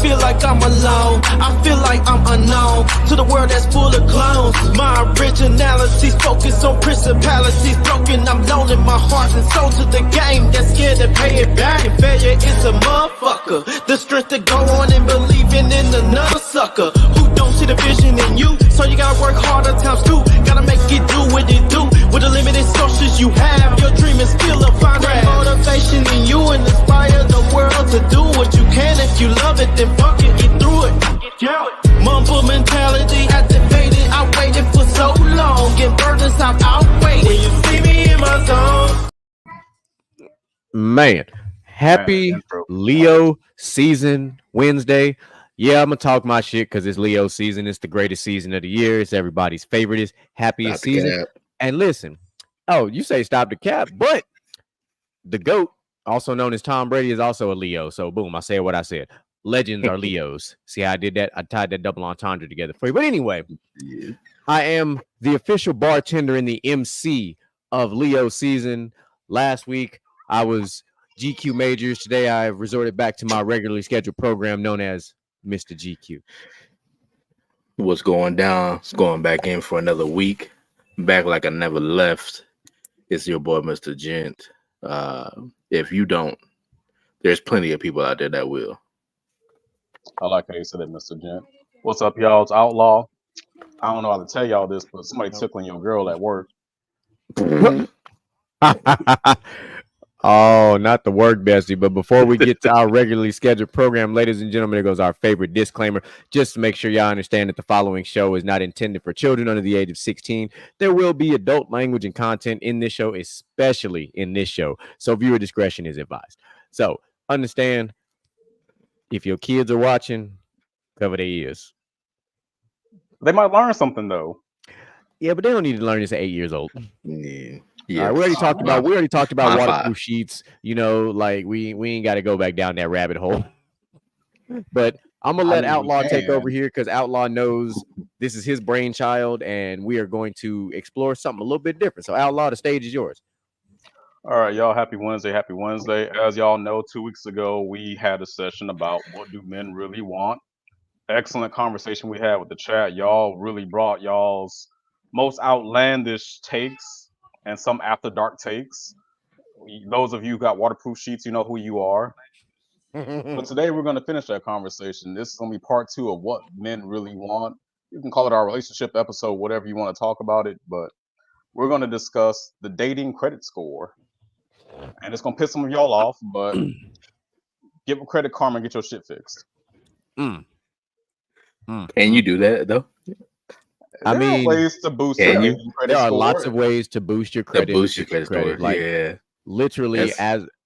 feel like I'm alone. I feel like I'm unknown to the world that's full of clones. My originality's focused on principalities broken. I'm lonely, my heart and soul to the game that's scared to pay it back. And failure is a motherfucker. The strength to go on and believing in another sucker who don't see the vision in you. So you gotta work harder times two. Gotta make it do what it do. With the limited sources you have, your dream is still a finding motivation in you and inspire the world to do what you can. If you love it, then fuck it, get through it. Yeah. Mumble mentality activated. I waited for so long. Get burdens I've outweighed. When you see me in my zone. Man, happy Leo season Wednesday. Yeah, I'm gonna talk my shit because it's Leo season. It's the greatest season of the year. It's everybody's favorite. It's happiest season. And listen, you say stop the cap, but the GOAT, also known as Tom Brady, is also a Leo. So boom, I said what I said. Legends are Leos. See how I did that? I tied that double entendre together for you. But anyway, I am the official bartender and the MC of Leo season. Last week, I was GQ Majors. Today, I have resorted back to my regularly scheduled program known as Mr. GQ. What's going down? It's going back in for another week. Back like I never left. It's your boy, Mr. Gent. If you don't, there's plenty of people out there that will. I like how you said it, Mr. Gent. What's up, y'all? It's Outlaw. I don't know how to tell y'all this, but somebody tickling your girl at work. Oh, not the work bestie. But before we get to our regularly scheduled program, ladies and gentlemen, there goes our favorite disclaimer. Just to make sure y'all understand that the following show is not intended for children under the age of 16. There will be adult language and content in this show, especially in this show. So viewer discretion is advised. So understand, if your kids are watching, cover their ears. They might learn something though. Yeah, but they don't need to learn this at 8 years old. Yeah. We already talked about waterproof sheets. You know, like we ain't got to go back down that rabbit hole. But I'm gonna let Outlaw take over here because Outlaw knows this is his brainchild, and we are going to explore something a little bit different. So, Outlaw, the stage is yours. All right, y'all. Happy Wednesday. Happy Wednesday. As y'all know, 2 weeks ago we had a session about what do men really want. Excellent conversation we had with the chat. Y'all really brought y'all's most outlandish takes and some after dark takes. Those of you who got waterproof sheets, you know who you are. But today we're going to finish that conversation. This is going to be part 2 of what men really want. You can call it our relationship episode, whatever you want to talk about it, but we're going to discuss the dating credit score. And it's going to piss some of y'all off, but give a Credit Karma and get your shit fixed. Can you do that though? I mean, ways to boost there are lots of ways to boost your credit. Boost your credit score. Like, literally,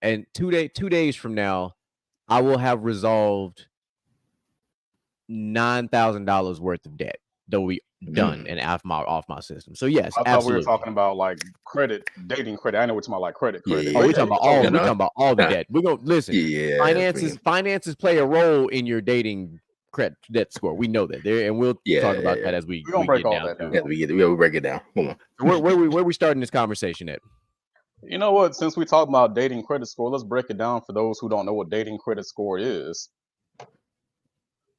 and 2 days from now, I will have resolved $9,000 worth of debt that will be done and off my system. So yes, I thought we were talking about like dating credit. I know we're talking about like credit. Yeah. Oh, we're talking about all the debt. We're gonna listen. Yeah, finances play a role in your dating credit debt score. We know that there, and we'll talk about that as we break all that down. We'll break it down. Come on. Where we starting this conversation at? You know what? Since we talk about dating credit score, let's break it down for those who don't know what dating credit score is.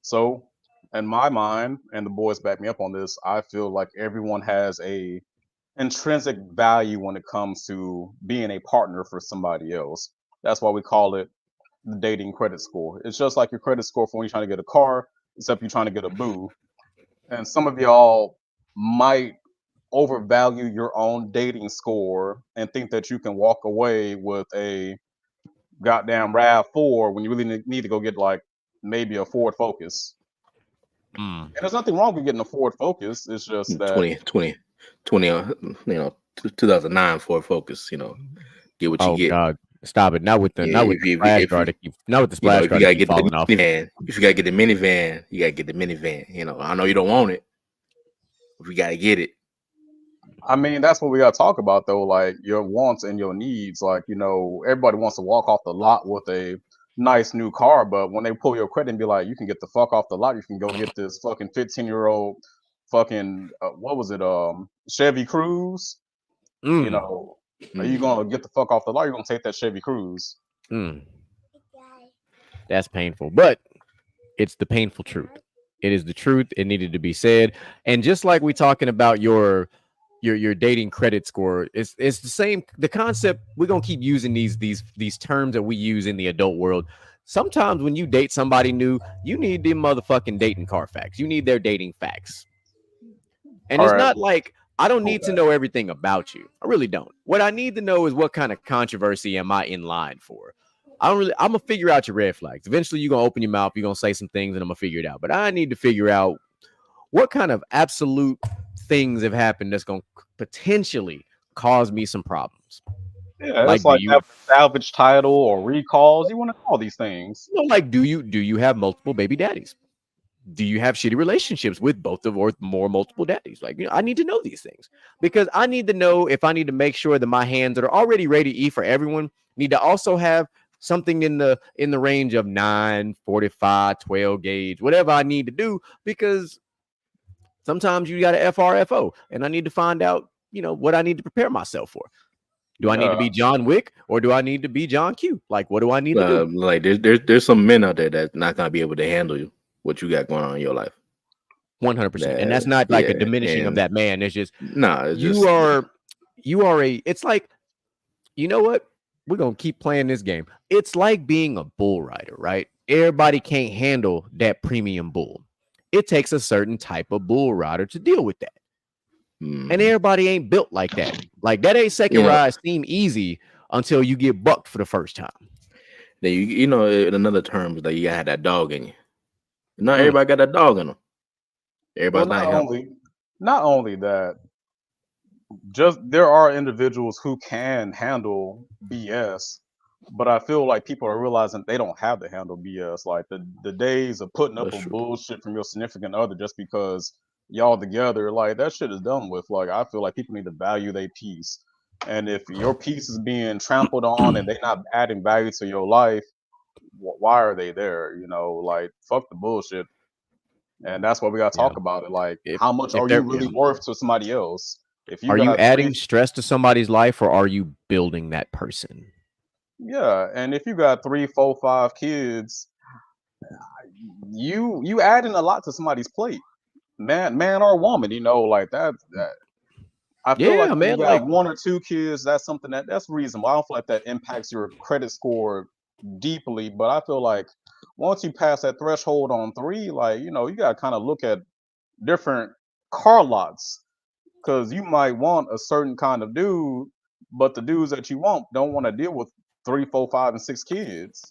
So, in my mind, and the boys back me up on this, I feel like everyone has a intrinsic value when it comes to being a partner for somebody else. That's why we call it the dating credit score. It's just like your credit score for when you're trying to get a car, except you're trying to get a boo. And some of y'all might overvalue your own dating score and think that you can walk away with a goddamn RAV4 when you really need to go get like maybe a Ford Focus. And there's nothing wrong with getting a Ford Focus. It's just that 2009 Ford Focus, get what you get. God. Stop it! Not with the splash guard. Not with the splash guard. You gotta get the minivan. If you gotta get the minivan, you gotta get the minivan. I know you don't want it, but you gotta get it. I mean, that's what we gotta talk about though. Like your wants and your needs. Like everybody wants to walk off the lot with a nice new car, but when they pull your credit and be like, you can get the fuck off the lot. You can go get this fucking 15-year-old fucking what was it? Chevy Cruze. Are you gonna get the fuck off the lot? You're gonna take that Chevy Cruze. That's painful. But It's the painful truth. It is the truth. It needed to be said. And just like we talking about your dating credit score, it's the same. The concept, we're gonna keep using these terms that we use in the adult world. Sometimes when you date somebody new, you need them motherfucking dating Carfax. You need their dating facts. And it's not like I don't need to know everything about you. I really don't. What I need to know is what kind of controversy am I in line for? I'm gonna figure out your red flags. Eventually, you're gonna open your mouth, you're gonna say some things, and I'm gonna figure it out. But I need to figure out what kind of absolute things have happened that's gonna potentially cause me some problems. Yeah, it's like have a salvage title or recalls. You want to call these things. You know, like, do you have multiple baby daddies? Do you have shitty relationships with both of or more multiple daddies? Like, you know, I need to know these things because I need to know if I need to make sure that my hands that are already ready to eat for everyone need to also have something in the range of 9, 45, 12 gauge, whatever I need to do, because sometimes you got a FRFO and I need to find out, you know, what I need to prepare myself for. Do I need to be John Wick or do I need to be John Q? Like, what do I need to do? Like, there's some men out there that's not gonna be able to handle you, what you got going on in your life. 100%. And that's not like a diminishing of that man. It's just you are it's like, you know what? We're gonna keep playing this game. It's like being a bull rider, right? Everybody can't handle that premium bull. It takes a certain type of bull rider to deal with that. And everybody ain't built like that. Like, that ain't second ride seem easy until you get bucked for the first time. Then you know, in another term, like, you gotta have that dog in you. Not everybody got that dog in them. Everybody's not only that, just there are individuals who can handle BS, but I feel like people are realizing they don't have to handle BS. Like the days of putting up with bullshit from your significant other just because y'all together, like, that shit is done with. Like, I feel like people need to value their peace. And if your peace is being trampled on and they're not adding value to your life, why are they there? You know, like, fuck the bullshit. And that's why we gotta talk about it. Like, how much are you really worth to somebody else? If you are you adding stress to somebody's life or are you building that person? Yeah, and if you got 3, 4, 5 kids, you adding a lot to somebody's plate. Man or woman, you know, like that I feel like man, you got 1 or 2 kids, that's something that's reasonable. I don't feel like that impacts your credit score deeply, but I feel like once you pass that threshold on 3, like, you know, you gotta kind of look at different car lots, because you might want a certain kind of dude, but the dudes that you want don't want to deal with 3, 4, 5, and 6 kids.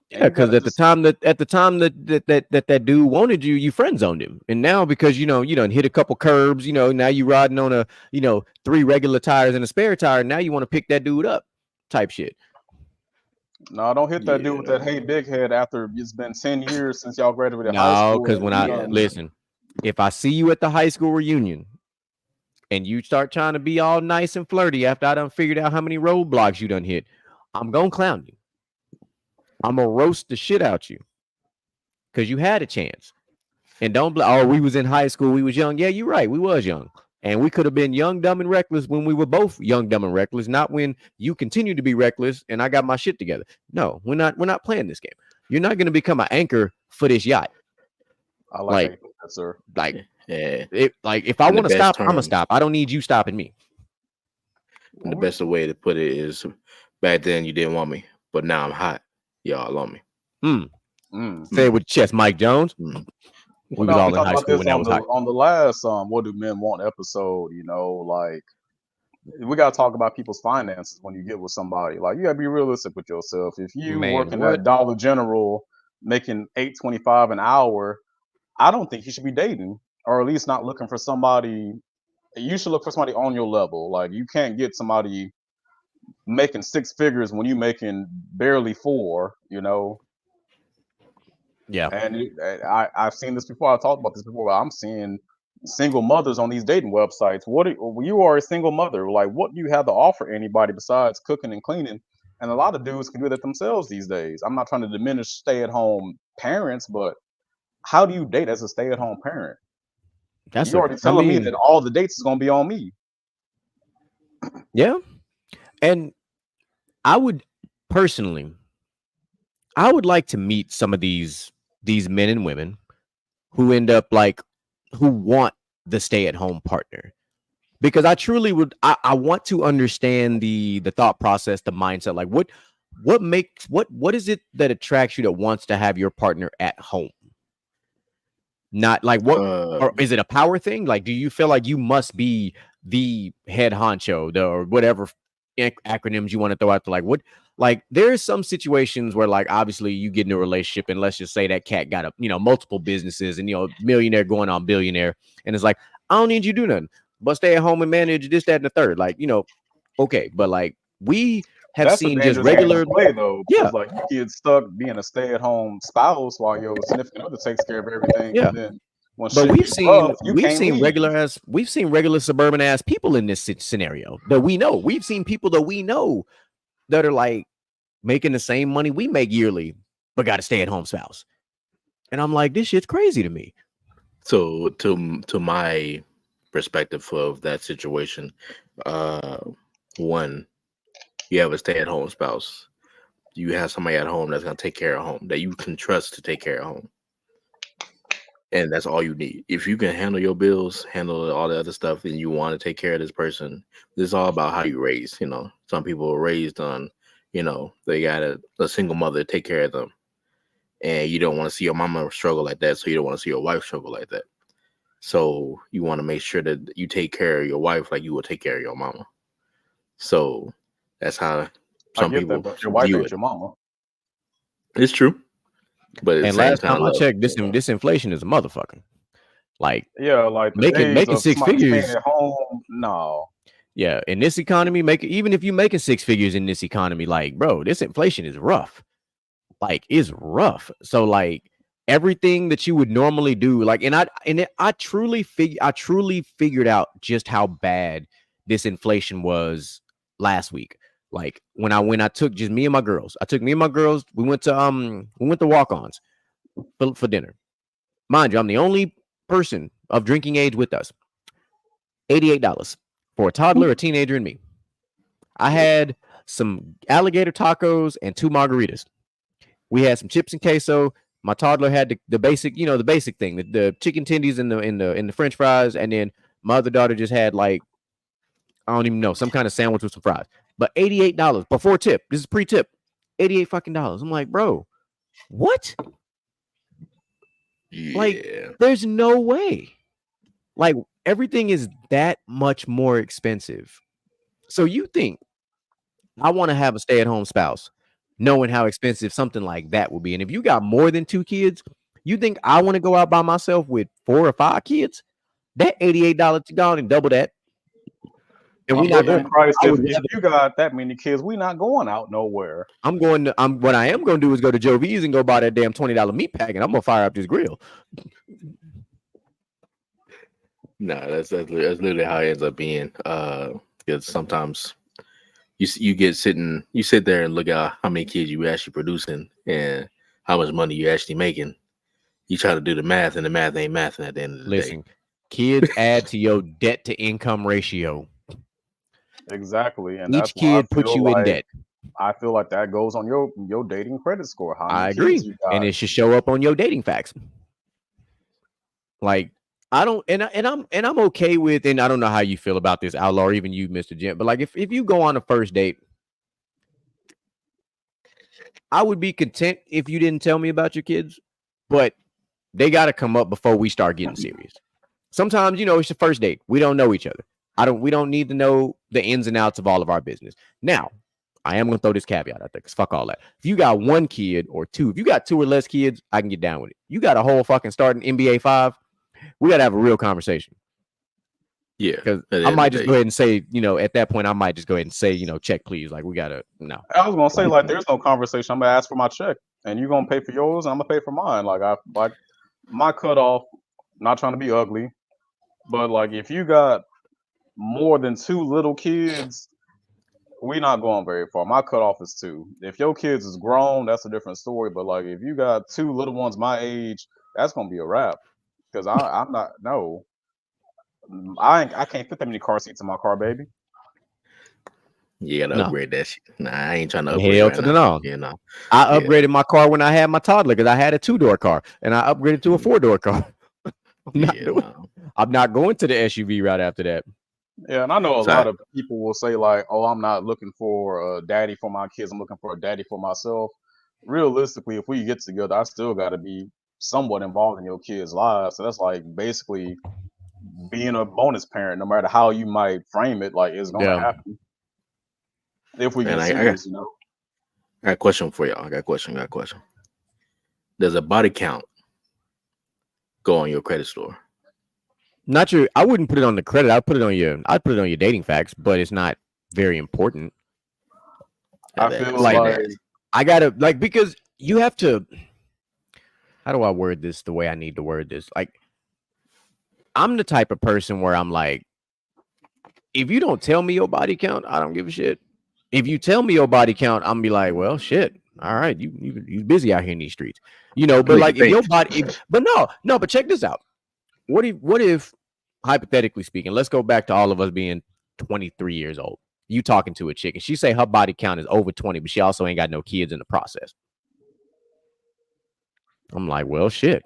Yeah, because at the time that dude wanted you, you friend zoned him, and now because you done hit a couple curbs, you know, now you riding on 3 regular tires and a spare tire. Now you want to pick that dude up, type shit. No, don't hit that dude with that hey big head after it's been 10 years since y'all graduated high school. No, because when listen, if I see you at the high school reunion and you start trying to be all nice and flirty after I done figured out how many roadblocks you done hit, I'm gonna clown you. I'm gonna roast the shit out you because you had a chance. And don't we was in high school, we was young. Yeah, you're right, we was young, and we could have been young, dumb, and reckless when we were both young, dumb, and reckless. Not when you continue to be reckless and I got my shit together. No, we're not playing this game. You're not gonna become an anchor for this yacht. I like that, sir. Like, if I want to stop, I'm gonna stop. I don't need you stopping me. The best way to put it is, back then you didn't want me, but now I'm hot. Y'all love me. Say it with chest, Mike Jones. We was all in high school when that was hot. On the last What Do Men Want episode, you know, like, we gotta talk about people's finances when you get with somebody. Like, you gotta be realistic with yourself. If you working at Dollar General making $8.25 an hour, I don't think you should be dating, or at least not looking for somebody. You should look for somebody on your level. Like, you can't get somebody making 6 figures when you making barely 4, you know. Yeah. And I've seen this before. I talked about this before. I'm seeing single mothers on these dating websites. You are a single mother. Like, what do you have to offer anybody besides cooking and cleaning? And a lot of dudes can do that themselves these days. I'm not trying to diminish stay-at-home parents, but how do you date as a stay-at-home parent? You're already telling me that all the dates is gonna be on me. Yeah. And I would personally, like to meet some of these these men and women who end up like who want the stay-at-home partner. Because I truly would I want to understand the thought process, the mindset. Like what is it that attracts you that wants to have your partner at home? Not like what or is it a power thing? Like, do you feel like you must be the head honcho, or whatever acronyms you want to throw out there? Like, what? Like, there is some situations where, like, obviously you get in a relationship, and let's just say that cat got multiple businesses, and millionaire going on billionaire, and it's like, I don't need you to do nothing but stay at home and manage this, that, and the third. Like, okay, but like we have seen just regular play though. Yeah, like you get stuck being a stay-at-home spouse while your significant other takes care of everything. Yeah, and then but we've seen regular suburban ass people in this scenario that we know. We've seen people that we know that are like making the same money we make yearly, but got a stay-at-home spouse. And I'm like, this shit's crazy to me. So to my perspective of that situation, one, you have a stay-at-home spouse. You have somebody at home that's gonna take care of home, that you can trust to take care of home. And that's all you need. If you can handle your bills, handle all the other stuff, and you want to take care of this person, this is all about how you raise. Some people are raised on, they got a single mother take care of them. And you don't want to see your mama struggle like that, so you don't want to see your wife struggle like that. So you want to make sure that you take care of your wife like you will take care of your mama. So that's how some people your wife ain't your mama. It's true. But and last time I checked, this inflation is a motherfucker. Like, yeah, like making six figures at home. No. Yeah, in this economy, even if you making six figures in this economy, like, bro, this inflation is rough. Like, is rough. So like everything that you would normally do, like, I truly figured out just how bad this inflation was last week. Like when I took just me and my girls, we went to walk-ons for dinner. Mind you, I'm the only person of drinking age with us. $88 for a toddler, a teenager, and me. I had some alligator tacos and 2 margaritas. We had some chips and queso. My toddler had the basic, the basic thing, the chicken tendies in the French fries, and then my other daughter just had like, I don't even know, some kind of sandwich with some fries. But $88 before tip. This is pre-tip. $88 fucking dollars. I'm like, bro, what? Yeah. Like, there's no way. Like, everything is that much more expensive. So you think I want to have a stay-at-home spouse, knowing how expensive something like that will be? And if you got more than 2 kids, you think I want to go out by myself with 4 or 5 kids? That $88 to go and double that. And we not going. If you got that many kids, we not going out nowhere. What I am going to do is go to Joe V's and go buy that damn $20 meat pack, and I'm gonna fire up this grill. No, that's literally how it ends up being. Because sometimes you sit there and look at how many kids you actually producing and how much money you actually making. You try to do the math, and the math ain't mathing at the end of the day. Kids add to your debt to income ratio. Exactly, and each kid puts you in debt. I feel like that goes on your dating credit score. I agree, and it should show up on your dating facts. Like, I don't, and I'm okay with, and I don't know how you feel about this, Outlaw, or even you, Mr. Gent, but like if you go on a first date, I would be content if you didn't tell me about your kids, but they got to come up before we start getting serious. Sometimes, it's the first date. We don't know each other. We don't need to know the ins and outs of all of our business. Now, I am going to throw this caveat out there because fuck all that. If you got 1 kid or 2, if you got 2 or less kids, I can get down with it. You got a whole fucking starting NBA 5, we got to have a real conversation. Yeah. Because I might just go ahead and say, at that point, I might just go ahead and say, check, please. Like, we got to, no. I was going to say, like, there's no conversation. I'm going to ask for my check and you're going to pay for yours and I'm going to pay for mine. Like, my cutoff, not trying to be ugly, but like, if you got more than 2 little kids, we're not going very far. My cutoff is 2. If your kids is grown, that's a different story. But like, if you got 2 little ones my age, that's gonna be a wrap. Because I'm not. No, I can't fit that many car seats in my car, baby. You gotta upgrade that shit. Nah, I ain't trying to Hell upgrade right to the now. no. You know, I upgraded my car when I had my toddler because I had a 2-door car, and I upgraded to a 4-door car. I'm not going to the SUV route after that. Yeah, and I know a lot of people will say like, "Oh, I'm not looking for a daddy for my kids. I'm looking for a daddy for myself." Realistically, if we get together, I still got to be somewhat involved in your kids' lives. So that's like basically being a bonus parent, no matter how you might frame it. Like, it's gonna happen if we get serious, you know. I got a question for y'all. I got a question. Does a body count go on your credit score? Not your. I wouldn't put it on the credit. I'd put it on your dating facts, but it's not very important. I feel like I gotta because you have to. How do I word this the way I need to word this? Like, I'm the type of person where I'm like, if you don't tell me your body count, I don't give a shit. If you tell me your body count, I'm be like, well, shit. All right, you busy out here in these streets, you know. But like, if your body, but no. But check this out. What if, hypothetically speaking, let's go back to all of us being 23 years old. You talking to a chick and she say her body count is over 20, but she also ain't got no kids in the process. I'm like, well, shit.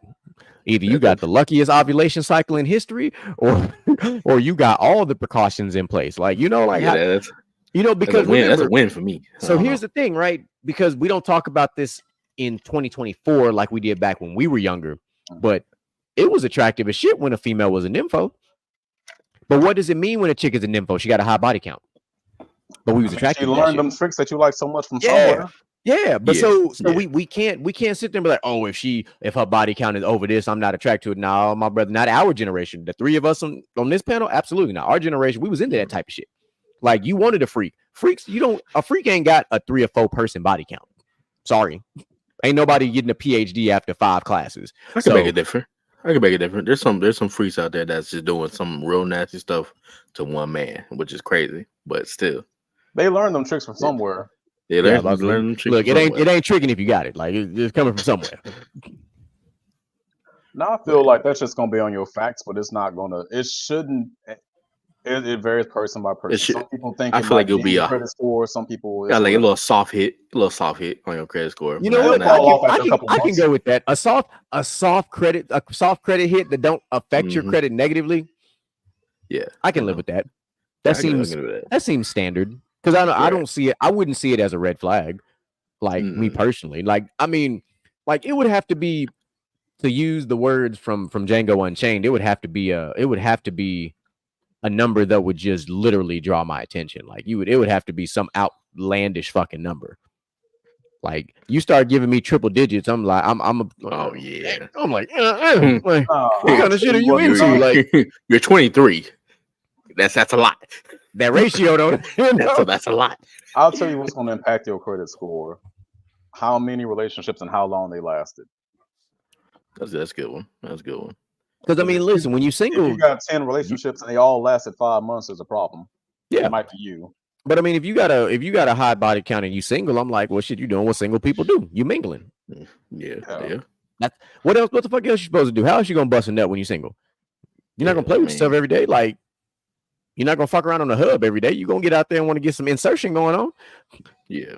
Either you got the luckiest ovulation cycle in history, or you got all the precautions in place. Like, you know, like because that's a win for me. So here's the thing, right? Because we don't talk about this in 2024 like we did back when we were younger, but it was attractive as shit when a female was a nympho. But what does it mean when a chick is a nympho? She got a high body count. But we was attracted. You learned them tricks that you like so much from somewhere. Yeah, but so we can't sit there and be like, oh, if her body count is over this, I'm not attracted to it. No, my brother, not our generation. The three of us on this panel, absolutely not. Our generation, we was into that type of shit. Like, you wanted a freak. A freak ain't got a 3 or 4 person body count. Sorry. Ain't nobody getting a PhD after 5 classes. I can make it different. There's some freaks out there that's just doing some real nasty stuff to one man, which is crazy, but still. They learned them tricks from somewhere. They learn them tricks. Look, it ain't tricking if you got it. Like, it's coming from somewhere. Now I feel like that's just gonna be on your facts, but it's not gonna. It shouldn't. It varies person by person. Some people think I feel like it'll be a credit score. Some people like a little soft hit on your credit score. You know what? I can go with that. A soft credit hit that don't affect your credit negatively. Yeah, I can live with that. That seems standard. Because I don't see it. I wouldn't see it as a red flag. Like, me personally. Like, I mean, like, it would have to be, to use the words from Django Unchained, it would have to be a number that would just literally draw my attention. Like, it would have to be some outlandish fucking number. Like, you start giving me triple digits, I'm like, I'm what kind of shit are you into? Like, you're 23. That's a lot. That ratio, though. That's a lot. I'll tell you what's going to impact your credit score: how many relationships and how long they lasted. That's a good one. Because I mean, listen, when you single, if you got 10 relationships and they all lasted 5 months, there's a problem. Yeah, it might be you. But I mean, if you got a high body count and you single, I'm like, well, shit, you doing what single people do? You mingling. Yeah. That's what else? What the fuck else you supposed to do? How else you gonna bust a nut when you single? You're not gonna play with yourself every day. Like, you're not gonna fuck around on the hub every day. You're gonna get out there and want to get some insertion going on. Yeah.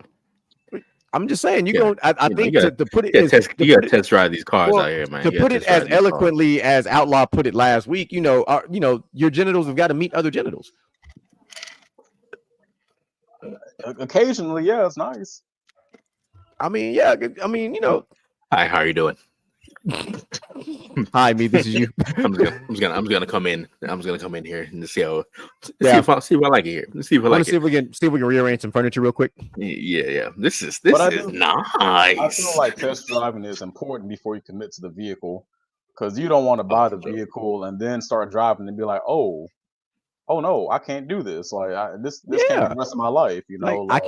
I'm just saying, I think to put it, you gotta test drive these cars out here, man. To put it as eloquently as Outlaw put it last week, your genitals have got to meet other genitals. Occasionally, yeah, it's nice. I mean, Hi, how are you doing? Hi, me. This is you. I'm gonna come in. I'm gonna come in here and see if I like it here. Let's see if I like it. See if we can rearrange some furniture real quick. Yeah. This is nice. I feel like test driving is important before you commit to the vehicle, because you don't want to buy the vehicle and then start driving and be like, oh no, I can't do this. Like, this can't be the rest of my life. You know, like,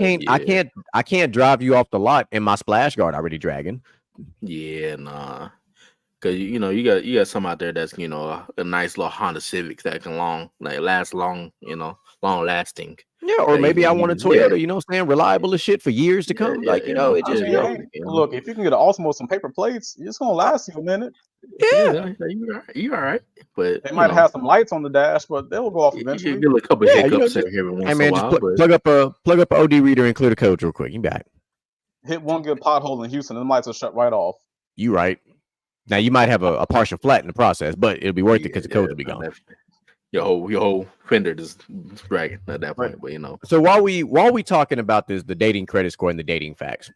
I can't drive you off the lot in my splash guard already dragging. Yeah, nah. Cause you got some out there that's a nice little Honda Civic that can last long. long lasting. Yeah, or maybe I want a Toyota, you know what I'm saying? Reliable as shit for years to come. Like, you know, it just, look, if you can get an Ultima with some paper plates, it's gonna last you a minute. Yeah, you're all right. But they might have some lights on the dash, but they will go off eventually. You get a couple hiccups here once in a while. Plug up a OD reader and clear the codes real quick. You back. Hit one good pothole in Houston, and the lights will shut right off. You right. Now you might have a partial flat in the process, but it'll be worth it because the codes will be gone. Your whole fender just bragging at that point, but you know. So while we talking about this, the dating credit score and the dating facts,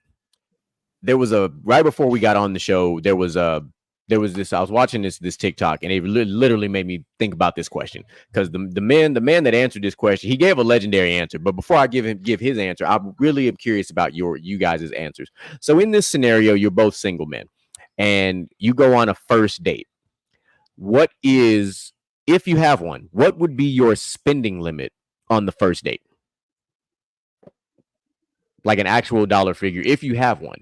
there was right before we got on the show, there was this. I was watching this TikTok, and it literally made me think about this question because the man that answered this question, he gave a legendary answer. But before I give his answer, I really am curious about you guys' answers. So in this scenario, you're both single men, and you go on a first date. What is, if you have one, what would be your spending limit on the first date? Like an actual dollar figure, if you have one.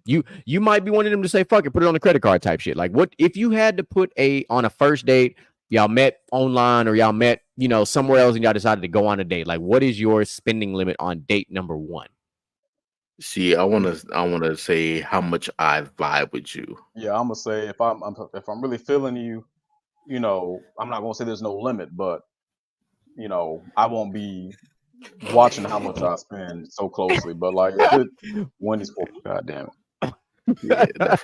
You might be wanting them to say, fuck it, put it on a credit card type shit. Like, what if you had to put on a first date, y'all met online or y'all met, you know, somewhere else and y'all decided to go on a date? Like, what is your spending limit on date number one? See, I want to say how much I vibe with you. Yeah, I'm gonna say if I'm really feeling you, you know, I'm not gonna say there's no limit, but you know, I won't be watching how much I spend so closely. But like Wendy's, goddamn it. Yeah, I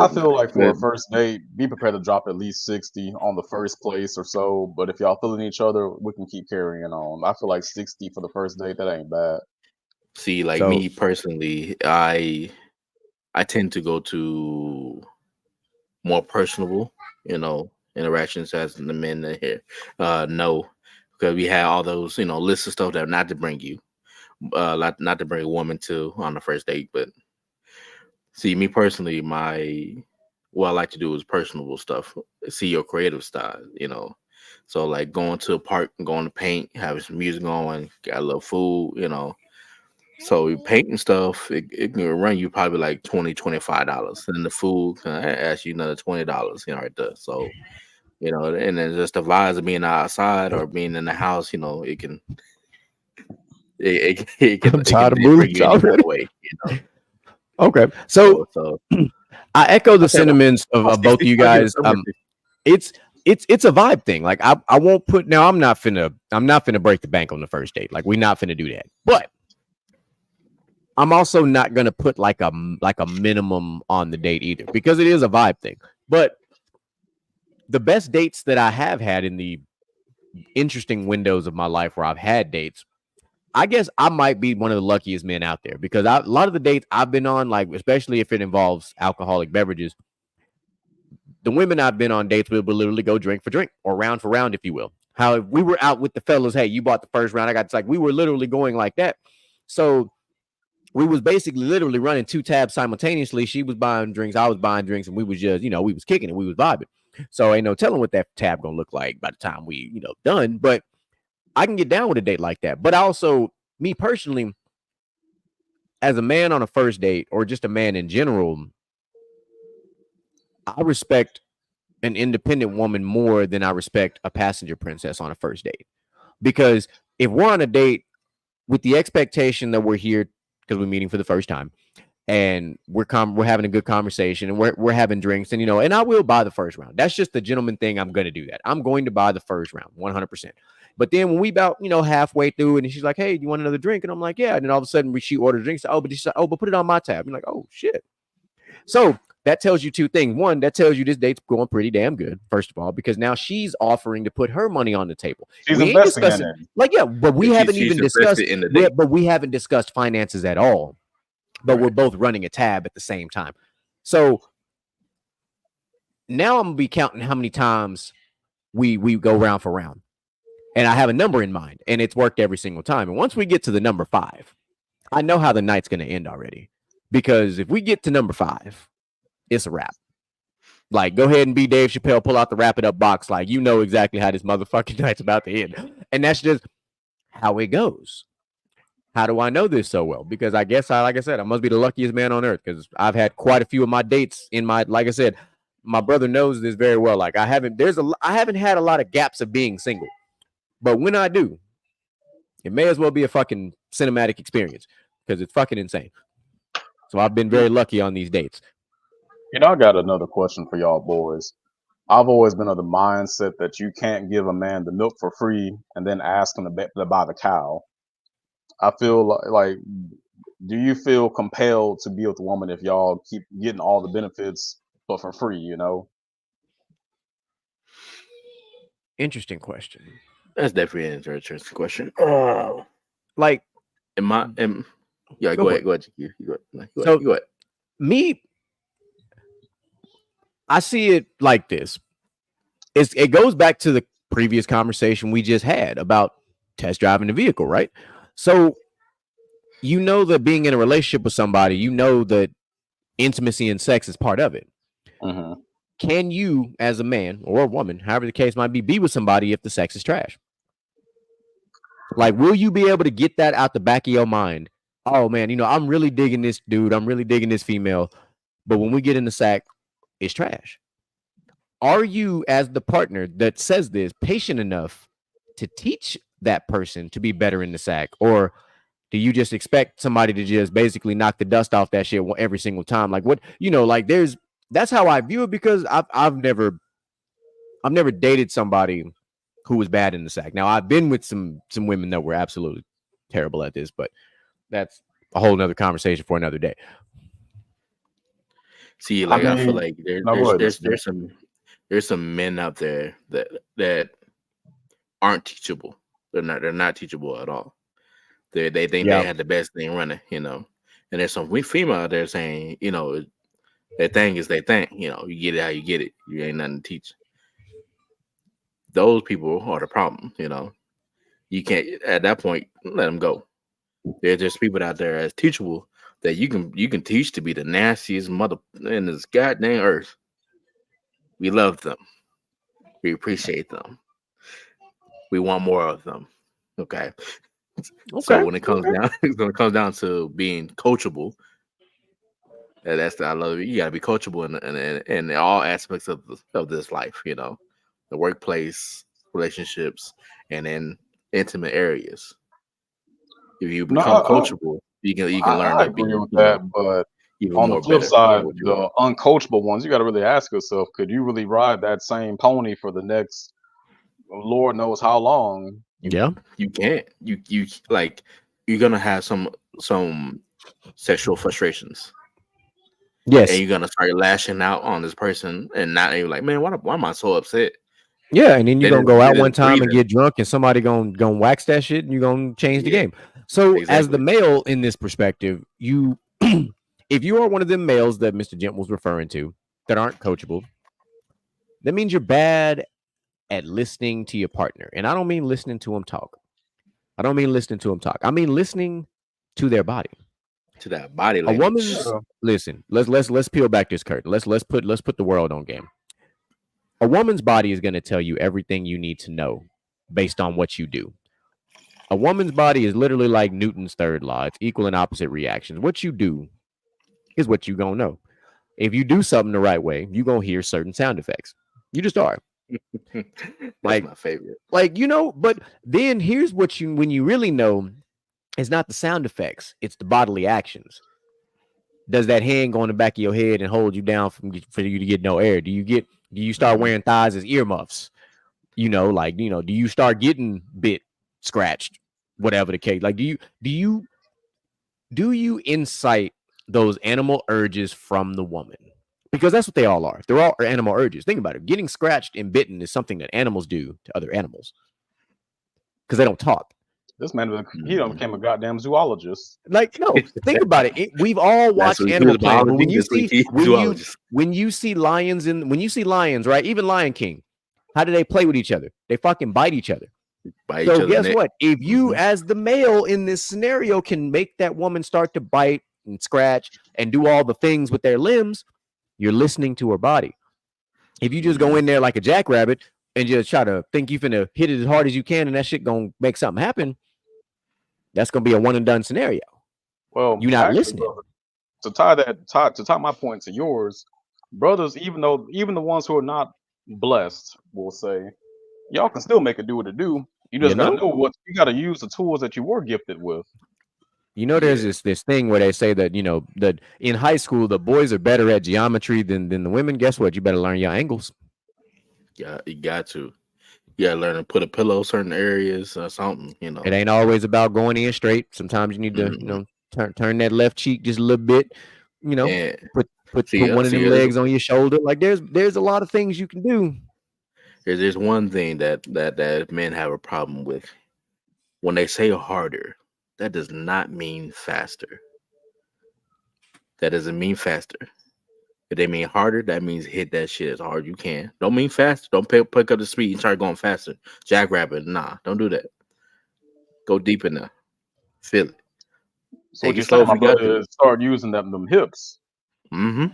feel like for a first date, be prepared to drop at least 60 on the first place or so. But if y'all feeling each other, we can keep carrying on. I feel like 60 for the first date, that ain't bad. See, like me personally, I tend to go to more personable, you know, interactions as the men that here know, because we had all those, you know, lists of stuff that not to bring you. Not to bring a woman to on the first date, but see, me personally, what I like to do is personable stuff. See your creative style, you know. So like going to a park and going to paint, having some music going, got a little food, you know. So painting stuff, it can run you probably like $20-$25. And the food can ask you another $20, you know, right there. So, you know, and then just the vibes of being outside or being in the house, you know, it can. I'm tired of moving already. Way, you know? Okay, so I echo the sentiments of both of you guys. It's a vibe thing. Like I won't put now. I'm not finna break the bank on the first date. Like we're not finna do that. But I'm also not gonna put like a minimum on the date either because it is a vibe thing. But the best dates that I have had in the interesting windows of my life where I've had dates, I guess I might be one of the luckiest men out there because a lot of the dates I've been on, like especially if it involves alcoholic beverages, the women I've been on dates with will literally go drink for drink or round for round, if you will. How if we were out with the fellas, hey, you bought the first round, I got like we were literally going like that. So we was basically literally running two tabs simultaneously. She was buying drinks, I was buying drinks, and we was just, you know, we was kicking it, we was vibing. So ain't no telling what that tab gonna look like by the time we, you know, done. But I can get down with a date like that. But also, me personally, as a man on a first date or just a man in general, I respect an independent woman more than I respect a passenger princess on a first date. Because if we're on a date with the expectation that we're here because we're meeting for the first time and we're having a good conversation and we're having drinks and, you know, and I will buy the first round. That's just the gentleman thing. I'm going to do that. I'm going to buy the first round 100%. But then when we about, you know, halfway through and she's like, hey, do you want another drink? And I'm like, yeah. And then all of a sudden she ordered drinks. But put it on my tab. I'm like, oh, shit. So that tells you two things. One, that tells you this date's going pretty damn good, first of all, because now she's offering to put her money on the table. She's investing in it. Like, yeah, but we haven't even discussed it. But we haven't discussed finances at all. But we're both running a tab at the same time. So now I'm going to be counting how many times we go round for round. And I have a number in mind, and it's worked every single time. And once we get to the number 5, I know how the night's going to end already. Because if we get to number 5, it's a wrap. Like, go ahead and be Dave Chappelle, pull out the wrap it up box. Like, you know exactly how this motherfucking night's about to end. And that's just how it goes. How do I know this so well? Because I guess, like I said, I must be the luckiest man on earth because I've had quite a few of my dates in my, like I said, my brother knows this very well. Like, I haven't had a lot of gaps of being single. But when I do, it may as well be a fucking cinematic experience because it's fucking insane. So I've been very lucky on these dates. I got another question for y'all boys. I've always been of the mindset that you can't give a man the milk for free and then ask him to buy the cow. I feel like, do you feel compelled to be with a woman if y'all keep getting all the benefits but for free? Interesting question. That's definitely an interesting question. Like, yeah, go ahead. Go ahead. Me, I see it like this. It goes back to the previous conversation we just had about test driving the vehicle, right? So, that being in a relationship with somebody, that intimacy and sex is part of it. Mm-hmm. Can you, as a man or a woman, however the case might be with somebody if the sex is trash? Like, will you be able to get that out the back of your mind? Oh, man, I'm really digging this dude. I'm really digging this female. But when we get in the sack, it's trash. Are you, as the partner that says this, patient enough to teach that person to be better in the sack? Or do you just expect somebody to just basically knock the dust off that shit every single time? Like, what, that's how I view it, because I've never dated somebody who was bad in the sack. Now, I've been with some women that were absolutely terrible at this, but that's a whole nother conversation for another day. See, like, I feel like there's some men out there that aren't teachable. They're not teachable at all. They think they had the best thing running, and there's some female out there saying, their thing is their thing. You get it how you get it. You ain't nothing to teach. Those people are the problem. You can't, at that point, let them go. There's just people out there as teachable that you can teach to be the nastiest mother in this goddamn earth. We love them. We appreciate them. We want more of them. Okay. So when it comes down to being coachable, I love it. You gotta be coachable in all aspects of this life. The workplace, relationships, and in intimate areas. If you become coachable, you can learn. I agree with that, but on the flip side, the uncoachable ones, you got to really ask yourself: could you really ride that same pony for the next, Lord knows how long? Yeah, you can't. You like, you're gonna have some sexual frustrations. Yes, and you're gonna start lashing out on this person, and not even like, man, why am I so upset? Yeah, and then you're gonna go out one time and get drunk, and somebody gonna wax that shit, and you're gonna change the game. So, as the male in this perspective, you, if you are one of them males that Mr. Gent was referring to that aren't coachable, that means you're bad at listening to your partner. And I don't mean listening to them talk. I mean listening to their body. To that body language. A woman's listen. Let's peel back this curtain. Let's put the world on game. A woman's body is going to tell you everything you need to know based on what you do. A woman's body is literally like Newton's third law. It's equal and opposite reactions. What you do is what you going to know. If you do something the right way, you're going to hear certain sound effects. You just are. Like my favorite. Like, but then here's what when you really know, it's not the sound effects, it's the bodily actions. Does that hand go on the back of your head and hold you down for you to get no air? Do you start wearing thighs as earmuffs? Do you start getting bit, scratched, whatever the case? Like, do you incite those animal urges from the woman? Because that's what they all are. They're all animal urges. Think about it. Getting scratched and bitten is something that animals do to other animals because they don't talk. This man, he became a goddamn zoologist. Like, no, think about it. We've all watched Animal Planet. When you see lions, right? Even Lion King, how do they play with each other? They fucking bite each other. So guess what? If you, as the male in this scenario, can make that woman start to bite and scratch and do all the things with their limbs, you're listening to her body. If you just go in there like a jackrabbit and just try to think you finna hit it as hard as you can and that shit gonna make something happen, that's gonna be a one and done scenario. Well, you're not listening. To tie my point to yours, brothers, even the ones who are not blessed will say, y'all can still make it do what it do. You just gotta know what you gotta use the tools that you were gifted with. You know, there's this thing where they say that, you know, that in high school the boys are better at geometry than the women. Guess what? You better learn your angles. Yeah, you got to. You gotta learn to put a pillow certain areas or something. You know, it ain't always about going in straight. Sometimes you need to, you know, turn that left cheek just a little bit. You know, put one of them legs on your shoulder. Like there's a lot of things you can do. There's one thing that men have a problem with. When they say harder, that does not mean faster. That doesn't mean faster. If they mean harder, that means hit that shit as hard as you can. Don't mean faster. Don't pick up the speed and start going faster. Jackrabbit, nah, don't do that. Go deep in there. Feel it. So what you saying, my brother, is start using them hips. Yeah,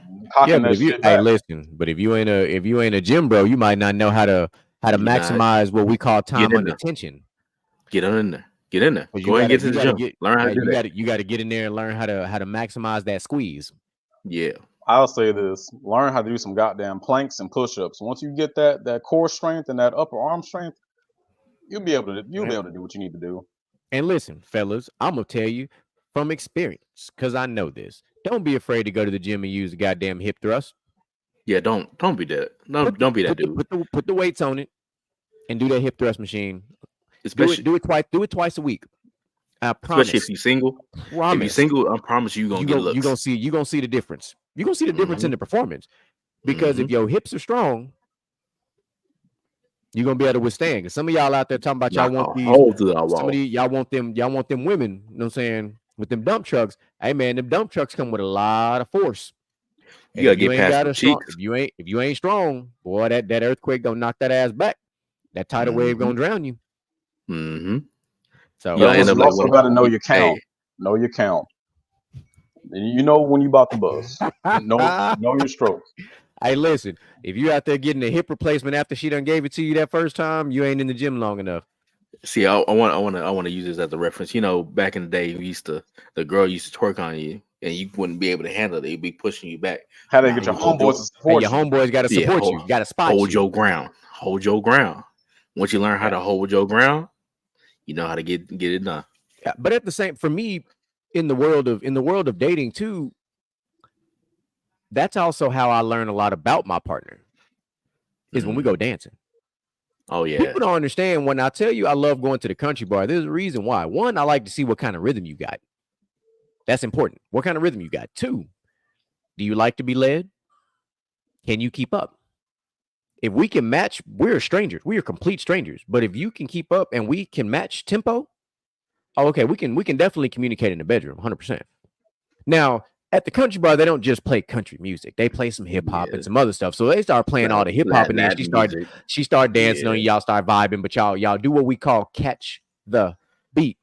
but if you ain't a gym bro, you might not know how to maximize what we call time under tension. Get in there. Get in there. Go ahead and get to the gym. Learn how to do that. You got to get in there and learn how to maximize that squeeze. Yeah. I'll say this: learn how to do some goddamn planks and push-ups. Once you get that core strength and that upper arm strength, you'll be able to do what you need to do. And listen, fellas, I'm gonna tell you from experience, because I know this. Don't be afraid to go to the gym and use the goddamn hip thrust. Yeah, don't be that. Don't be that dude. Put the weights on it and do that hip thrust machine. Especially do it twice a week. I promise. Especially if you're single. If you're single, I promise you're gonna get looks. You're gonna see the difference. You're gonna see the difference in the performance. Because if your hips are strong, you're gonna be able to withstand. Because some of y'all out there talking about y'all want these, y'all want them women, you know what I'm saying, with them dump trucks. Hey man, them dump trucks come with a lot of force. You gotta get past the cheeks. If you ain't strong, boy, that earthquake gonna knock that ass back. That tidal wave gonna drown you. So you also got to know your count. Know your count. You know when you about to bust. know your stroke. Hey, listen. If you out there getting a hip replacement after she done gave it to you that first time, you ain't in the gym long enough. See, I want to use this as a reference. You know, back in the day, the girl used to twerk on you, and you wouldn't be able to handle it. They'd be pushing you back. How they get your homeboys to support you? Your homeboys got to support you. You got to spot you. Hold your ground. Hold your ground. Once you learn how to hold your ground, you know how to get it done. Yeah, but at the same, for me, in the world of dating too, that's also how I learn a lot about my partner. Is when we go dancing. Oh yeah. People don't understand when I tell you I love going to the country bar. There's a reason why. One, I like to see what kind of rhythm you got. That's important. What kind of rhythm you got? Two, do you like to be led? Can you keep up? If we can match, we're strangers. We are complete strangers. But if you can keep up and we can match tempo, okay, we can definitely communicate in the bedroom, 100%. Now, at the country bar, they don't just play country music. They play some hip hop and some other stuff. So they start playing all the hip hop, and then she started dancing on you. Y'all start vibing, but y'all do what we call catch the beat.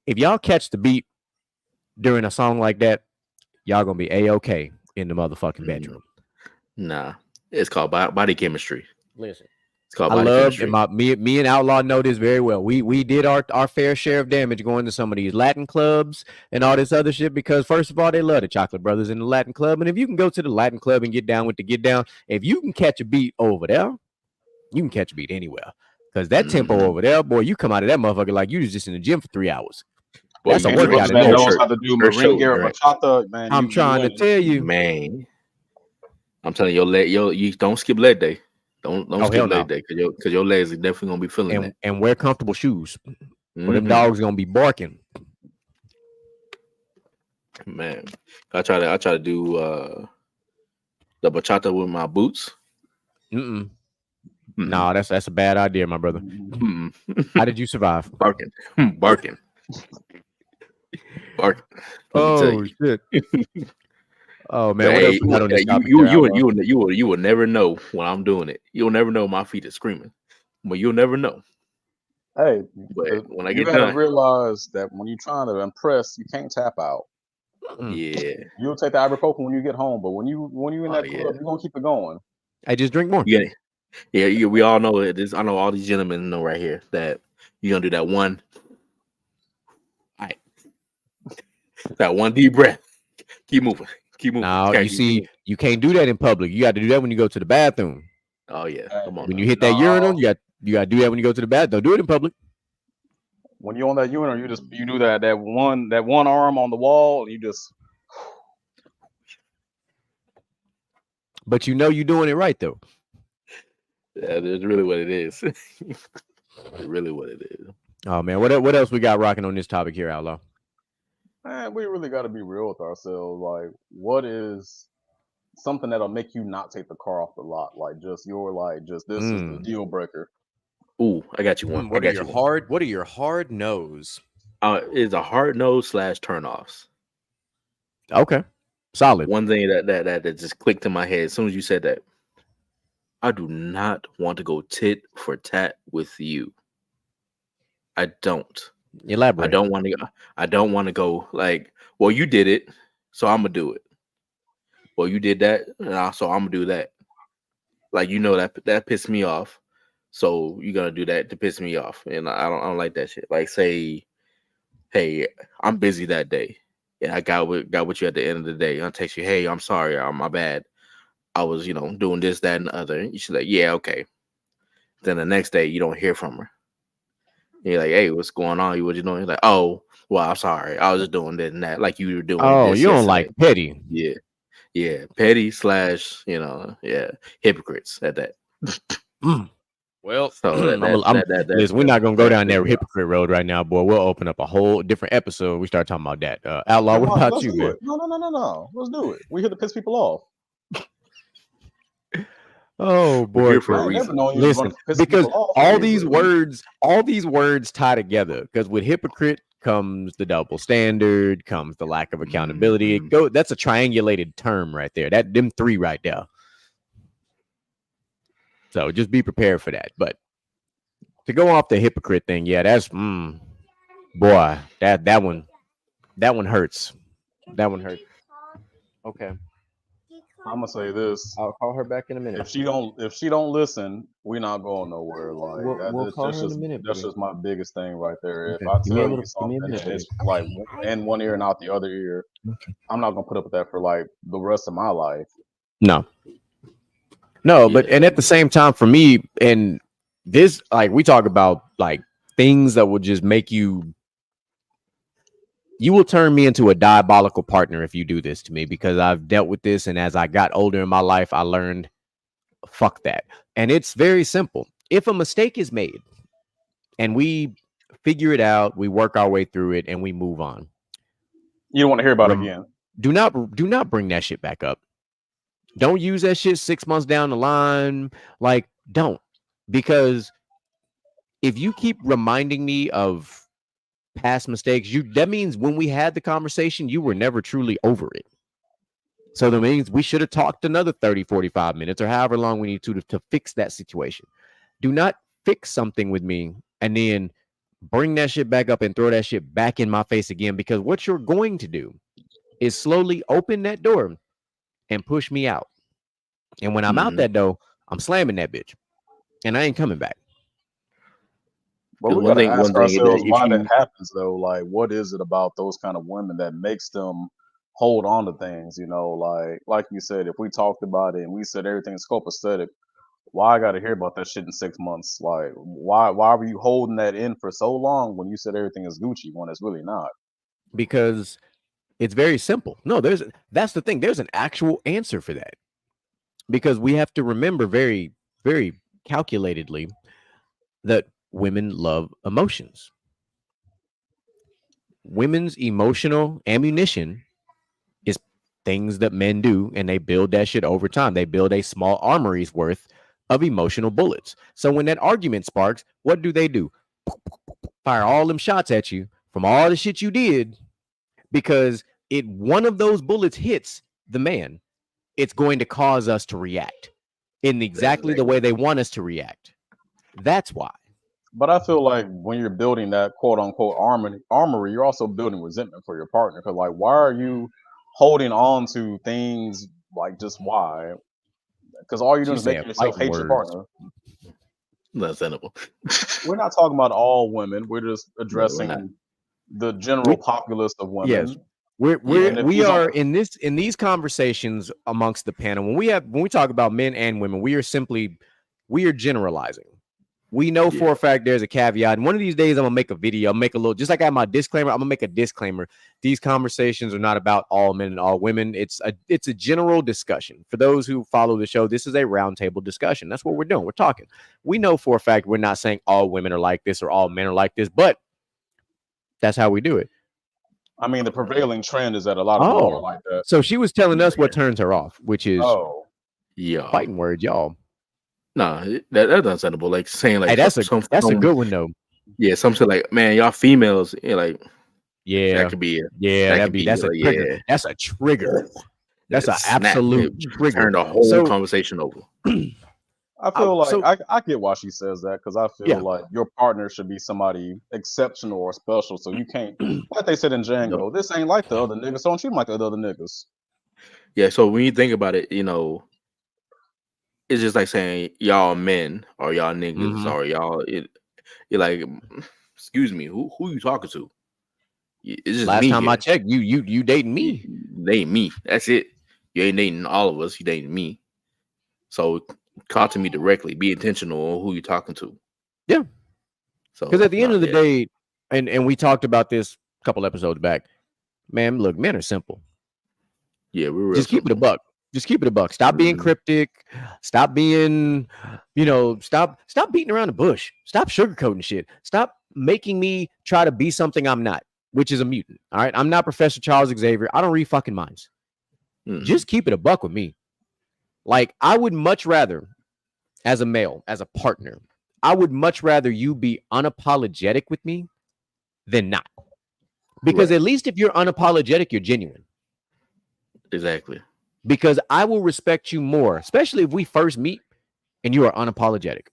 If y'all catch the beat during a song like that, y'all gonna be A-okay in the motherfucking bedroom. Nah. It's called body chemistry. Listen, it's called body chemistry. And me and Outlaw know this very well. We did our fair share of damage going to some of these Latin clubs and all this other shit because first of all, they love the Chocolate Brothers in the Latin club. And if you can go to the Latin club and get down with the get down, if you can catch a beat over there, you can catch a beat anywhere. Because that tempo over there, boy, you come out of that motherfucker like you was just in the gym for 3 hours. Boy, that's a workout. Man knows how to do merengue, bachata, man. I'm trying to tell you, man. I'm telling you, you don't skip leg day. Don't skip leg day because your legs are definitely gonna be feeling that. And wear comfortable shoes. Or them dogs gonna be barking. Man, I try to do the bachata with my boots. No, that's a bad idea, my brother. How did you survive? Barking. Oh shit. Oh man, hey, you will never know when I'm doing it. You'll never know my feet are screaming, but you'll never know. Hey, but when I get done, you gotta realize that when you're trying to impress, you can't tap out. Yeah, you'll take the ibuprofen when you get home, but when you in that club, you're gonna keep it going. I just drink more. Yeah. We all know it. I know all these gentlemen know right here that you're gonna do that one. All right, that one deep breath. Keep moving. Now you can't do that in public. You got to do that when you go to the bathroom. Oh yeah, come on. When you hit that urinal, you got You gotta do that when you go to the bathroom. Don't do it in public. When you're on that urinal, you do that one arm on the wall, and you just. But you know you're doing it right though. Yeah, that's really what it is. Really what it is. Oh man, what else we got rocking on this topic here, Outlaw? Man, we really got to be real with ourselves. Like, what is something that'll make you not take the car off the lot? Like, this is the deal breaker. Ooh, I got you one. What are your hard nose? It's a hard nose / turnoffs. Okay, solid. One thing that just clicked in my head as soon as you said that. I do not want to go tit for tat with you. I don't. Elaborate. I don't want to go like, well, you did it, so I'm gonna do it. Well, you did that, so I'm gonna do that. Like, that pissed me off, so you're gonna do that to piss me off, and I don't like that shit. Like, say, hey, I'm busy that day. Yeah, I got with you at the end of the day. I'll text you, hey, I'm sorry, my bad. I was, doing this, that, and the other. You should like, yeah, okay. Then the next day, you don't hear from her. And you're like, hey, what's going on? What you doing? You're like, oh, well, I'm sorry. I was just doing this and that, like you were doing. Oh, this you don't yesterday. like petty. Yeah, petty / hypocrites at that. Well, so listen, we're not gonna go down that hypocrite road right now, boy. We'll open up a whole different episode. We start talking about that. Outlaw, what about you, man? No. Let's do it. We here to piss people off. Oh boy, for a reason. Listen, because all these words tie together. Because with hypocrite comes the double standard, comes the lack of accountability. That's a triangulated term right there. Them three right there. So just be prepared for that. But to go off the hypocrite thing, yeah, that's boy, that one hurts. That one hurts. Okay. I'm gonna say this. I'll call her back in a minute. If she don't listen, we're not going nowhere. Like, we'll call her in a minute. That's just my biggest thing right there. Okay. If I tell you something it's like in one ear and out the other ear, okay, I'm not gonna put up with that for like the rest of my life. No, but and at the same time, for me, and this, like, we talk about like things that will just make you will turn me into a diabolical partner if you do this to me, because I've dealt with this. And as I got older in my life, I learned, fuck that. And it's very simple. If a mistake is made and we figure it out, we work our way through it and we move on. You don't want to hear about it again. Do not bring that shit back up. Don't use that shit 6 months down the line. Like, don't. Because if you keep reminding me of past mistakes, that means when we had the conversation, you were never truly over it. So that means we should have talked another 30, 45 minutes or however long we need to fix that situation. Do not fix something with me and then bring that shit back up and throw that shit back in my face again, because what you're going to do is slowly open that door and push me out. And when I'm out that door, I'm slamming that bitch and I ain't coming back. But we gotta ask ourselves why that happens, though. Like, what is it about those kind of women that makes them hold on to things? Like you said, if we talked about it and we said everything's copacetic, why I gotta hear about that shit in 6 months? Like, why were you holding that in for so long when you said everything is Gucci when it's really not? Because it's very simple. No, that's the thing. There's an actual answer for that. Because we have to remember very, very calculatedly that women love emotions. Women's emotional ammunition is things that men do, and they build that shit over time. They build a small armory's worth of emotional bullets. So when that argument sparks, what do? Fire all them shots at you from all the shit you did, because one of those bullets hits the man, it's going to cause us to react in exactly the way they want us to react. That's why. But I feel like when you're building that quote unquote armory, you're also building resentment for your partner. Because, like, why are you holding on to things? Like, just why? Because all you're doing is making yourself hate your partner. That's tenable. We're not talking about all women. We're just addressing the general populace of women. Yes. We are in these conversations amongst the panel. When we talk about men and women, we are generalizing. We know for a fact there's a caveat. And one of these days, I'm gonna make a video, make a little, just like I have my disclaimer. I'm gonna make a disclaimer. These conversations are not about all men and all women. It's a general discussion. For those who follow the show, this is a roundtable discussion. That's what we're doing. We're talking. We know for a fact we're not saying all women are like this or all men are like this, but that's how we do it. I mean, the prevailing trend is that a lot of women are like that. So she was telling us what turns her off, which is fighting words, y'all. No, that's understandable. Like saying like, hey, that's a good one though. Yeah, some say like, man, y'all females, like, that could be that's a trigger. That's a trigger. That's an absolute trigger. Turn the whole conversation over. I feel like I get why she says that, because I feel like your partner should be somebody exceptional or special. So you can't, like they said in Django, this ain't like the other niggas, so don't treat them like the other niggas. Yeah, so when you think about it, it's just like saying y'all men or y'all niggas or y'all. You're like, excuse me, who you talking to? It's just last time I checked, you dating me. Dating me. That's it. You ain't dating all of us. You dating me. So talk to me directly. Be intentional on who you're talking to. Yeah. So because at the end of the day, and we talked about this a couple episodes back, man. Look, men are simple. Yeah, we're just keep it a buck. Just keep it a buck. Stop being cryptic. Stop being, stop beating around the bush. Stop sugarcoating shit. Stop making me try to be something I'm not, which is a mutant. All right. I'm not Professor Charles Xavier. I don't read fucking minds. Just keep it a buck with me. Like, I would much rather, as a male, as a partner, I would much rather you be unapologetic with me than not. Because at least if you're unapologetic, you're genuine. Exactly. Because I will respect you more, especially if we first meet and you are unapologetic.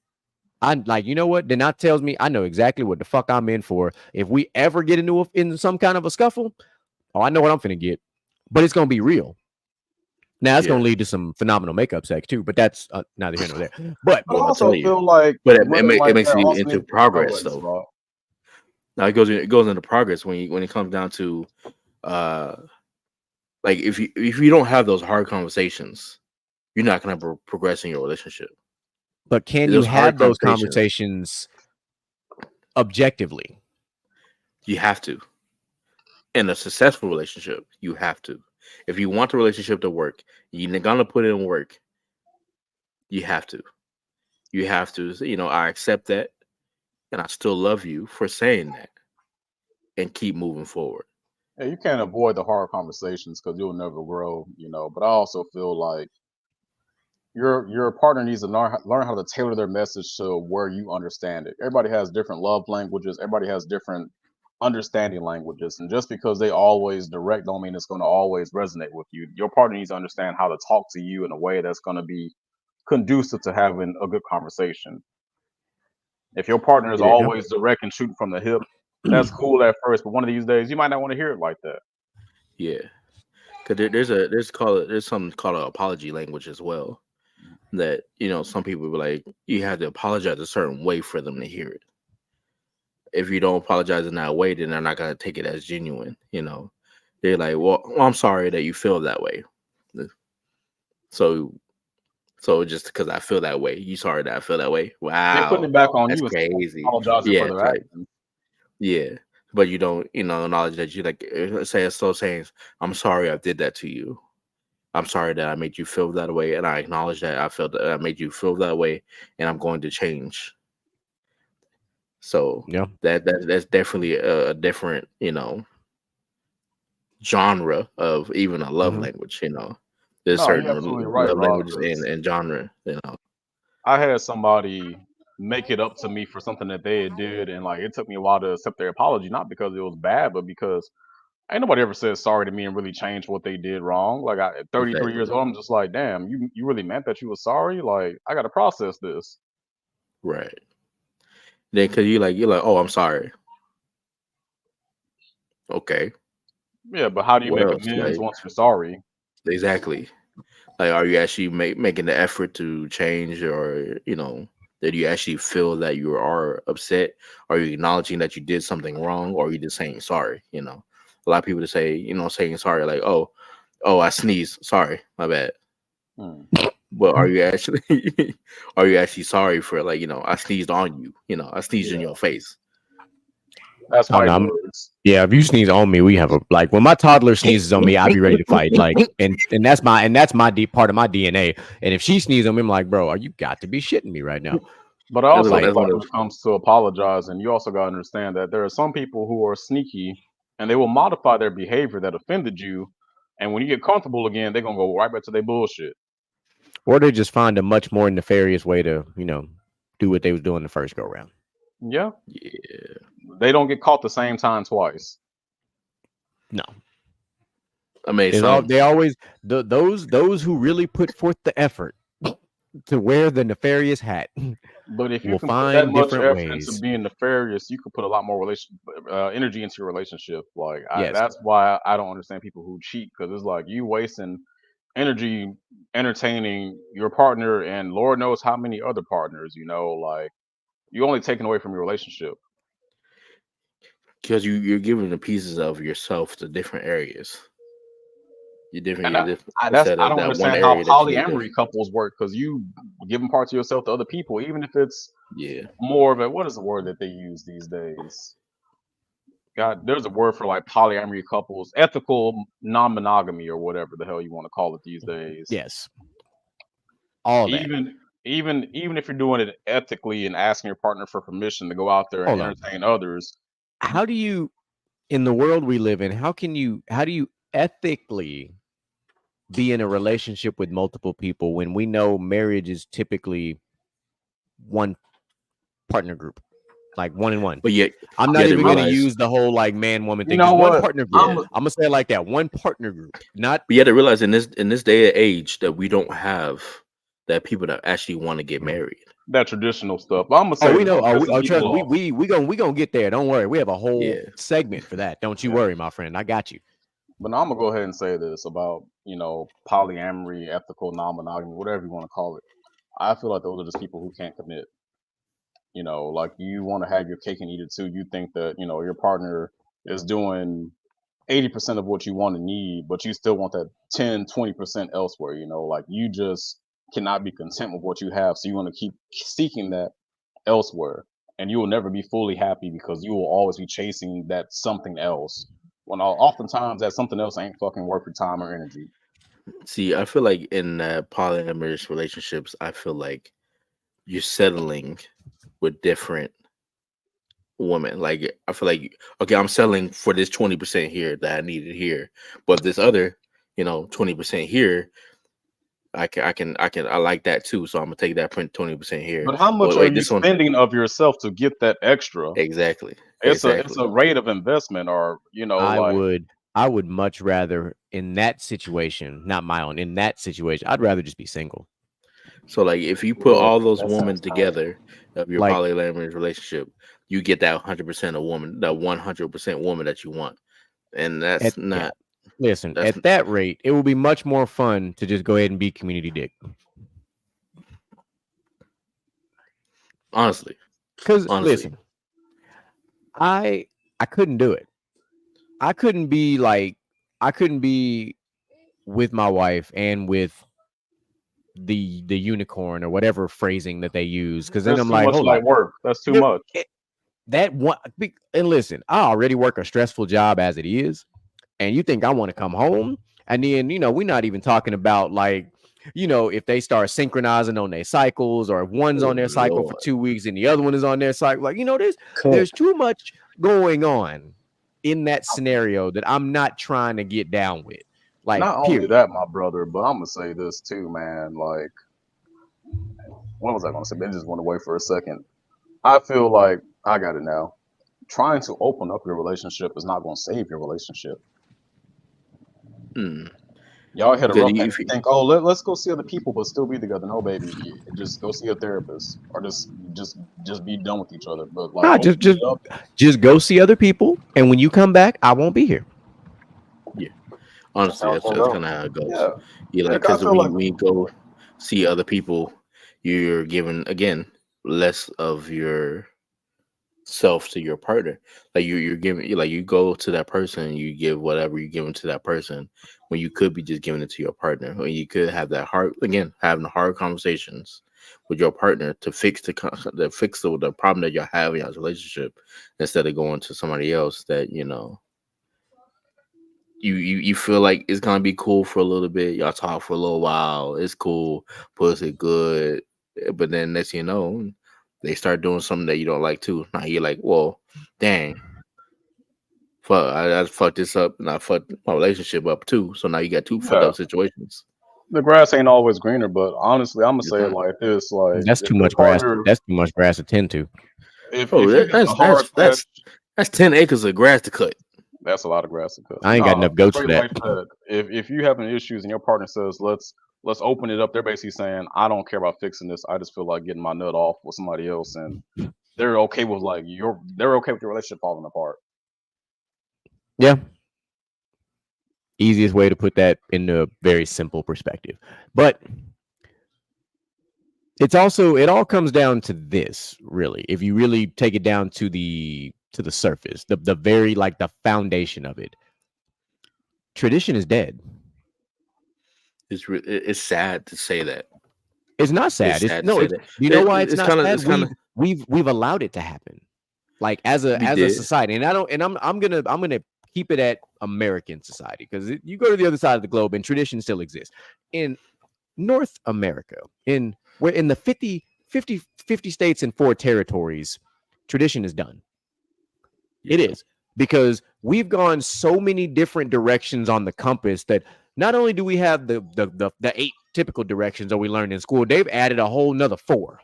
I'm like, you know what? Then that tells me I know exactly what the fuck I'm in for. If we ever get into some kind of a scuffle, I know what I'm finna get. But it's gonna be real. Now it's gonna lead to some phenomenal makeup sex too, but that's neither here nor there. But I also feel like, it makes you into progress though. Now it goes into progress when it comes down to like if you don't have those hard conversations, you're not going to progress in your relationship. But can you have those conversations objectively? You have to. In a successful relationship, you have to. If you want the relationship to work, you're going to put in work. You have to. You have to. I accept that, and I still love you for saying that, and keep moving forward. Yeah, you can't avoid the hard conversations because you'll never grow, But I also feel like your partner needs to learn how to tailor their message to where you understand it. Everybody has different love languages. Everybody has different understanding languages, and just because they always direct don't mean it's going to always resonate with you. Your partner needs to understand how to talk to you in a way that's going to be conducive to having a good conversation. If your partner is always direct and shooting from the hip, that's cool at first, but one of these days you might not want to hear it like that. Yeah, because there's something called an apology language as well. That some people be like, you have to apologize a certain way for them to hear it. If you don't apologize in that way, then they're not gonna take it as genuine. They're like, well, I'm sorry that you feel that way. So just because I feel that way, you sorry that I feel that way? Wow, they're putting it back on that's you. Crazy. Apologizing for their actions. Yeah, but you don't, acknowledge that you saying, I'm sorry I did that to you. I'm sorry that I made you feel that way, and I acknowledge that I felt that I made you feel that way, and I'm going to change. So that's definitely a different, genre of even a love language. There's certain love languages and genre. I had somebody make it up to me for something that they did, and like it took me a while to accept their apology, not because it was bad, but because ain't nobody ever said sorry to me and really changed what they did wrong. Like at 33 years old, I'm just like, damn, you really meant that you were sorry? Like I got to process this. Right. Then because you're like, oh, I'm sorry. Okay. Yeah, but how do you make amends once you're sorry? Exactly. Like, are you actually making the effort to change, or did you actually feel that you are upset? Are you acknowledging that you did something wrong, or are you just saying sorry? A lot of people to say, saying sorry, like, oh, I sneezed, sorry, my bad. But are you actually sorry for, like, I sneezed on you, I sneezed in your face. That's Oh, fighting no, words. yeah, if you sneeze on me, we have a like when my toddler sneezes on me, I'll be ready to fight. Like, and that's my deep part of my DNA. And if she sneezes on me, I'm like, bro, are you got to be shitting me right now? But I also That's feel one like of when it comes to apologizing, you also got to understand that there are some people who are sneaky and they will modify their behavior that offended you. And when you get comfortable again, they're going to go right back to their bullshit. Or they just find a much more nefarious way to, do what they was doing the first go round. Yeah. Yeah. They don't get caught the same time twice. No. I mean, they always those who really put forth the effort to wear the nefarious hat. But if you will can put find that much different effort ways. into being nefarious, you could put a lot more energy into your relationship. Like, Yes. that's why I don't understand people who cheat, because it's like you wasting energy entertaining your partner and Lord knows how many other partners. Like you only taking away from your relationship. Because you're giving the pieces of yourself to different areas. You're different. And I don't understand how polyamory couples work, because you giving parts of yourself to other people, even if it's more of a, what is the word that they use these days? God, there's a word for like polyamory couples, ethical non-monogamy or whatever the hell you want to call it these days. Yes. All that. Even if you're doing it ethically and asking your partner for permission to go out there and entertain others. How do you, in the world we live in, how do you ethically be in a relationship with multiple people when we know marriage is typically one partner group, like one and one? But yet, I'm not even going to use the whole like man woman thing. One partner group. I'm gonna say it like that. One partner group. Not. But you have to realize in this day and age that we don't have that people that actually want to get married. That traditional stuff. I'm gonna say. Oh, we know. Trust me. We gonna get there. Don't worry. We have a whole segment for that. Don't you worry, my friend. I got you. But now I'm gonna go ahead and say this about polyamory, ethical non-monogamy, whatever you want to call it. I feel like those are just people who can't commit. Like you want to have your cake and eat it too. You think that your partner is doing 80% of what you want and need, but you still want that 10-20% elsewhere. Like you just cannot be content with what you have, so you want to keep seeking that elsewhere, and you will never be fully happy because you will always be chasing that something else. When oftentimes that something else ain't fucking worth your time or energy. See, I feel like in polyamorous relationships, I feel like you're settling with different women. Like I feel like, okay, I'm settling for this 20% here that I needed here, but this other, 20% here, I like that too. So I'm gonna take that 20% here. But how much are you spending of yourself to get that extra? Exactly. It's a rate of investment, or I would much rather in that situation, not my own, in that situation, I'd rather just be single. So like if you put all those women together of your polyamorous relationship, you get that 100% woman, that 100% woman that you want. And that's not listen, at that rate, it will be much more fun to just go ahead and be community dick. Honestly. Because listen, I couldn't do it. I couldn't be with my wife and with the unicorn or whatever phrasing that they use, because then I'm like, hold on, work. That's too much. That one, and listen, I already work a stressful job as it is, and you think I want to come home, and then we're not even talking about like if they start synchronizing on their cycles, or if one's on their cycle for 2 weeks and the other one is on their cycle, like there's too much going on in that scenario that I'm not trying to get down with. Like, not only that, my brother, but I'm gonna say this too, man. Like, what was I gonna say? It just went away for a second. I feel like I got it now. Trying to open up your relationship is not gonna save your relationship. Y'all hit a rough and think, oh, let's go see other people, but still be together. No, baby, just go see a therapist, or just be done with each other. But like, just go see other people, and when you come back, I won't be here. Yeah, honestly, that's kind of how it goes. Yeah, like because when we go see other people, you're given again less of your self to your partner. Like you're giving, like you go to that person, you give whatever you give to that person when you could be just giving it to your partner. When you could have that having hard conversations with your partner to fix the problem that you're having in your relationship, instead of going to somebody else that you feel like it's gonna be cool for a little bit. Y'all talk for a little while, it's cool, pussy good, but then next thing you know, they start doing something that you don't like too. Now you're like, well, dang, fuck, I fucked this up, and I fucked my relationship up too. So now you got two fucked up situations. The grass ain't always greener, but honestly, I'm gonna say it like this: like that's too much grass. That's too much grass to tend to. That's 10 acres of grass to cut. That's a lot of grass to cut. I ain't got enough goats for that. If you having issues and your partner says let's open it up, they're basically saying I don't care about fixing this. I just feel like getting my nut off with somebody else, and they're okay with they're okay with your relationship falling apart. Yeah. Easiest way to put that into a very simple perspective. But it all comes down to this, really. If you really take it down to the surface, the very, like, the foundation of it. Tradition is dead. It's sad to say that. It's not sad. You know why it's not sad? We've allowed it to happen. Like as a society. And I'm gonna keep it at American society, because you go to the other side of the globe and tradition still exists. In North America, we're in the 50 states and 4 territories, tradition is done. It is, because we've gone so many different directions on the compass that not only do we have the 8 typical directions that we learned in school, they've added a whole nother 4.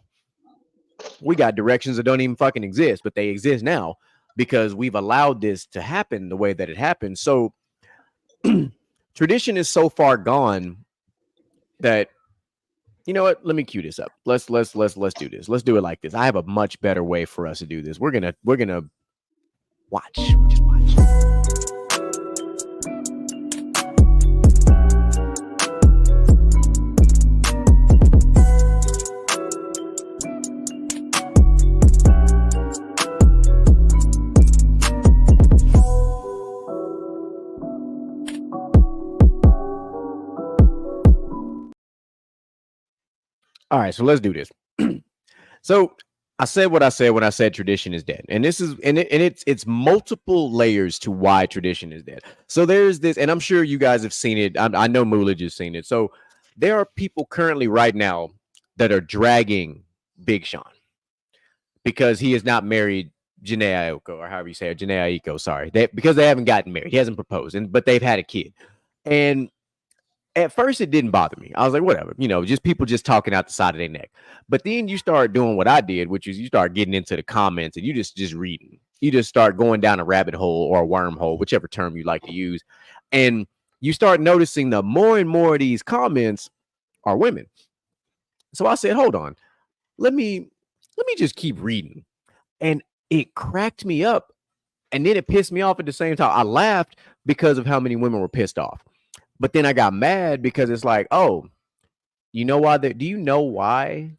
We got directions that don't even fucking exist, but they exist now because we've allowed this to happen the way that it happened. So tradition is so far gone that, you know what? Let me cue this up. Let's do this. Let's do it like this. I have a much better way for us to do this. We're gonna watch. Just watch. All right, so let's do this. So I said what I said when I said tradition is dead, and it's multiple layers to why tradition is dead. So there's this, and I'm sure you guys have seen it. I know Moolage has seen it. So there are people currently right now that are dragging Big Sean because he is not married Jhené Aiko, or however you say it, Jhené Aiko. Sorry, because they haven't gotten married. He hasn't proposed, but they've had a kid, and at first it didn't bother me. I was like, whatever, just people just talking out the side of their neck. But then you start doing what I did, which is you start getting into the comments and you just reading. You just start going down a rabbit hole or a wormhole, whichever term you like to use. And you start noticing that more and more of these comments are women. So I said, hold on, let me just keep reading. And it cracked me up. And then it pissed me off at the same time. I laughed because of how many women were pissed off. But then I got mad because it's like, oh, you know why? Do you know why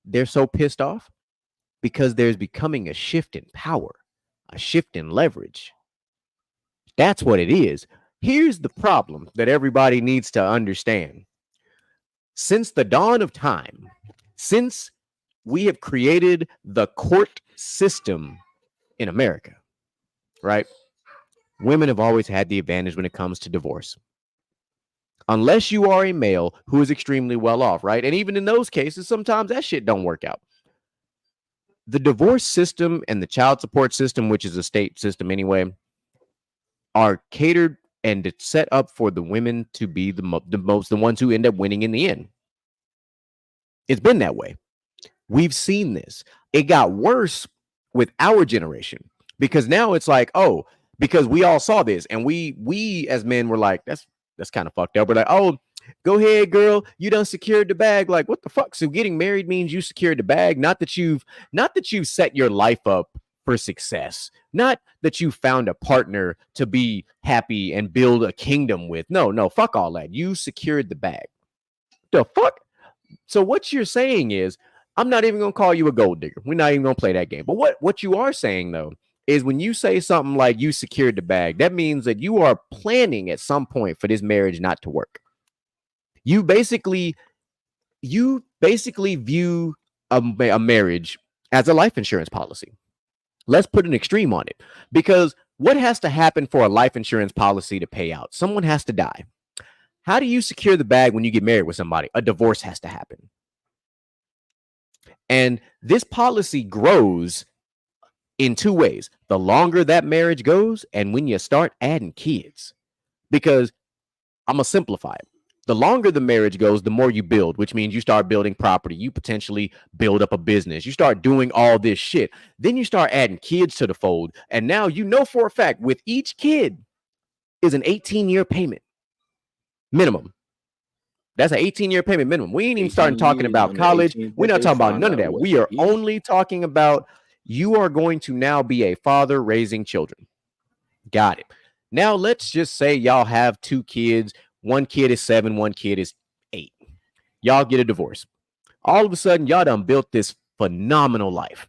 they're so pissed off? Because there's becoming a shift in power, a shift in leverage. That's what it is. Here's the problem that everybody needs to understand. Since the dawn of time, since we have created the court system in America, right? Women have always had the advantage when it comes to divorce. Unless you are a male who is extremely well off, right? And even in those cases, sometimes that shit don't work out. The divorce system and the child support system, which is a state system anyway, are catered and it's set up for the women to be the ones who end up winning in the end. It's been that way. We've seen this. It got worse with our generation because now it's like, oh, because we all saw this and we as men were like, that's kind of fucked up. We're like, oh, go ahead, girl. You done secured the bag. Like, what the fuck? So getting married means you secured the bag. Not that you've set your life up for success. Not that you found a partner to be happy and build a kingdom with. No, fuck all that. You secured the bag. The fuck? So what you're saying is I'm not even gonna call you a gold digger. We're not even gonna play that game. But what you are saying though is when you say something like you secured the bag, that means that you are planning at some point for this marriage not to work. You basically view a marriage as a life insurance policy. Let's put an extreme on it, because what has to happen for a life insurance policy to pay out? Someone has to die. How do you secure the bag when you get married with somebody? A divorce has to happen. And this policy grows in two ways. The longer that marriage goes, and when you start adding kids, because I'm going to simplify it. The longer the marriage goes, the more you build, which means you start building property. You potentially build up a business. You start doing all this shit. Then you start adding kids to the fold. And now you know for a fact with each kid is an 18-year payment minimum. That's an 18-year payment minimum. We ain't even starting talking about college. We're not talking about none of that. We are only talking about you are going to now be a father raising children. Got it. Now let's just say y'all have two kids. One kid is 7, one kid is 8. Y'all get a divorce. All of a sudden, y'all done built this phenomenal life.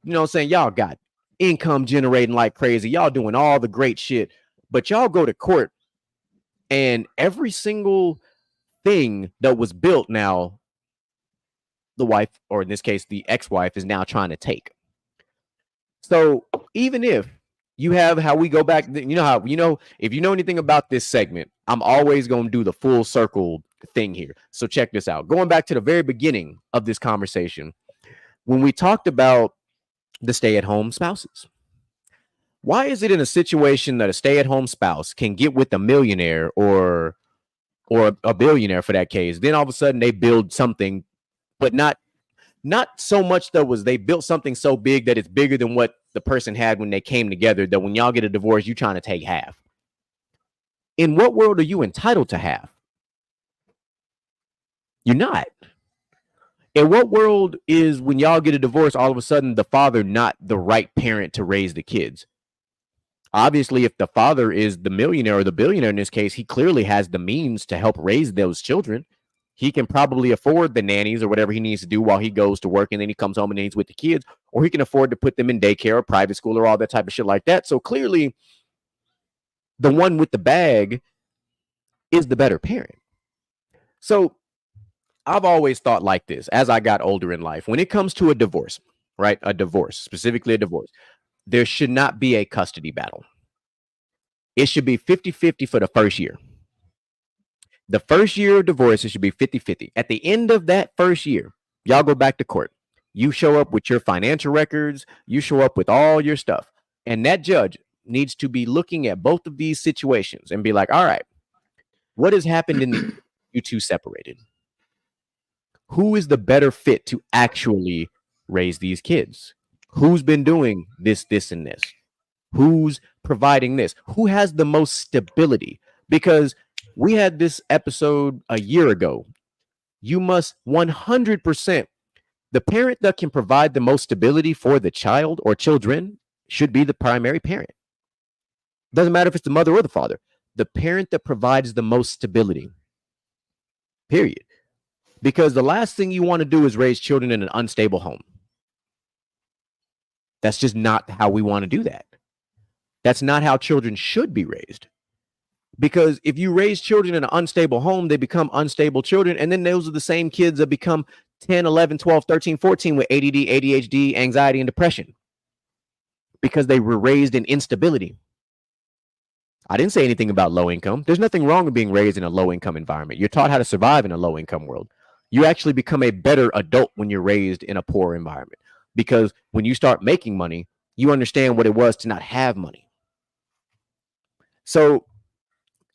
You know what I'm saying? Y'all got income generating like crazy. Y'all doing all the great shit. But y'all go to court and every single thing that was built now, the wife, or in this case, the ex-wife, is now trying to take. So even if you have how we go back, if you know anything about this segment, I'm always going to do the full circle thing here. So check this out. Going back to the very beginning of this conversation, when we talked about the stay-at-home spouses, why is it in a situation that a stay-at-home spouse can get with a millionaire or a billionaire for that case, then all of a sudden they build something, but not so much that was they built something so big that it's bigger than what the person had when they came together, that when y'all get a divorce, you trying to take half. In what world are you entitled to half? You're not. In what world is when y'all get a divorce, all of a sudden the father not the right parent to raise the kids? Obviously, if the father is the millionaire or the billionaire in this case, he clearly has the means to help raise those children. He can probably afford the nannies or whatever he needs to do while he goes to work, and then he comes home and he's with the kids, or he can afford to put them in daycare or private school or all that type of shit like that. So clearly, the one with the bag is the better parent. So I've always thought like this as I got older in life. When it comes to a divorce, right? A divorce, specifically a divorce, there should not be a custody battle. It should be 50-50 for the first year. The first year of divorce, it should be 50-50. At the end of that first year, y'all go back to court. You show up with your financial records. You show up with all your stuff. And that judge needs to be looking at both of these situations and be like, all right, what has happened in the you two separated? Who is the better fit to actually raise these kids? Who's been doing this, and this? Who's providing this? Who has the most stability? Because we had this episode a year ago. You must 100%, the parent that can provide the most stability for the child or children should be the primary parent. Doesn't matter if it's the mother or the father. The parent that provides the most stability. Period. Because the last thing you want to do is raise children in an unstable home. That's just not how we want to do that. That's not how children should be raised. Because if you raise children in an unstable home, they become unstable children. And then those are the same kids that become 10, 11, 12, 13, 14 with ADD, ADHD, anxiety, and depression. Because they were raised in instability. I didn't say anything about low income. There's nothing wrong with being raised in a low income environment. You're taught how to survive in a low income world. You actually become a better adult when you're raised in a poor environment. Because when you start making money, you understand what it was to not have money. So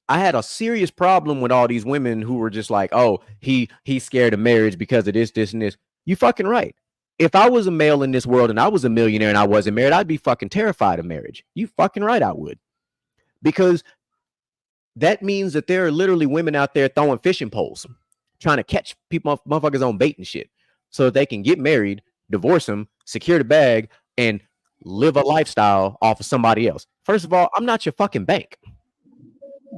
I had a serious problem with all these women who were just like, oh, he's scared of marriage because of this, and this. You fucking right. If I was a male in this world and I was a millionaire and I wasn't married, I'd be fucking terrified of marriage. You fucking right, I would. Because that means that there are literally women out there throwing fishing poles, trying to catch people, motherfuckers on bait and shit, so that they can get married, divorce them, secure the bag, and live a lifestyle off of somebody else. First of all, I'm not your fucking bank.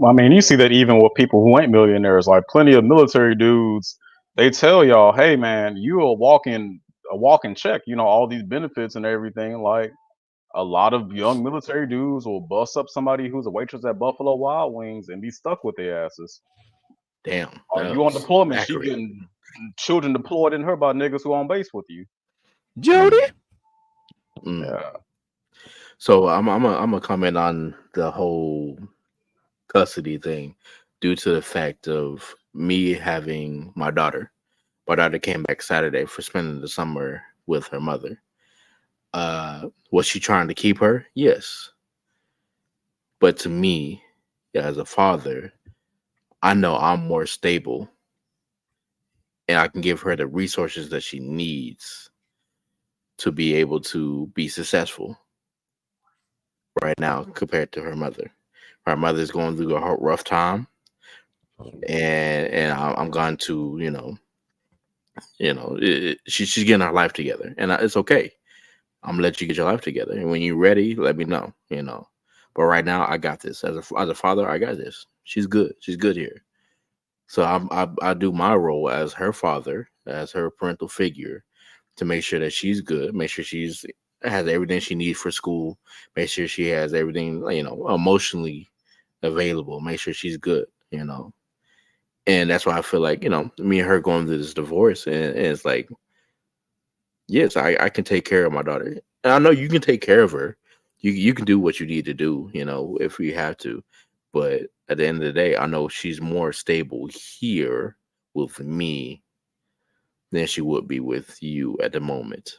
I mean, you see that even with people who ain't millionaires, like plenty of military dudes, they tell y'all, hey man, you are walking a walking check. You know, all these benefits and everything. Like a lot of young military dudes will bust up somebody who's a waitress at Buffalo Wild Wings and be stuck with their asses. Damn. You on deployment? Accurate. She getting children deployed in her by niggas who on base with you. Jody. Yeah. So I'm gonna comment on the whole custody thing due to the fact of me having my daughter. My daughter came back Saturday for spending the summer with her mother. Was she trying to keep her? Yes. But to me, as a father, I know I'm more stable and I can give her the resources that she needs to be able to be successful right now compared to her mother. Her mother's going through a rough time, and I'm going to, she's getting her life together, and it's okay. I'm gonna let you get your life together, and when you're ready, let me know. But right now, I got this. As a father, I got this. She's good. She's good here. So I do my role as her father, as her parental figure, to make sure that she's good, make sure has everything she needs for school, make sure she has everything, emotionally available, make sure she's good, And that's why I feel like, me and her going through this divorce, and it's like, yes, I can take care of my daughter. And I know you can take care of her. You can do what you need to do, if we have to. But at the end of the day, I know she's more stable here with me than she would be with you at the moment.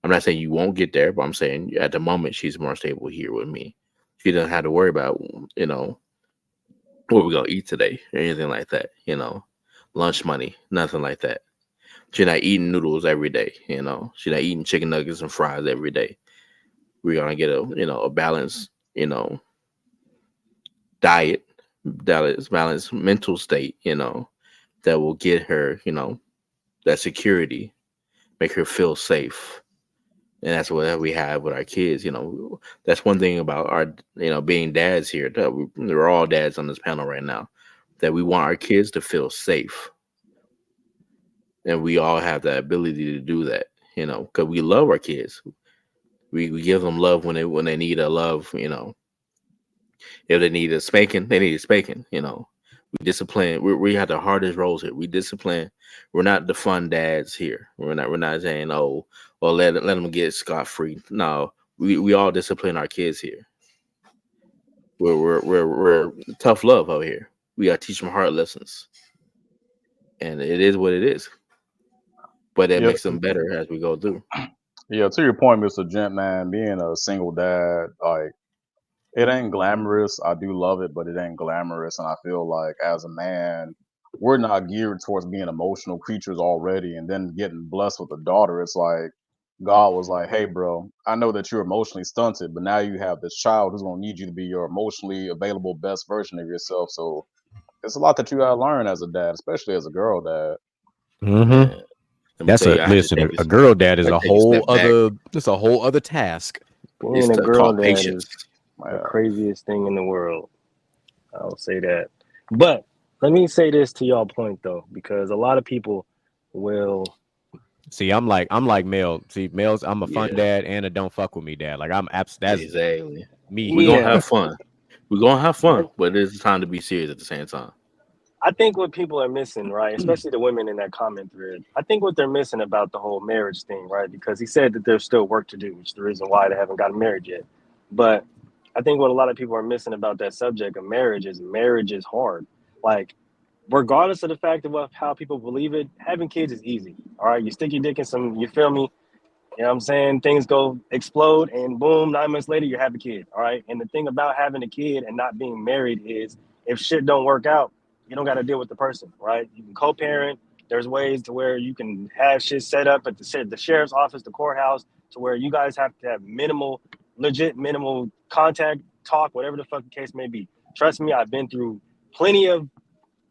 I'm not saying you won't get there, but I'm saying at the moment she's more stable here with me. She doesn't have to worry about, what we're gonna eat today or anything like that, lunch money, nothing like that. She's not eating noodles every day, she's not eating chicken nuggets and fries every day. We're gonna get a balanced, diet, balanced mental state, that will get her, that security, make her feel safe. And that's what we have with our kids. That's one thing about our, being dads here. We're all dads on this panel right now, that we want our kids to feel safe. And we all have that ability to do that, because we love our kids. We give them love when they need a love, If they need a spanking, they need a spanking, We discipline. We have the hardest roles here. We discipline. We're not the fun dads here. We're not saying, oh, well, let them get scot-free. No, we all discipline our kids here. We're tough love over here. We gotta teach them hard lessons, and it is what it is. But it makes them better as we go through. Yeah, to your point, Mr. Gent, man, being a single dad, like, it ain't glamorous. I do love it, but it ain't glamorous. And I feel like as a man, we're not geared towards being emotional creatures already. And then getting blessed with a daughter, it's like God was like, hey, bro, I know that you're emotionally stunted, but now you have this child who's going to need you to be your emotionally available best version of yourself. So it's a lot that you got to learn as a dad, especially as a girl dad. Mm-hmm. That's a girl dad is a whole other task. Being a girl dad is the craziest thing in the world. I'll say that. But let me say this to y'all point though, because a lot of people will see. I'm like Mel. See, Mel's. I'm a fun dad and a don't fuck with me dad. Like that's exactly me. We're gonna have fun. We're gonna have fun, but it's time to be serious at the same time. I think what people are missing, right, especially the women in that comment thread, I think what they're missing about the whole marriage thing, right, because he said that there's still work to do, which is the reason why they haven't gotten married yet. But I think what a lot of people are missing about that subject of marriage is hard. Like, regardless of the fact of how people believe it, having kids is easy. All right, you stick your dick in some, you feel me? You know what I'm saying? Things go explode and boom, 9 months later, you have a kid. All right. And the thing about having a kid and not being married is if shit don't work out, you don't got to deal with the person, right? You can co-parent. There's ways to where you can have shit set up at the sheriff's office, the courthouse, to where you guys have to have minimal contact, talk, whatever the fuck the case may be. Trust me, I've been through plenty of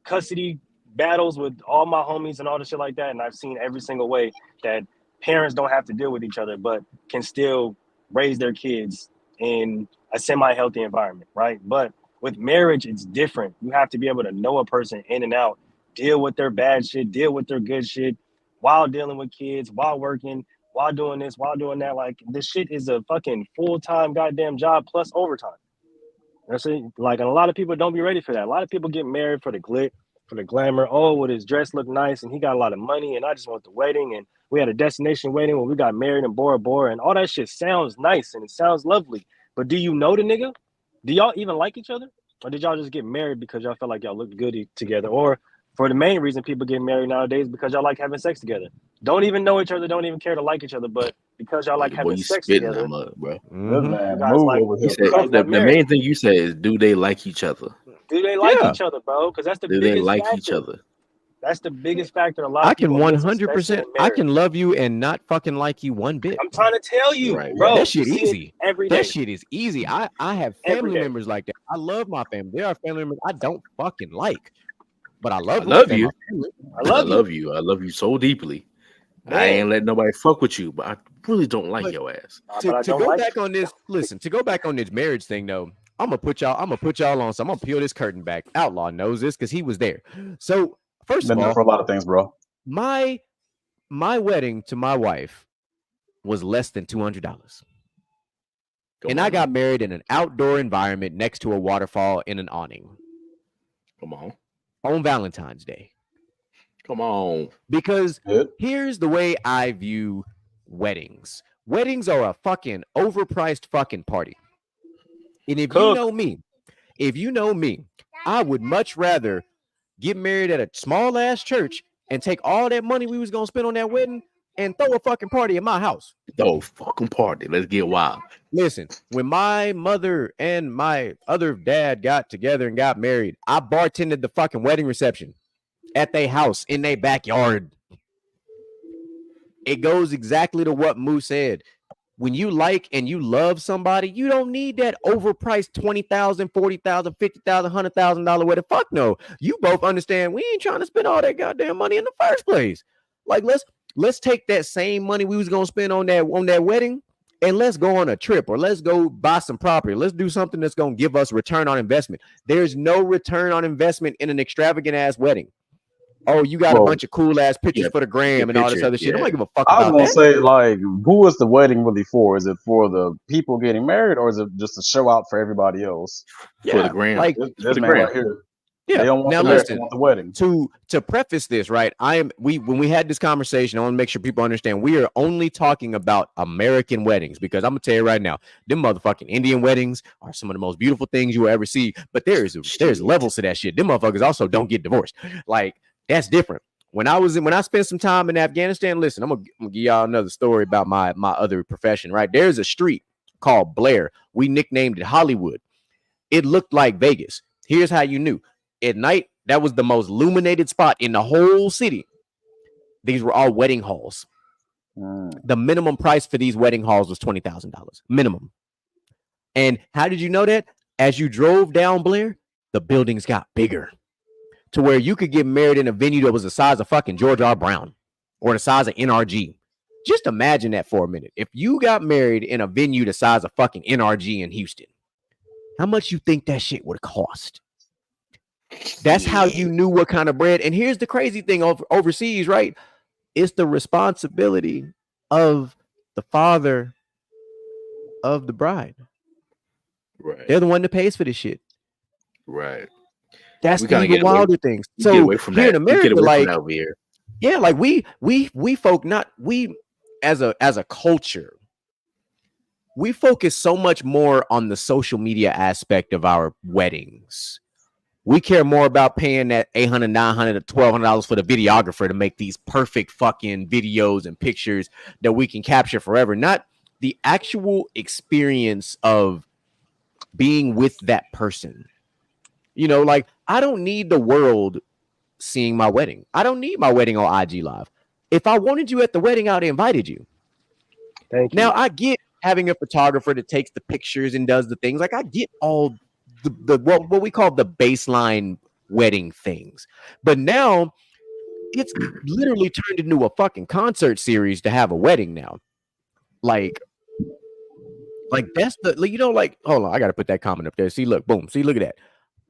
custody battles with all my homies and all the shit like that. And I've seen every single way that parents don't have to deal with each other, but can still raise their kids in a semi-healthy environment, right? But with marriage, it's different. You have to be able to know a person in and out, deal with their bad shit, deal with their good shit, while dealing with kids, while working, while doing this, while doing that. Like, this shit is a fucking full-time goddamn job plus overtime. That's it. Like, and a lot of people don't be ready for that. A lot of people get married for the glit, for the glamour. Oh, would his dress look nice? And he got a lot of money, and I just want the wedding. And we had a destination wedding when we got married in Bora Bora, and all that shit sounds nice and it sounds lovely. But do you know the nigga? Do y'all even like each other? Or did y'all just get married because y'all felt like y'all looked good together? Or for the main reason people get married nowadays, because y'all like having sex together. Don't even know each other, don't even care to like each other, but because y'all like having sex together. That mug, bro. Mm-hmm. The main thing you said is, do they like each other? Do they like each other, bro? Because that's the do biggest they like factor. each other? That's the biggest factor. A lot. I can 100%. I can love you and not fucking like you one bit. I'm trying to tell you, right, bro. That shit easy. Every day. That shit is easy. I have family members like that. I love my family. There are family members I don't fucking like, but I love you. I love you so deeply. Man. I ain't letting nobody fuck with you, but I really don't like your ass. To go back on this, listen. To go back on this marriage thing, though, I'm gonna put y'all on. So I'm gonna peel this curtain back. Outlaw knows this because he was there. So first of all, for a lot of things, bro. My wedding to my wife was less than $200, and I got married in an outdoor environment next to a waterfall in an awning. Come on Valentine's Day. Come on. Because here's the way I view weddings. Weddings are a fucking overpriced fucking party. And if you know me, I would much rather get married at a small ass church and take all that money we was gonna spend on that wedding and throw a fucking party in my house. Throw a fucking party. Let's get wild. Listen, when my mother and my other dad got together and got married, I bartended the fucking wedding reception at their house in their backyard. It goes exactly to what Moose said. When you like and you love somebody, you don't need that overpriced $20,000, $40,000, $50,000, $100,000 wedding. Fuck no. You both understand we ain't trying to spend all that goddamn money in the first place. Like, let's take that same money we was gonna spend on that wedding and let's go on a trip, or let's go buy some property. Let's do something that's gonna give us return on investment. There's no return on investment in an extravagant ass wedding. Oh, you got a bunch of cool ass pictures for the gram and all this other shit. I don't give a fuck about that. I was gonna say, like, who is the wedding really for? Is it for the people getting married, or is it just to show out for everybody else? For the gram. Like this man right here. Yeah. They don't want the wedding. To preface this, right? When we had this conversation, I want to make sure people understand we are only talking about American weddings, because I'm gonna tell you right now, them motherfucking Indian weddings are some of the most beautiful things you will ever see. But there's levels to that shit. Them motherfuckers also don't get divorced. Like, that's different. When I spent some time in Afghanistan, listen, I'm gonna give y'all another story about my other profession, right? There's a street called Blair. We nicknamed it Hollywood. It looked like Vegas. Here's how you knew. At night, that was the most illuminated spot in the whole city. These were all wedding halls. The minimum price for these wedding halls was $20,000 minimum. And how did you know that? As you drove down Blair, the buildings got bigger, to where you could get married in a venue that was the size of fucking George R. Brown or the size of NRG. Just imagine that for a minute. If you got married in a venue the size of fucking NRG in Houston, how much you think that shit would cost? That's how you knew what kind of bread. And here's the crazy thing overseas, right? It's the responsibility of the father of the bride. Right. They're the one that pays for this shit. Right. That's the even wilder things. So here in America, like, yeah, like we folk, not we as a culture, we focus so much more on the social media aspect of our weddings. We care more about paying that $800, $900, $1,200 for the videographer to make these perfect fucking videos and pictures that we can capture forever, not the actual experience of being with that person. You know, like, I don't need the world seeing my wedding. I don't need my wedding on IG Live. If I wanted you at the wedding, I would have invited you. Thank you. Now, I get having a photographer that takes the pictures and does the things. Like, I get all the what we call the baseline wedding things. But now it's literally turned into a fucking concert series to have a wedding now. Like that's the, you know, like, hold on, I got to put that comment up there. See, look, boom. See, look at that.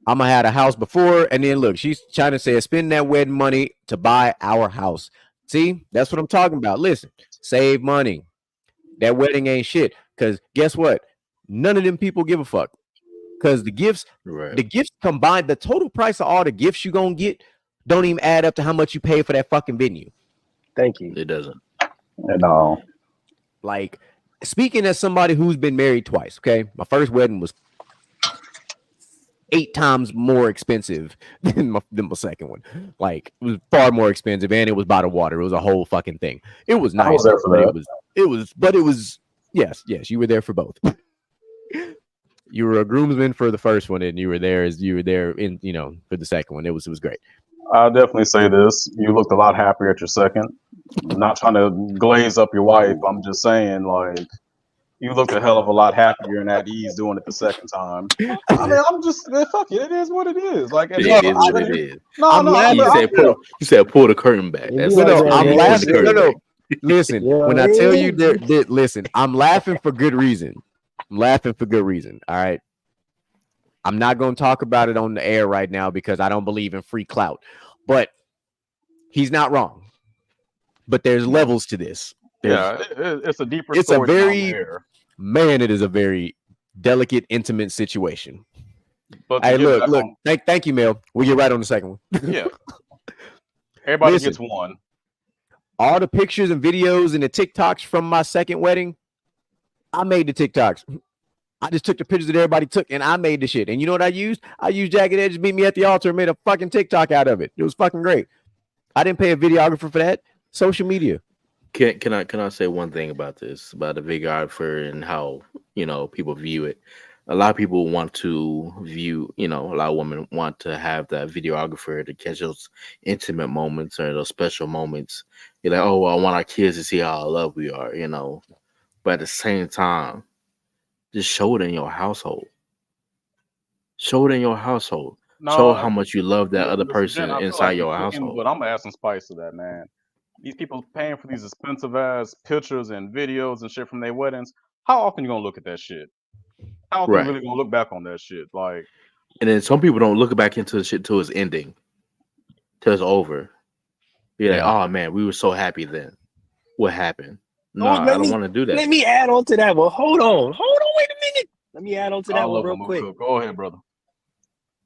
I'm gonna have a house before, and then look, she's trying to say spend that wedding money to buy our house. See, that's what I'm talking about. Listen, save money. That wedding ain't shit. Because guess what? None of them people give a fuck. Because the gifts combined, the total price of all the gifts you gonna get don't even add up to how much you pay for that fucking venue. Thank you. It doesn't. No. Like, speaking as somebody who's been married twice, okay? My first wedding was 8 times more expensive than my second one. Like, it was far more expensive, and it was by the water. It was a whole fucking thing. It was nice, but it was yes, you were there for both. You were a groomsman for the first one, and you were there in, for the second one. It was great. I'll definitely say this. You looked a lot happier at your second. I'm not trying to glaze up your wife. I'm just saying, like, you looked a hell of a lot happier and at ease doing it the second time. I mean, I'm just, fuck it. It is what it is. Like, it is what it is. You said pull the curtain back. I'm laughing. Listen, when I tell you that, listen, I'm laughing for good reason. All right. I'm not going to talk about it on the air right now because I don't believe in free clout. But he's not wrong. But there's levels to this. It's a deeper story. It is a very delicate, intimate situation. But hey, look. Thank you, Mel. We'll get right on the second one. Yeah. Everybody gets one. All the pictures and videos and the TikToks from my second wedding, I made the TikToks. I just took the pictures that everybody took, and I made the shit. And you know what I used? I used Jagged Edge Meet Me at the Altar and made a fucking TikTok out of it. It was fucking great. I didn't pay a videographer for that. Social media. Can I say one thing about this, about the videographer and how, people view it? A lot of people want to view, a lot of women want to have that videographer to catch those intimate moments or those special moments. You're like, oh, well, I want our kids to see how in love we are, But at the same time, just show it in your household. Show how much you love that other person inside your household. But I'm gonna add some spice to that, man. These people paying for these expensive ass pictures and videos and shit from their weddings. How often you gonna look at that shit? How often you really gonna look back on that shit? Like, and then some people don't look back into the shit till it's ending, till it's over. You're like, oh man, we were so happy then. What happened? No, I don't want to do that. Let me add on to that one. Hold on, wait a minute. Let me add on to that one real quick. Go ahead, brother.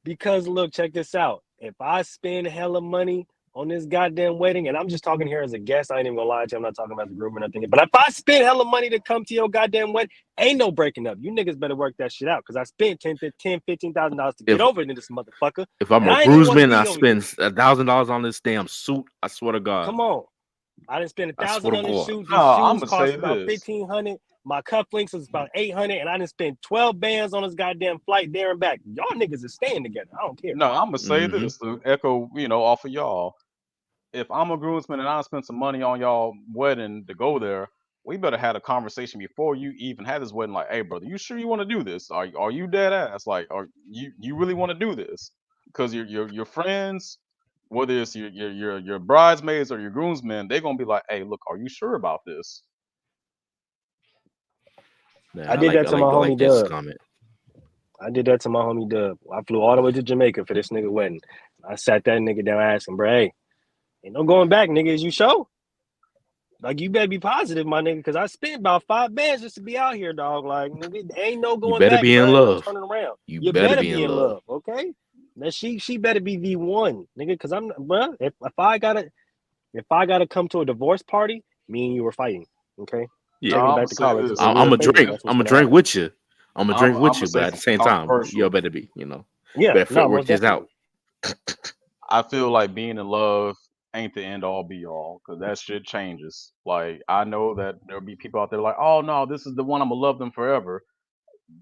Because look, check this out. If I spend hella money on this goddamn wedding, and I'm just talking here as a guest, I ain't even gonna lie to you, I'm not talking about the groom or nothing. But if I spend hella money to come to your goddamn wedding, ain't no breaking up. You niggas better work that shit out, because I spent $15,000 to get over into this motherfucker. If I'm a groomsman, I spend $1,000 on this damn suit. I swear to God. Come on. I didn't spend $1,000 on this suit. I'm shoes cost about $1,500. My cufflinks was about $800, and I didn't spend 12 bands on this goddamn flight there and back. Y'all niggas is staying together. I don't care. No, I'm gonna say this to echo, off of y'all. If I'm a groomsman and I spend some money on y'all wedding to go there, we better have a conversation before you even had this wedding. Like, hey, brother, you sure you want to do this? Are you dead ass? Like, are you really want to do this? Because your friends, whether it's your bridesmaids or your groomsmen, they're gonna be like, hey, look, are you sure about this? I did that to my homie Dub. I did that to my homie Dub. I flew all the way to Jamaica for this nigga wedding. I sat that nigga down, asked him, bro, hey, ain't no going back, nigga. Is you sure? Like, you better be positive, my nigga, because I spent about 5 bands just to be out here, dog. Like, nigga, ain't no going back. You better be in love. Turning around. You better be in love. Okay? Now she better be V1, nigga, because I'm, bro, if I gotta come to a divorce party, me and you were fighting, okay? Yeah, I'm gonna drink with you. I'm gonna drink with you, but at the same time, you better be, Yeah, better work this out. I feel like being in love ain't the end all be all, because that shit changes. Like, I know that there'll be people out there like, oh no, this is the one, I'm gonna love them forever.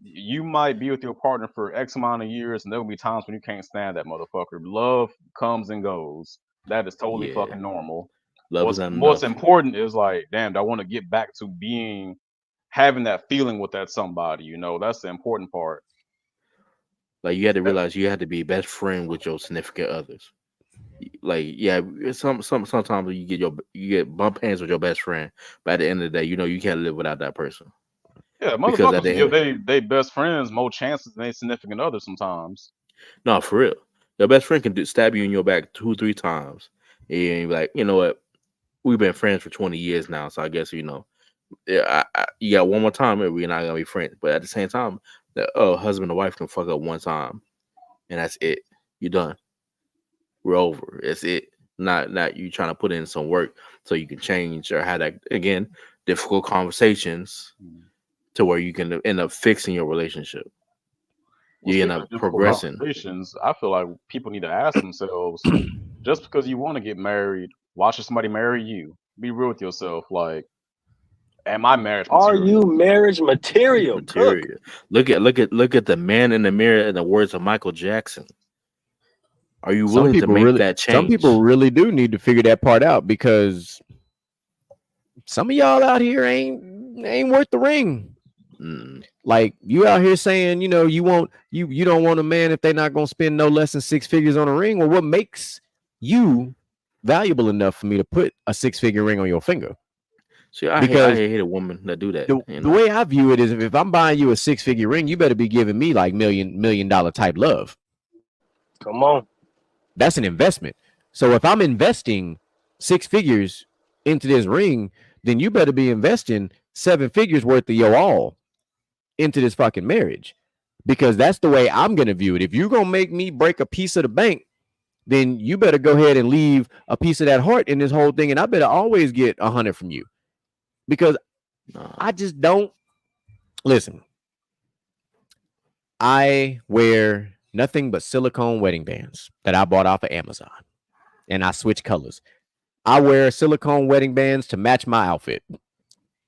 You might be with your partner for X amount of years, and there'll be times when you can't stand that motherfucker. Love comes and goes. That is totally fucking normal. What's important is like, damn, I want to get back to having that feeling with that somebody. That's the important part. Like, you had to realize you had to be best friend with your significant others. Like, yeah, sometimes you get bump hands with your best friend, but at the end of the day, you can't live without that person. Yeah, motherfuckers give they best friends more chances than their significant others sometimes. No, for real. Your best friend can stab you in your back 2-3 times. And you're like, you know what? we've been friends for 20 years now, so I guess you got one more time, and we're not gonna be friends. But at the same time, the husband and wife can fuck up one time, and that's it. You're done. We're over. It's it. Not you trying to put in some work so you can change or have that again difficult conversations to where you can end up fixing your relationship. You end up progressing. I feel like people need to ask themselves, just because you want to get married, why should somebody marry you? Be real with yourself. Like, am I marriage material? Are you marriage material? Look at the man in the mirror, in the words of Michael Jackson. Are you willing to make that change? Some people really do need to figure that part out, because some of y'all out here ain't worth the ring. Like, you out here saying, you don't want a man if they're not gonna spend no less than 6 figures on a ring. Well, what makes you valuable enough for me to put a 6-figure ring on your finger? See, I hate a woman that do that. The way I view it is, if I'm buying you a 6-figure ring, you better be giving me like million dollar type love. Come on. That's an investment. So if I'm investing 6 figures into this ring, then you better be investing 7 figures worth of your all into this fucking marriage, because that's the way I'm going to view it. If you're going to make me break a piece of the bank, then you better go ahead and leave a piece of that heart in this whole thing. And I better always get 100 from you, because I just don't listen. I wear nothing but silicone wedding bands that I bought off of Amazon, and I switch colors. I wear silicone wedding bands to match my outfit.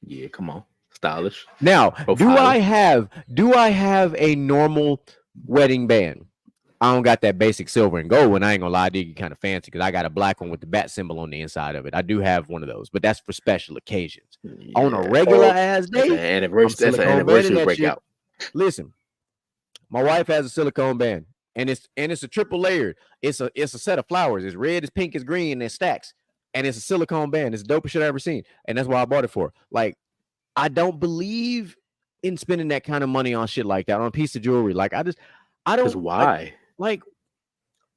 Yeah, come on. Stylish. Now, do I have a normal wedding band? I don't got that basic silver and gold one. I ain't gonna lie, I did get kind of fancy because I got a black one with the bat symbol on the inside of it. I do have one of those, but that's for special occasions. Yeah. On a regular ass day, that's an anniversary breakout. Listen, my wife has a silicone band, and it's a triple layered. It's a set of flowers. It's red, it's pink, it's green, and it stacks. And it's a silicone band. It's the dopest shit I've ever seen, and that's why I bought it for. Like, I don't believe in spending that kind of money on shit like that, on a piece of jewelry. Like, I don't. Why?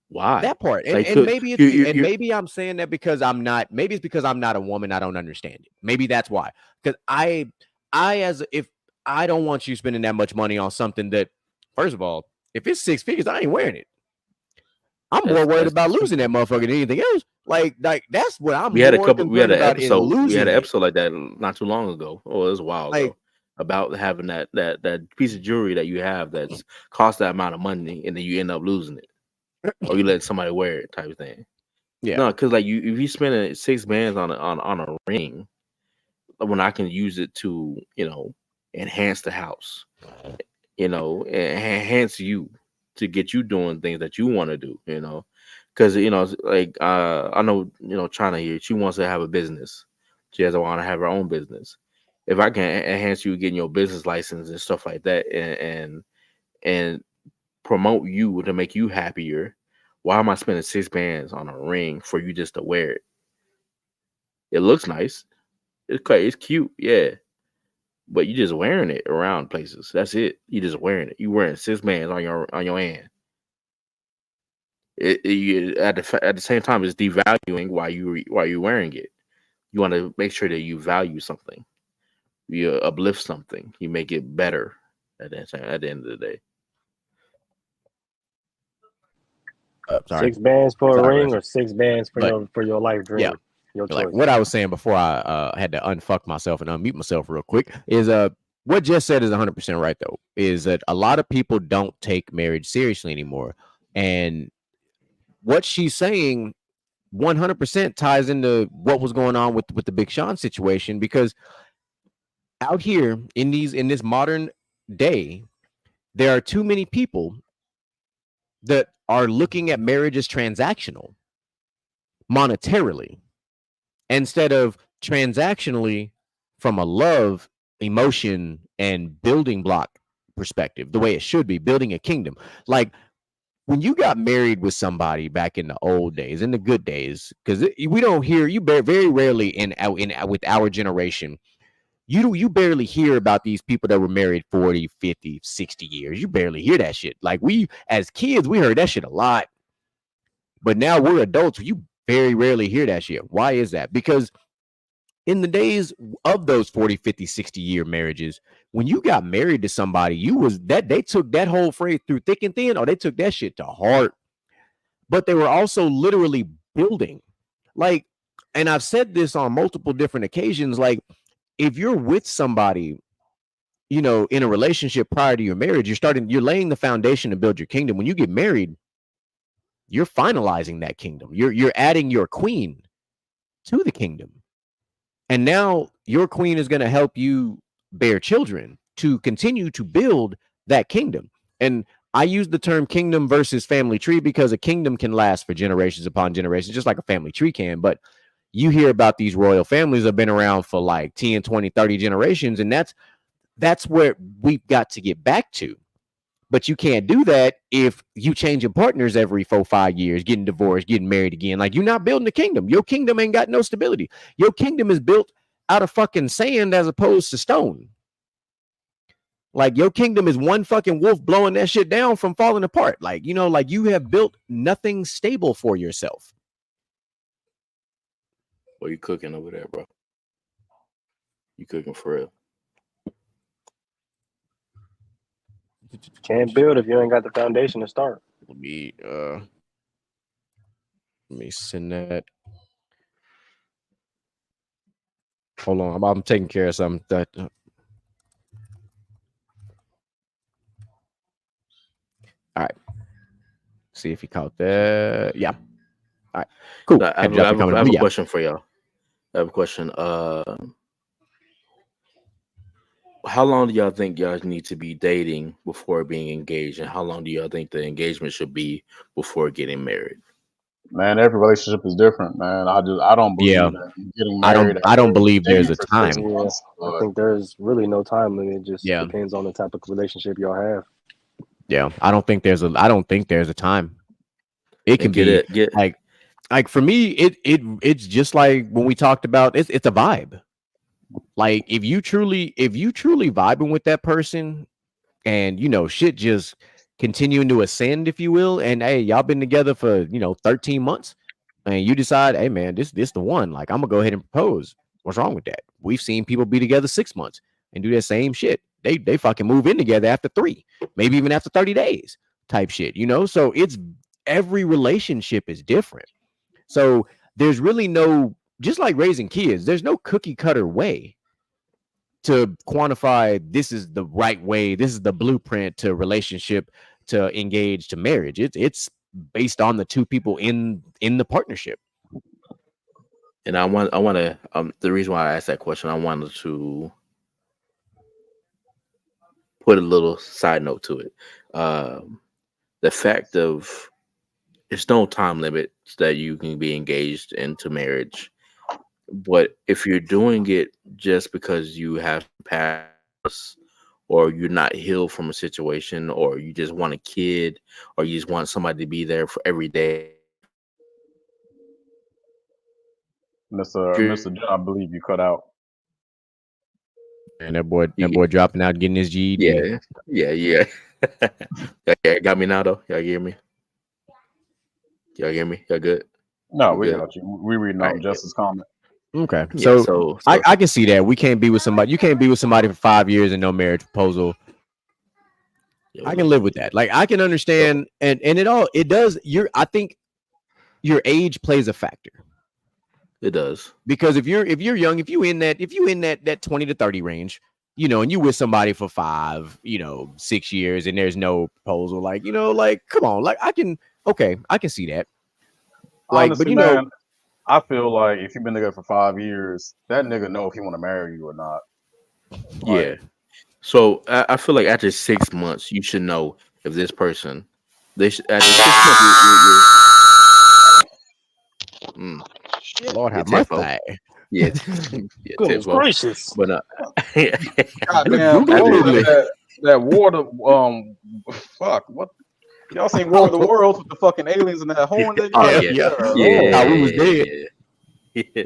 Why that part? And maybe I'm saying that because I'm not. Maybe it's because I'm not a woman. I don't understand it. Maybe that's why. Because if I don't want you spending that much money on something that, first of all, if it's 6 figures, I ain't wearing it. I'm more worried about losing that motherfucker than anything else. Like that's what I'm. We had an episode like that not too long ago. Oh, it was a while ago, about having that piece of jewelry that you have that's cost that amount of money, and then you end up losing it, or you let somebody wear it, type of thing. Yeah, no, because like if you spend 6 bands on a ring, when I can use it to enhance the house, enhance you, to get you doing things that you want to do, because like I know China here, she wants to have a business. She doesn't want to have her own business. If I can enhance you getting your business license and stuff like that, and promote you to make you happier, why am I spending 6 bands on a ring for you just to wear it? It looks nice, it's cute, yeah. But you just wearing it around places. That's it. You just wearing it. You wearing 6 bands on your hand. At the same time, it's devaluing while you're wearing it. You want to make sure that you value something. You uplift something. You make it better at the end of the day. 6 bands for a ring, or 6 bands for your life dream. Yeah. Like what I was saying before I had to unfuck myself and unmute myself real quick is what Jess said is 100% right, though, is that a lot of people don't take marriage seriously anymore. And what she's saying 100% ties into what was going on with the Big Sean situation, because out here in this modern day, there are too many people that are looking at marriage as transactional monetarily, instead of transactionally from a love, emotion, and building block perspective, the way it should be, building a kingdom. Like when you got married with somebody back in the old days, in the good days, because we don't hear, very rarely with our generation, you barely hear about these people that were married 40, 50, 60 years. You barely hear that shit. Like we, as kids, we heard that shit a lot. But now we're adults. You very rarely hear that shit. Why is that? Because in the days of those 40, 50, 60-year marriages, when you got married to somebody, they took that whole phrase through thick and thin, or they took that shit to heart. But they were also literally building. Like, and I've said this on multiple different occasions, like, if you're with somebody, in a relationship prior to your marriage, you're laying the foundation to build your kingdom. When you get married, you're finalizing that kingdom. You're adding your queen to the kingdom. And now your queen is going to help you bear children to continue to build that kingdom. And I use the term kingdom versus family tree because a kingdom can last for generations upon generations, just like a family tree can. But you hear about these royal families that have been around for like 10, 20, 30 generations. And that's where we've got to get back to. But you can't do that if you changing partners every 4-5 years, getting divorced, getting married again. Like, you're not building a kingdom. Your kingdom ain't got no stability. Your kingdom is built out of fucking sand as opposed to stone. Like, your kingdom is one fucking wolf blowing that shit down from falling apart. Like, like you have built nothing stable for yourself. What you cooking over there, bro? You cooking for real? Can't build if you ain't got the foundation to start. Let me send that. Hold on, I'm taking care of something. All right. See if he caught that. Yeah. All right. Cool. I have a question for y'all. I have a question. How long do y'all think y'all need to be dating before being engaged, and how long do y'all think the engagement should be before getting married? Man, every relationship is different, man. I don't believe that getting married. I don't believe there's a time. Yeah, I think there's really no time limit. It just depends on the type of relationship y'all have. Yeah, I don't think there's a time. It can be like for me, it's just like when we talked about it's a vibe. Like, if you truly vibing with that person, and shit just continuing to ascend, if you will, and hey, y'all been together for 13 months, and you decide, hey man, this the one. Like, I'm gonna go ahead and propose. What's wrong with that? We've seen people be together 6 months and do that same shit. They fucking move in together after 3, maybe even after 30 days, type shit. So it's every relationship is different. So there's really no. Just like raising kids, there's no cookie cutter way to quantify this is the right way, this is the blueprint to relationship, to engage, to marriage. It's based on the two people in the partnership. And I want to the reason why I asked that question, I wanted to put a little side note to it. The fact of there's no time limit that you can be engaged into marriage. But if you're doing it just because you have past, or you're not healed from a situation, or you just want a kid, or you just want somebody to be there for every day. Mr. John, I believe you cut out. And that boy dropping out, getting his GED. Yeah. Yeah, got me now though. Y'all hear me? Y'all good? No, we got you. We reading out Justice's comment. Okay, so I can see that. We can't be with somebody. You can't be with somebody for 5 years and no marriage proposal. I can live with that. Like, I can understand, and it does. I think your age plays a factor. It does, because if you're young, if you in that 20 to 30 range, and you with somebody for 5, 6 years, and there's no proposal, like come on, like I can see that. Like, honestly, but man, I feel like if you've been together for 5 years, that nigga know if he want to marry you or not. Yeah. So I feel like after 6 months, you should know if this person. They should after 6 months. Lord have mercy. Yeah. Goodness gracious. But goddamn, that water. Fuck what. Y'all seen War of the Worlds with the fucking aliens and that horn? Yeah. We was dead. Yeah.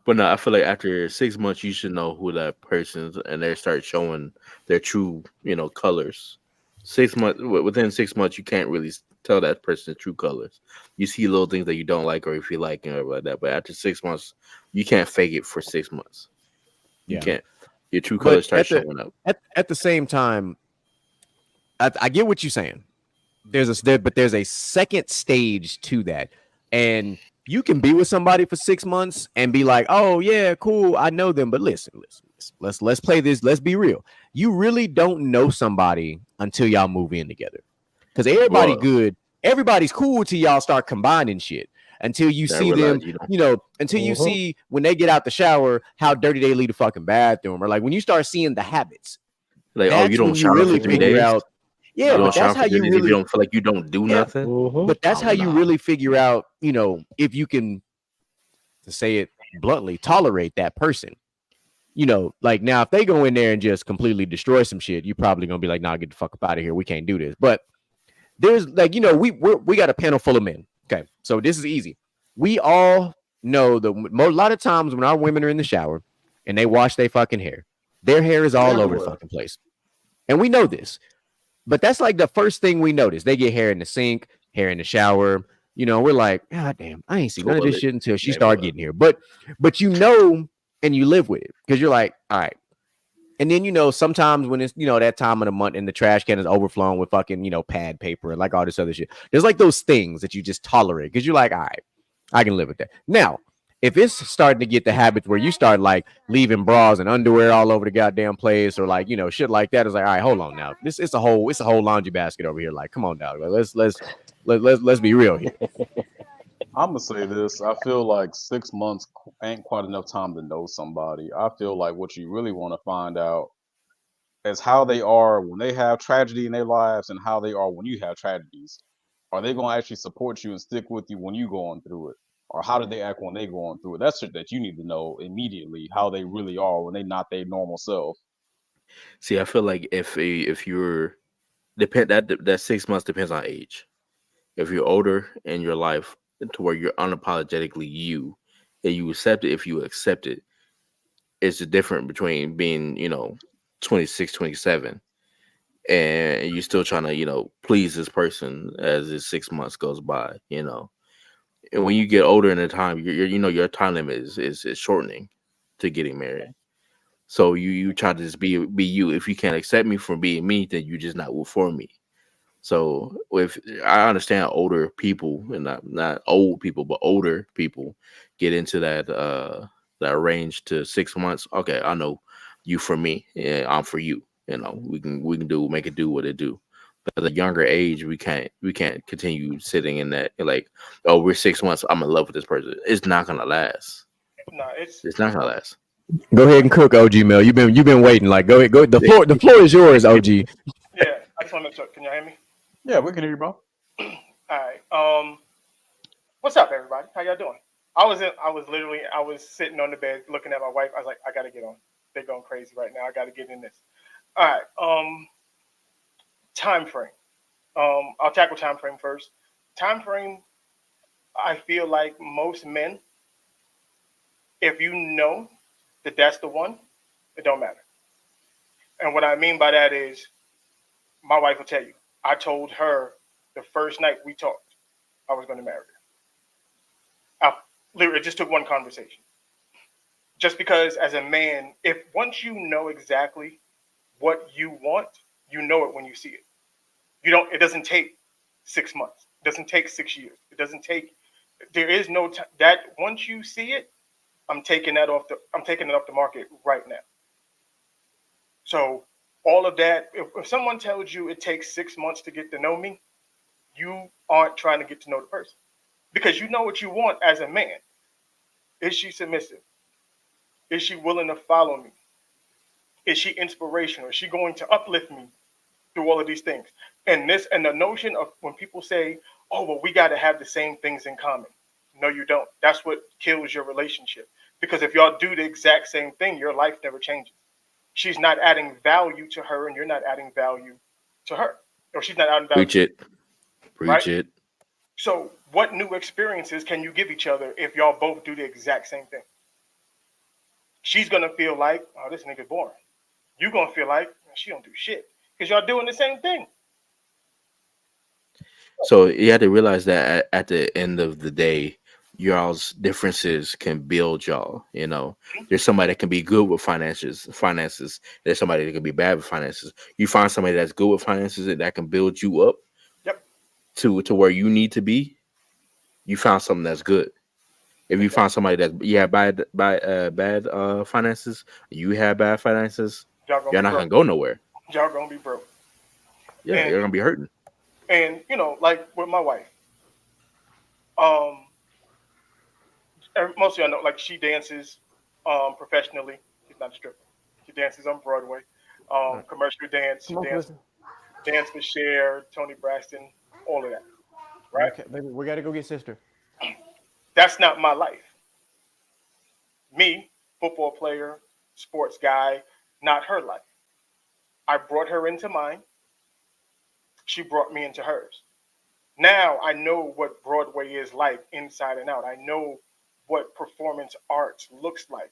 But no, I feel like after 6 months, you should know who that person is, and they start showing their true, colors. 6 months, within 6 months, you can't really tell that person's true colors. You see little things that you don't like, or if you like and like that. But after 6 months, you can't fake it for 6 months. You can't. Your true colors start showing up. At the same time, I get what you're saying. But there's a second stage to that, and you can be with somebody for 6 months and be like, oh yeah, cool, I know them. But listen, let's play this. Let's be real. You really don't know somebody until y'all move in together, because everybody's cool till y'all start combining shit. Until you see them, until you see when they get out the shower how dirty they leave the fucking bathroom, or like when you start seeing the habits. Like, oh, you don't shower for 3 days. Yeah, but that's how you really, if you don't feel like you don't do nothing. But that's how you really figure out, if you can, to say it bluntly, tolerate that person. Like now, if they go in there and just completely destroy some shit, you're probably gonna be like, nah, get the fuck up out of here. We can't do this. But there's like, we got a panel full of men. Okay, so this is easy. We all know a lot of times when our women are in the shower and they wash their fucking hair, their hair is all over the fucking place, and we know this. But that's like the first thing we notice. They get hair in the sink, hair in the shower. We're like, God damn, I ain't seen none of this shit until she started getting here. But and you live with it because you're like, all right. And then, sometimes when it's, that time of the month and the trash can is overflowing with fucking, pad paper and like all this other shit. There's like those things that you just tolerate because you're like, all right, I can live with that. Now, if it's starting to get the habit where you start like leaving bras and underwear all over the goddamn place, or like, shit like that, it's like, all right, hold on now. It's a whole laundry basket over here. Like, come on, dog. Like, let's be real here. I'm gonna say this. I feel like 6 months ain't quite enough time to know somebody. I feel like what you really want to find out is how they are when they have tragedy in their lives and how they are when you have tragedies. Are they gonna actually support you and stick with you when you're going through it? Or how do they act when they're going through it? That's shit that you need to know immediately, how they really are when they're not their normal self. See, I feel like if you're that 6 months depends on age. If you're older in your life to where you're unapologetically you and you accept it, if you accept it, it's the difference between being 26, 27 and you're still trying to please this person as this 6 months goes by. And when you get older in the time, your time limit is shortening to getting married. So you try to just be you. If you can't accept me for being me, then you're just not for me. So if I understand older people, and not old people, but older people get into that range to 6 months. Okay, I know you for me, and I'm for you. We can make it do what it do. But at a younger age, we can't continue sitting in that like, oh, we're 6 months, I'm in love with this person. It's not gonna last. No, it's not gonna last. Go ahead and cook, OG Mel. You've been waiting. Like, go ahead. The floor is yours, OG. Yeah, I just want to make sure. Can y'all hear me? Yeah, we can hear you, bro. All right. What's up, everybody? How y'all doing? I was sitting on the bed looking at my wife. I was like, I gotta get on. They're going crazy right now. I gotta get in this. All right. Time frame. I'll tackle time frame first. Time frame. I feel like most men, if you know that that's the one, it don't matter. And what I mean by that is, my wife will tell you, I told her the first night we talked, I was going to marry her. Literally, it just took one conversation. Just because as a man, if once you know exactly what you want, you know it when you see it. It doesn't take 6 months. It doesn't take 6 years. There is no time that once you see it, I'm taking it off the market right now. So all of that, if someone tells you it takes 6 months to get to know me, you aren't trying to get to know the person, because you know what you want as a man. Is she submissive? Is she willing to follow me? Is she inspirational? Is she going to uplift me through all of these things? And the notion of when people say, oh, well, we got to have the same things in common. No, you don't. That's what kills your relationship. Because if y'all do the exact same thing, your life never changes. She's not adding value to her, and you're not adding value to her. Or she's not adding value. Preach it. So what new experiences can you give each other if y'all both do the exact same thing? She's going to feel like, oh, this nigga boring. You're going to feel like, she don't do shit. Because y'all doing the same thing. So you had to realize that at the end of the day, y'all's differences can build y'all. You know, there's somebody that can be good with finances. There's somebody that can be bad with finances. You find somebody that's good with finances that can build you up Yep. to where you need to be. You found something that's good. If you find somebody that you have bad finances, you have bad finances, Y'all gonna you're be not broke. gonna go nowhere. Y'all gonna be broke. Yeah, And you're gonna be hurting. you know, like with my wife, um, most of y'all know, like she dances professionally. She's not a stripper. She dances on Broadway, commercial dance. She Come on, dances Calista. dance for Cher, Tony Braxton, all of that. Right? Okay, baby, we gotta go get sister. That's not my life. Me, football player, sports guy, not her life. I brought her into mine. She brought me into hers. Now I know what Broadway is like inside and out. I know what performance arts looks like.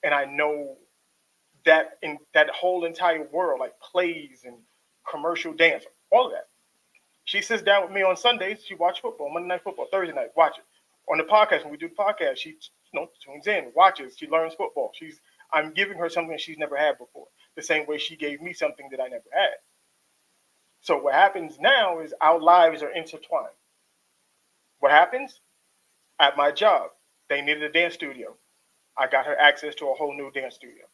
And I know that in that whole entire world, like plays and commercial dance, all of that. She sits down with me on Sundays. She watch football, Monday Night Football, Thursday night, watch it. On the podcast, when we do the podcast, she tunes in, watches. She learns football. I'm giving her something she's never had before. The same way she gave me something that I never had. So what happens now is our lives are intertwined. What happens? At my job, they needed a dance studio. I got her access to a whole new dance studio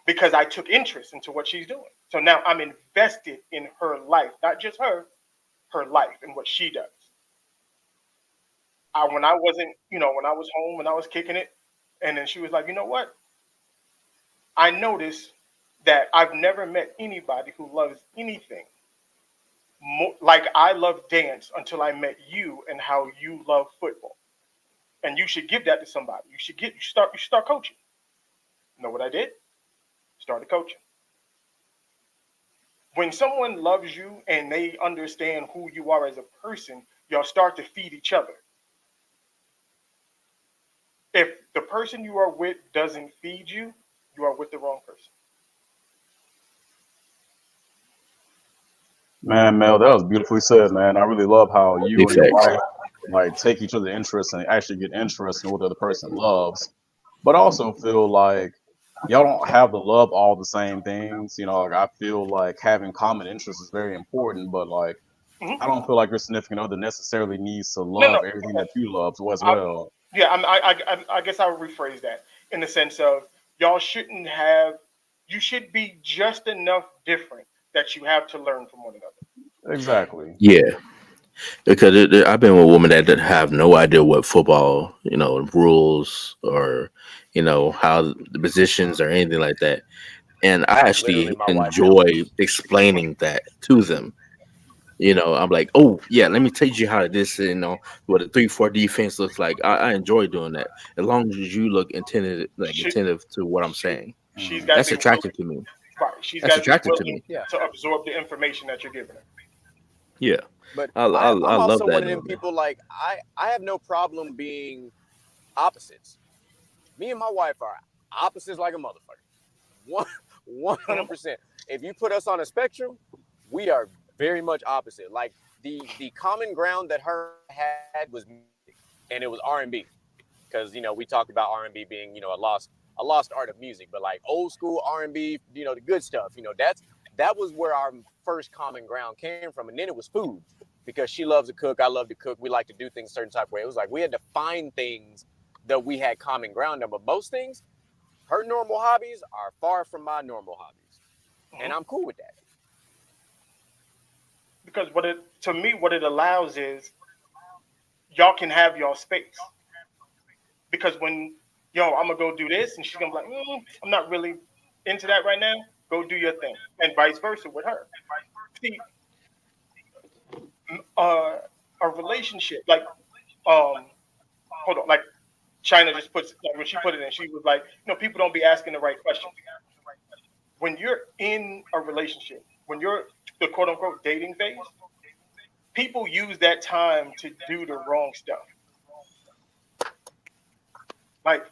because I took interest into what she's doing. So now I'm invested in her life, not just her life and what she does. When I wasn't, when I was home, when I was kicking it, and then she was like, you know what? I noticed that I've never met anybody who loves anything more, like I love dance until I met you and how you love football. And you should give that to somebody. You should start coaching. You know what I did? Started coaching. When someone loves you and they understand who you are as a person, y'all start to feed each other. If the person you are with doesn't feed you, you are with the wrong person. Man, Mel, that was beautifully said, man. I really love how you Big and your facts. wife like take each other's interests and actually get interested in what the other person loves, but also feel like y'all don't have to love all the same things. You know, like I feel like having common interests is very important, but like I Mm-hmm. don't feel like your significant other necessarily needs to No, no. love everything that you love as I, well. yeah, I guess I would rephrase that in the sense of y'all shouldn't have. You should be just enough different that you have to learn from one another. Exactly. Yeah, because I've been with women that have no idea what football, rules or, how the positions or anything like that. And I Literally, actually my wife too. enjoy explaining that to them. I'm like, oh yeah, let me teach you how this, what a 3-4 defense looks like. I enjoy doing that as long as you look She, attentive to what I'm she, saying. she's Mhm. got to That's be willing. attractive to me. Right, she's That's got to be attractive to willing me. Yeah, to absorb the information that you're giving her. Yeah, but I I'm love also that one of in them women. people. Like I have no problem being opposites. Me and my wife are opposites like a motherfucker. 100%. If you put us on a spectrum, we are very much opposite. Like the common ground that her had was music, and it was R&B, because we talked about R&B being a lost art of music, but like old school R&B, the good stuff. That was where our first common ground came from, and then it was food, because she loves to cook, I love to cook. We like to do things a certain type of way. It was like we had to find things that we had common ground on, but most things, her normal hobbies are far from my normal hobbies, and Mhm. I'm cool with that. Because what it allows is y'all can have y'all space. Because when I'm gonna go do this, and she's gonna be like, I'm not really into that right now. Go do your thing, and vice versa with her. See, uh, a relationship like hold on, like China just puts like when she put it in, she was like, people don't be asking the right questions. When you're in a relationship, when you're the quote unquote dating phase, people use that time to do the wrong stuff. Like,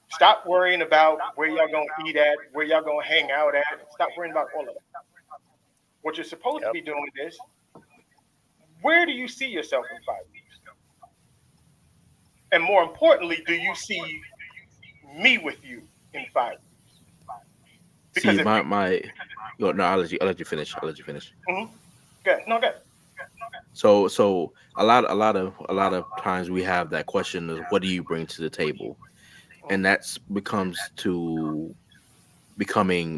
stop worrying about where y'all gonna eat at, where y'all gonna hang out at. Stop worrying about all of that. What you're supposed to Yep. be doing is where do you see yourself in 5 years? And more importantly, do you see me with you in 5 years? Because see, no, I'll let you finish. Mm-hmm. Good. No, good. So a lot of times we have that question of what do you bring to the table, and that's becoming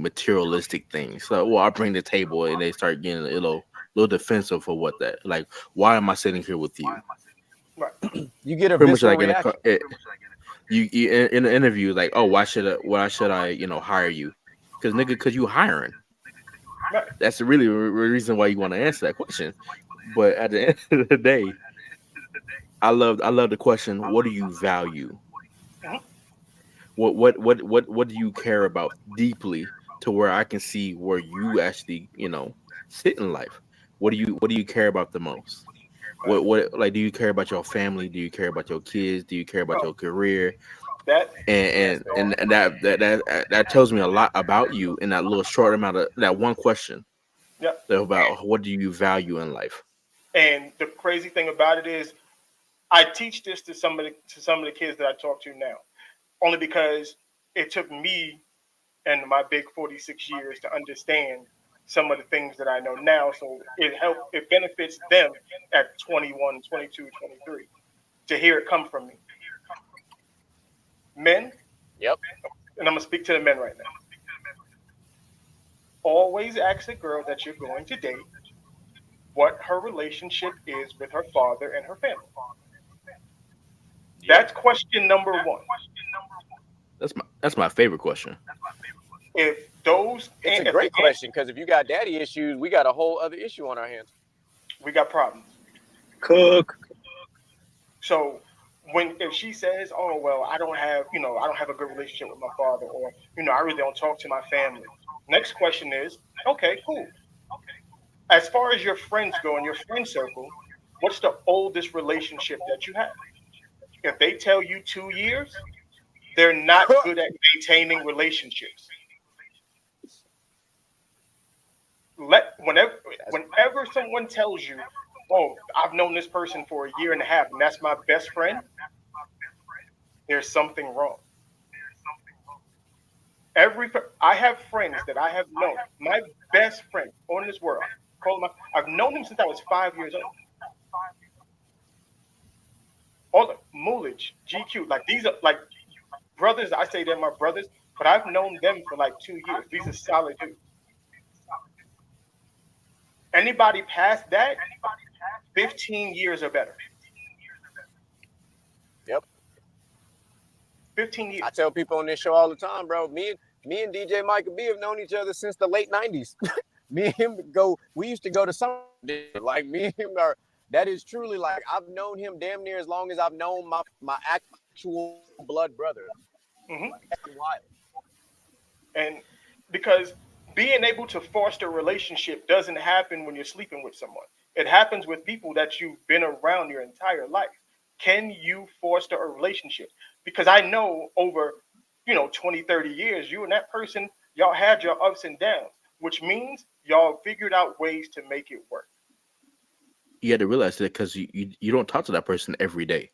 materialistic things. So, well, I bring the table, and they start getting a little defensive for what that. Like, why am I sitting here with you? Right. You get a pretty much like reaction. You in an interview, like, oh, why should I hire you? Because you hiring. Right. That's really the reason why you want to answer that question. But at the end of the day, I love the question. What do you value? Mm-hmm. What do you care about deeply to where I can see where you actually sit in life? What do you care about the most? What like do you care about your family? Do you care about your kids? Do you care about your career? That tells me a lot about you in that little short amount of that one question. Yeah. About what do you value in life? And the crazy thing about it is, I teach this to some of the kids that I talk to now, only because it took me and my big 46 years to understand some of the things that I know now. So it benefits them at 21, 22, 23 to hear it come from me. Men. Yep. And I'm going to speak to the men right now. Always ask a girl that you're going to date what her relationship is with her father and her family. That's question number one. That's my favorite question. It's a great question, because if you got daddy issues, we got a whole other issue on our hands. We got problems. Cook. So if she says, "Oh well, I don't have a good relationship with my father," or I really don't talk to my family. Next question is, okay, cool. As far as your friends go in your friend circle, what's the oldest relationship that you have? If they tell you 2 years, they're not good at maintaining relationships. Whenever someone tells you, "Oh, I've known this person for a year and a half, and that's my best friend," there's something wrong. I have friends that I have known. My best friend on this world, I've known him since I was 5 years old. All Mulich, GQ, like these are like brothers. I say they're my brothers, but I've known them for like 2 years. These are solid dudes. Anybody past that, 15 years or better. Yep. 15 years. I tell people on this show all the time, bro. Me and DJ Micah B have known each other since the late 90s. Me and him we used to go to some, like me and him that is truly like, I've known him damn near as long as I've known my actual blood brother. Mm-hmm. That's wild. And because being able to foster a relationship doesn't happen when you're sleeping with someone. It happens with people that you've been around your entire life. Can you foster a relationship? Because I know over 20, 30 years, you and that person, y'all had your ups and downs, which means y'all figured out ways to make it work. You had to realize that because you don't talk to that person every day.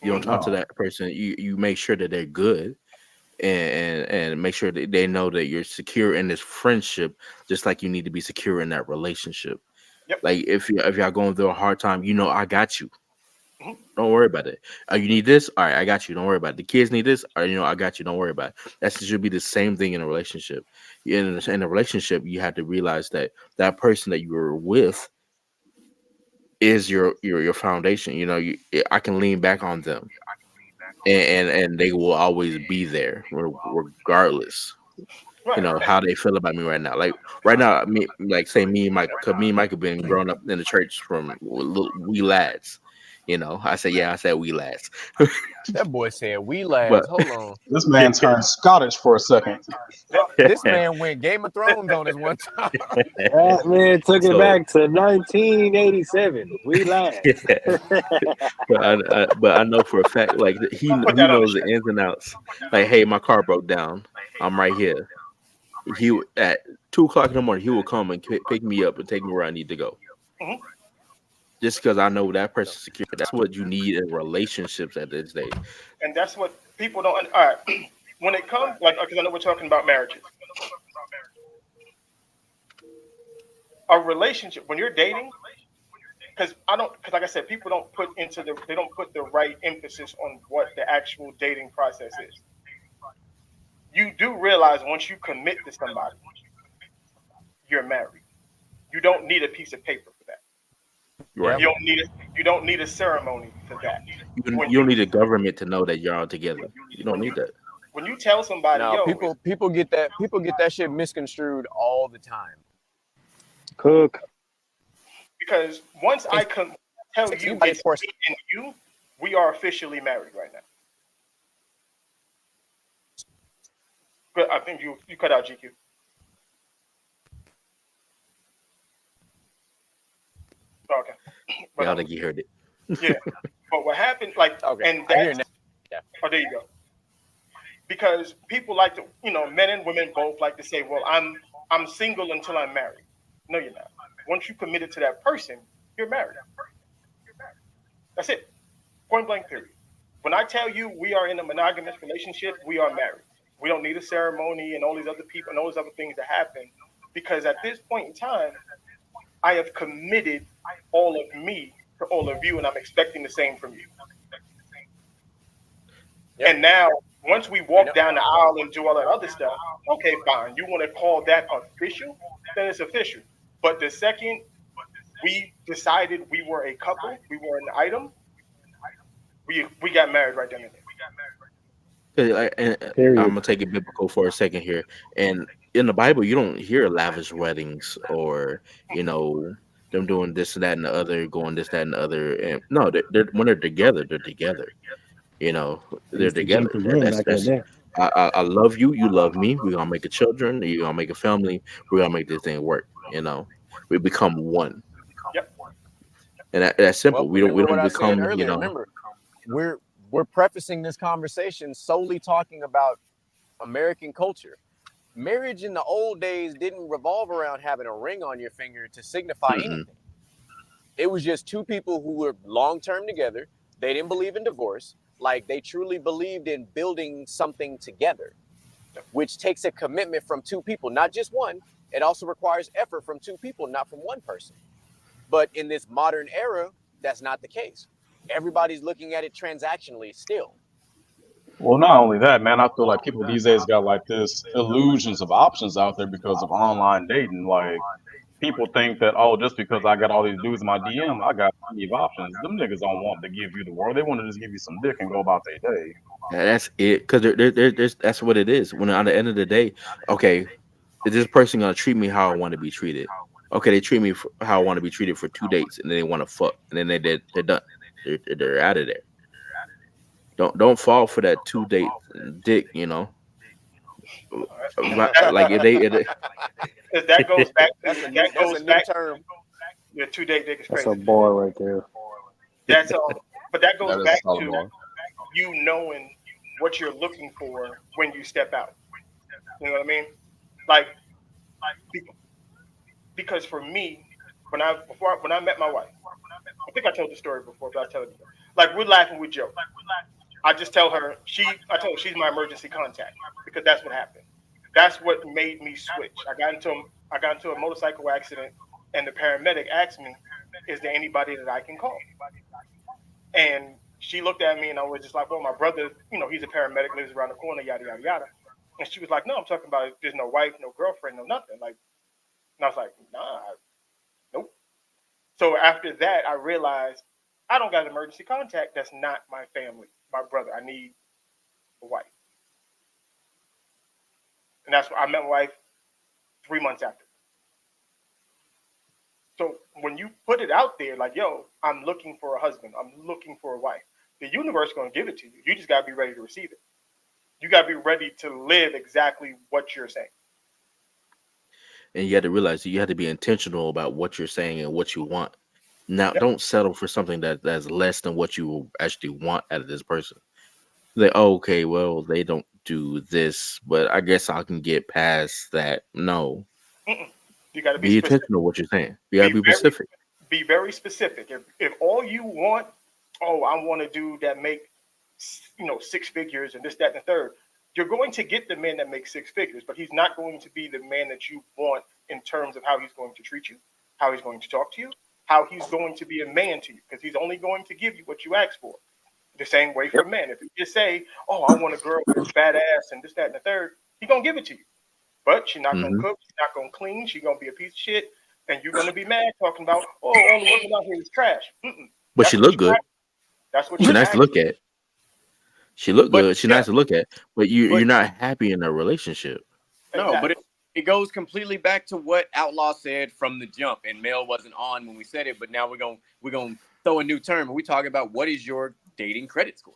You don't talk to that person. You make sure that they're good and make sure that they know that you're secure in this friendship, just like you need to be secure in that relationship. Yep. Like if y'all going through a hard time, I got you. Mm-hmm. Don't worry about it. You need this? All right, I got you. Don't worry about it. The kids need this? All right, I got you. Don't worry about it. That should be the same thing in a relationship. In a relationship, you have to realize that that person that you were with is your foundation. I can lean back on them, and they will always be there regardless. Right. How they feel about me right now. Like right now, me and Mike have been growing up in the church from wee lads. I said we lads. That boy said we lads. Hold on. This man turned Scottish for a second. This man went Game of Thrones on us one time. That man took it back to 1987. We lads. But I know for a fact, like he knows the ins and outs. Like, hey, my car broke down. I'm right here. He at 2:00 in the morning, he will come and pick me up and take me where I need to go. Mm-hmm. just because I know that person's secure. That's what you need in relationships at this day. And that's what people don't. All right, when it comes, like, because I know we're talking about marriages. A relationship, when you're dating, because like I said, people don't put the right emphasis on what the actual dating process is. You do realize once you commit to somebody, you're married. You don't need a piece of paper for that. Right. You don't need a ceremony for that. You don't need a government to know that you're all together. You don't need that. When you tell somebody, no, people get that shit misconstrued all the time. Cook. Because once I can tell you it's me and you, we are officially married right now. But I think you cut out GQ. Okay. But, I think you heard it. Yeah. But what happened, like, okay, and that's, oh, there you go. Because people like to, men and women both like to say, well, I'm single until I'm married. No, you're not. Once you committed to that person, you're married. That's it. Point blank period. When I tell you we are in a monogamous relationship, we are married. We don't need a ceremony and all these other people and all these other things to happen, because at this point in time, I have committed all of me to all of you, and I'm expecting the same from you. Yep. And now, once we walk down the aisle and do all that other stuff, okay, fine. You want to call that official? Then it's official. But the second we decided we were a couple, we were an item, we got married right then and there. And I'm gonna take it biblical for a second here. And in the Bible, you don't hear lavish weddings or them doing this and that and the other, going this, that, and the other. And no, they're when they're together, they're together. They're together. I love you. You love me. We're gonna make a children. You're gonna make a family. We're gonna make this thing work. We become one. Yep. And that's simple. Well, we don't become. Earlier, remember, we're prefacing this conversation solely talking about American culture. Marriage in the old days didn't revolve around having a ring on your finger to signify anything. It was just two people who were long-term together. They didn't believe in divorce. Like, they truly believed in building something together, which takes a commitment from two people, not just one. It also requires effort from two people, not from one person. But in this modern era, that's not the case. Everybody's looking at it transactionally still. Well, not only that, man, I feel like people these days got like this illusions of options out there because of online dating. Like, people think that, just because I got all these dudes in my DM, I got plenty of options. Them niggas don't want to give you the world. They want to just give you some dick and go about their day. Yeah, that's it. Because that's what it is. When at the end of the day, okay, is this person gonna treat me how I want to be treated? Okay, they treat me how I want to be treated for 2 dates, and then they want to fuck, and then they're done. They're out of there. Don't fall for that 2 date dick. Like if that goes back. That's a new term. Your 2 date dick is crazy. That's a bar right there. That's but that goes back to you knowing what you're looking for when you step out. You know what I mean? Like because for me, when I met my wife, I think I told the story before, but I'll tell it again. Like, we're laughing, we joke. I just tell her I told her she's my emergency contact, because that's what happened. That's what made me switch. I got into a motorcycle accident, and the paramedic asked me, "Is there anybody that I can call?" And she looked at me, and I was just like, "Well, my brother, he's a paramedic, lives around the corner, yada yada yada." And she was like, "No, I'm talking about there's no wife, no girlfriend, no nothing." Like, and I was like, "Nah, nope." So after that, I realized I don't got an emergency contact. That's not my family, my brother. I need a wife. And that's why I met my wife 3 months after. So when you put it out there, like, yo, I'm looking for a husband, I'm looking for a wife, the universe is going to give it to you. You just got to be ready to receive it. You got to be ready to live exactly what you're saying. And you have to realize that you have to be intentional about what you're saying and what you want. Now, don't settle for something that's less than what you actually want out of this person. Like, okay, well, they don't do this, but I guess I can get past that. No. You got to be intentional what you're saying. You got to be specific. be very specific. If all you want, oh, I want a dude that make, 6 figures and this, that, and the third, you're going to get the man that makes 6 figures, but he's not going to be the man that you want in terms of how he's going to treat you, how he's going to talk to you, how he's going to be a man to you, because he's only going to give you what you ask for. The same way for men. If you just say, oh, I want a girl that's badass and this, that, and the third, he's going to give it to you. But she's not going to cook, she's not going to clean, she's going to be a piece of shit, and you're going to be mad talking about, oh, all the women out here is trash. But she look good. That's what she's nice to look at. She look good. She's nice to look at. But you're not happy in a relationship. No, but it goes completely back to what Outlaw said from the jump. And Mel wasn't on when we said it, but now we're gonna throw a new term. And we talk about what is your dating credit score.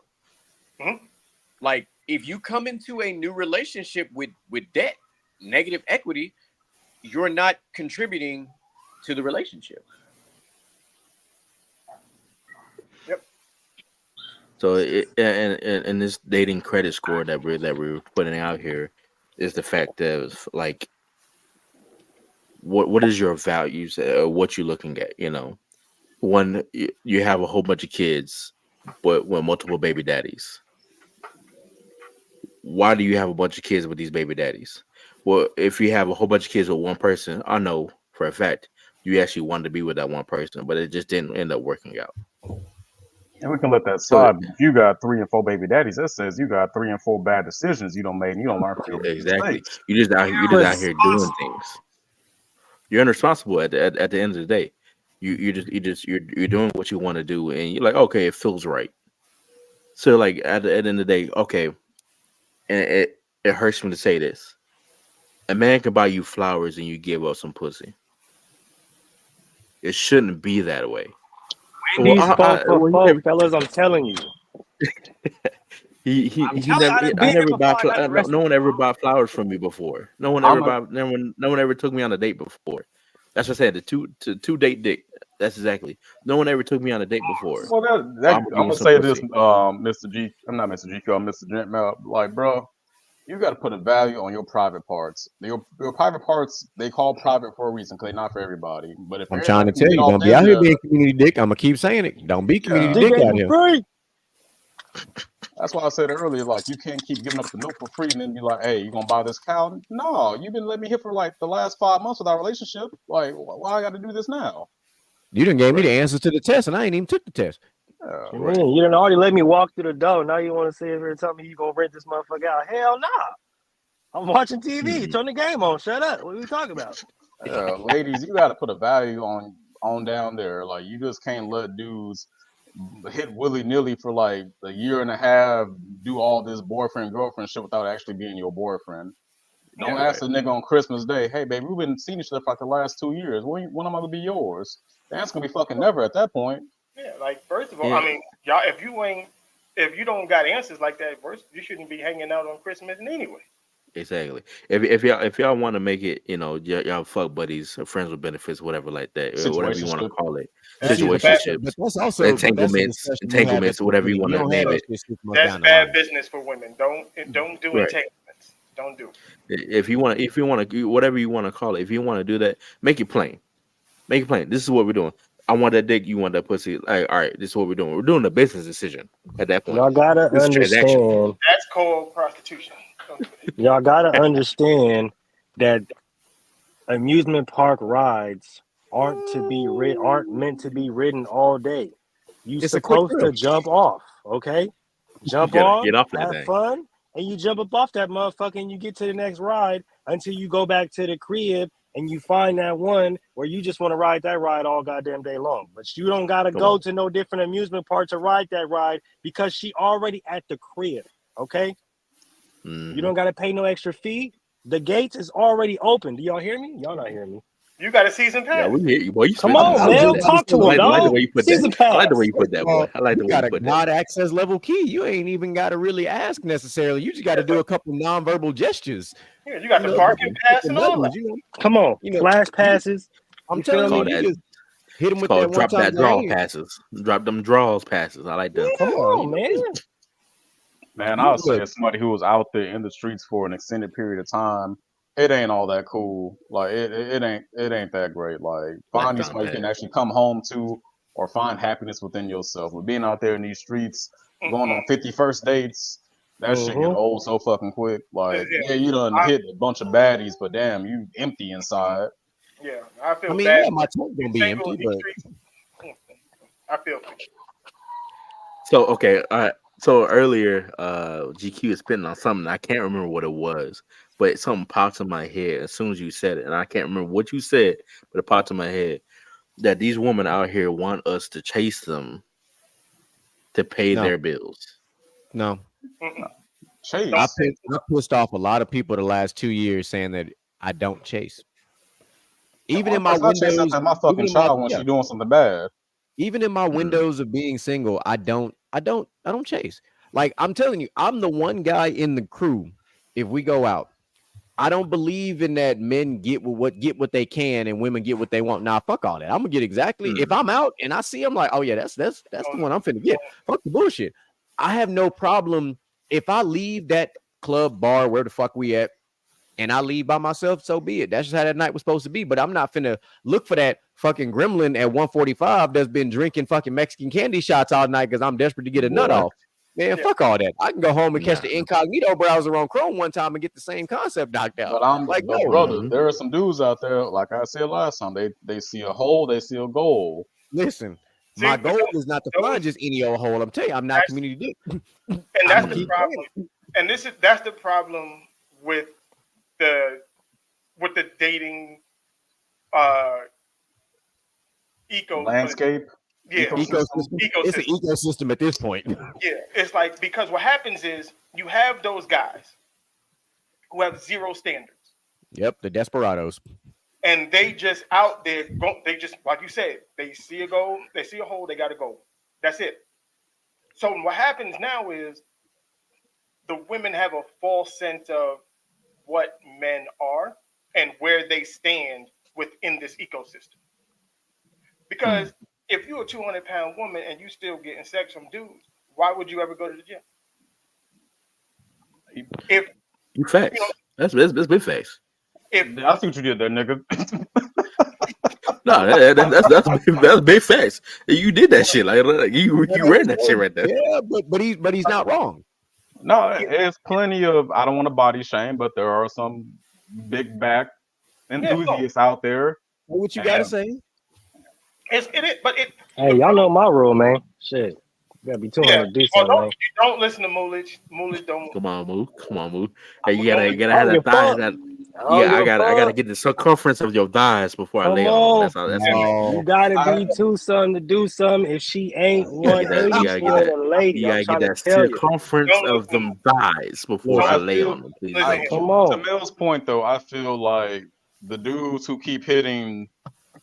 Like if you come into a new relationship with debt, negative equity, you're not contributing to the relationship. So and this dating credit score that we're putting out here is the fact of like what is your values, what you're looking at, when you have a whole bunch of kids but with multiple baby daddies. Why do you have a bunch of kids with these baby daddies? Well, if you have a whole bunch of kids with one person, I know for a fact you actually wanted to be with that one person, but it just didn't end up working out. And we can let that slide. If you got 3 and 4 baby daddies, that says you got 3 and 4 bad decisions you don't make, and you don't learn from your mistakes. You just out here doing things. You're irresponsible at the end of the day. You're doing what you want to do, and you're like, okay, it feels right. So like at the end of the day, okay, and it hurts me to say this: a man can buy you flowers and you give up some pussy. It shouldn't be that way. Fellas, I'm telling you. No one ever bought flowers from me before. No one ever took me on a date before. That's what I said. The two date dick. That's exactly. No one ever took me on a date before. Well, I'm gonna say this, Mr. G. I'm not Mr. GQ. I'm Mr. Gent. Like, bro, you got to put a value on your private parts. Your private parts, they call private for a reason because they're not for everybody. But if I'm trying to tell you, don't be out here being community dick. I'm gonna keep saying it. Don't be community dick out here. That's why I said earlier, like, you can't keep giving up the milk for free and then be like, hey, you gonna buy this cow? No, you've been letting me hit for like the last 5 months of our relationship. Like, why I got to do this now? You done gave me the answers to the test, and I ain't even took the test. Right. You done already let me walk through the door. Now you want to sit here and tell me you gonna rent this motherfucker out? Hell nah. I'm watching TV. Turn the game on. Shut up. What are we talking about? Ladies, you got to put a value on down there. Like, you just can't let dudes hit willy-nilly for like a year and a half, do all this boyfriend-girlfriend shit without actually being your boyfriend. Don't ask a nigga on Christmas Day, hey, baby, we've been seeing each other for like the last 2 years. When am I going to be yours? The answer's going to be fucking never at that point. Yeah, like, first of all, I mean, y'all, if you don't got answers like that, first, you shouldn't be hanging out on Christmas anyway. Exactly. If y'all want to make it, y'all fuck buddies, or friends with benefits, whatever like that, or whatever you want to call it, situationships, entanglements, whatever you want to name it. That's bad business for women. Don't do entanglements. Don't do it. If you want to, whatever you want to call it, if you want to do that, make it plain. Make it plain. This is what we're doing. I want that dick. You want that pussy. Like, all right, this is what we're doing. We're doing a business decision at that point. Y'all gotta understand. That's called prostitution. Y'all gotta understand that amusement park rides aren't meant to be ridden all day. You're supposed to jump off, okay? Jump off, have fun, and you jump up off that motherfucker and you get to the next ride until you go back to the crib and you find that one where you just want to ride that ride all goddamn day long. But you don't gotta go to no different amusement park to ride that ride because she already at the crib, okay? You don't got to pay no extra fee. The gates is already open. Do y'all hear me? Y'all not hearing me. You got a season pass. Yeah, we hear you, boy. Come on, man. Talk to him, dog. I like the way you put that. I like the way you put that, boy. I like the way you put that. Not access level key. You ain't even got to really ask necessarily. You just got to do a couple nonverbal gestures. Yeah, you got the parking pass and all that. Come on, flash passes. I'm telling you, just hit them with that drop that draw passes. Drop them draws passes. I like that. Come on, man. Man, I was saying somebody who was out there in the streets for an extended period of time, it ain't all that cool. Like it ain't that great. Like find these somebody you can actually come home to or find happiness within yourself. With being out there in these streets, going on 51st dates, that shit get old so fucking quick. Like you done hit a bunch of baddies, but damn, you empty inside. Yeah, I feel I mean, bad. yeah, my tank gonna be empty, but I feel. So okay, all right. So earlier, GQ is spitting on something. I can't remember what it was, but something popped in my head as soon as you said it, and I can't remember what you said, but it popped in my head that these women out here want us to chase them to pay their bills. No. Chase. I pissed off a lot of people the last 2 years saying that I don't chase. Even in my windows, my fucking child when she's doing something bad. Even in my windows of being single, I don't chase. Like I'm telling you, I'm the one guy in the crew. If we go out, I don't believe in that men get what they can and women get what they want. Nah, fuck all that. I'm gonna get exactly if I'm out and I see I'm like, oh yeah, that's the one I'm finna get. Fuck the bullshit. I have no problem if I leave that club, bar, where the fuck we at, and I leave by myself, so be it. That's just how that night was supposed to be. But I'm not finna look for that fucking gremlin at 145 that's been drinking fucking Mexican candy shots all night because I'm desperate to get a nut off. Man, fuck all that. I can go home and catch the incognito browser on Chrome one time and get the same concept knocked out. But I'm like, no, brother, there are some dudes out there, like I said last time, they see a hole, they see a goal. Listen, my goal is not to find just any old hole. I'm telling you, I'm not community dick. And that's the problem. And that's the problem with the dating landscape. Yeah, ecosystem. It's an ecosystem at this point. Yeah, it's like because what happens is you have those guys who have zero standards. Yep, the desperados. And they just out there, they just like you said, they see a goal, they see a hole, they got to go. That's it. So what happens now is the women have a false sense of what men are and where they stand within this ecosystem. Because if you're a 200-pound woman and you still getting sex from dudes, why would you ever go to the gym? If you facts, that's big facts. If I see what you did there, nigga. No, that's big facts. You did that shit, like you ran that shit right there. Yeah, but he's not wrong. No, there's plenty of. I don't want to body shame, but there are some big back enthusiasts out there. What you gotta say? It is, but it. Hey, y'all know my rule, man. Shit, you gotta be 200 to do something. Man. Don't listen to Mulich. Mulich don't. Come on, move. Hey, you gotta have that thigh. I gotta get the circumference of your thighs before I lay on. That's all. You gotta be too something to do something. If she ain't 180, you gotta get that circumference of them thighs before I lay on them. Please. Come on. To Mel's point, though, I feel like the dudes who keep hitting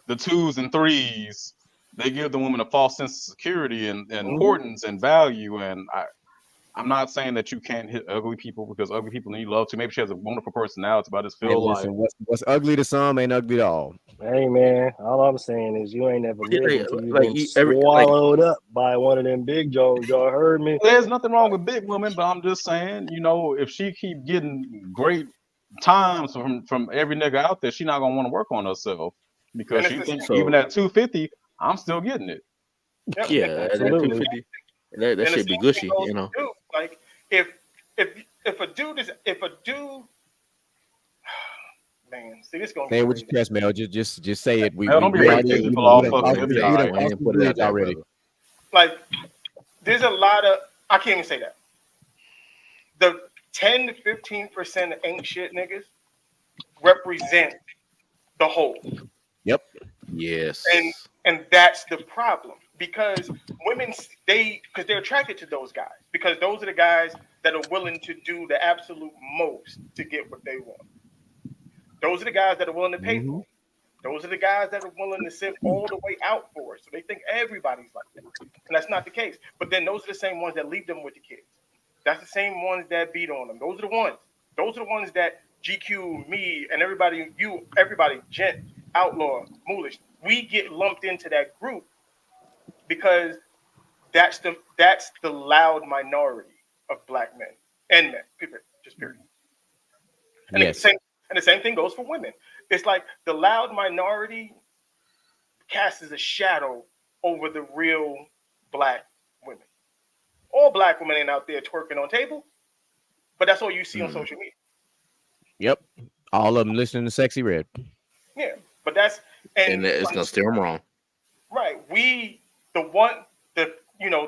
the 2s and 3s, they give the woman a false sense of security and importance and value. And I'm not saying that you can't hit ugly people because ugly people need love too. Maybe she has a wonderful personality, but I just feel like what's ugly to some ain't ugly to all. Hey man, all I'm saying is you ain't never lived until you've been swallowed up by one of them big Joes. Y'all heard me? There's nothing wrong with big women, but I'm just saying, if she keep getting great times from every nigga out there, she not gonna want to work on herself because she thinks even at 250, I'm still getting it. Yeah, at 250. That should be gushy, Like if a dude, man, see this going. Say what you press, Mel. Just say it. Don't be raising people off. Already. Like there's a lot of I can't even say that. The 10 to 15% ain't shit niggas represent the whole. Yep. Yes. And that's the problem. Because women, because they're attracted to those guys. Because those are the guys that are willing to do the absolute most to get what they want. Those are the guys that are willing to pay for it. Those are the guys that are willing to sit all the way out for it. So they think everybody's like that. And that's not the case. But then those are the same ones that leave them with the kids. That's the same ones that beat on them. Those are the ones. Those are the ones that GQ, me, and everybody, Gent, Outlaw, Mulish, we get lumped into that group. Because that's the loud minority of black men and men, period. And And the same thing goes for women. It's like the loud minority casts a shadow over the real black women. All black women ain't out there twerking on tables, but that's all you see on social media. Yep. All of them listening to Sexy Red. Yeah, but that's and it's gonna steer them wrong. Right.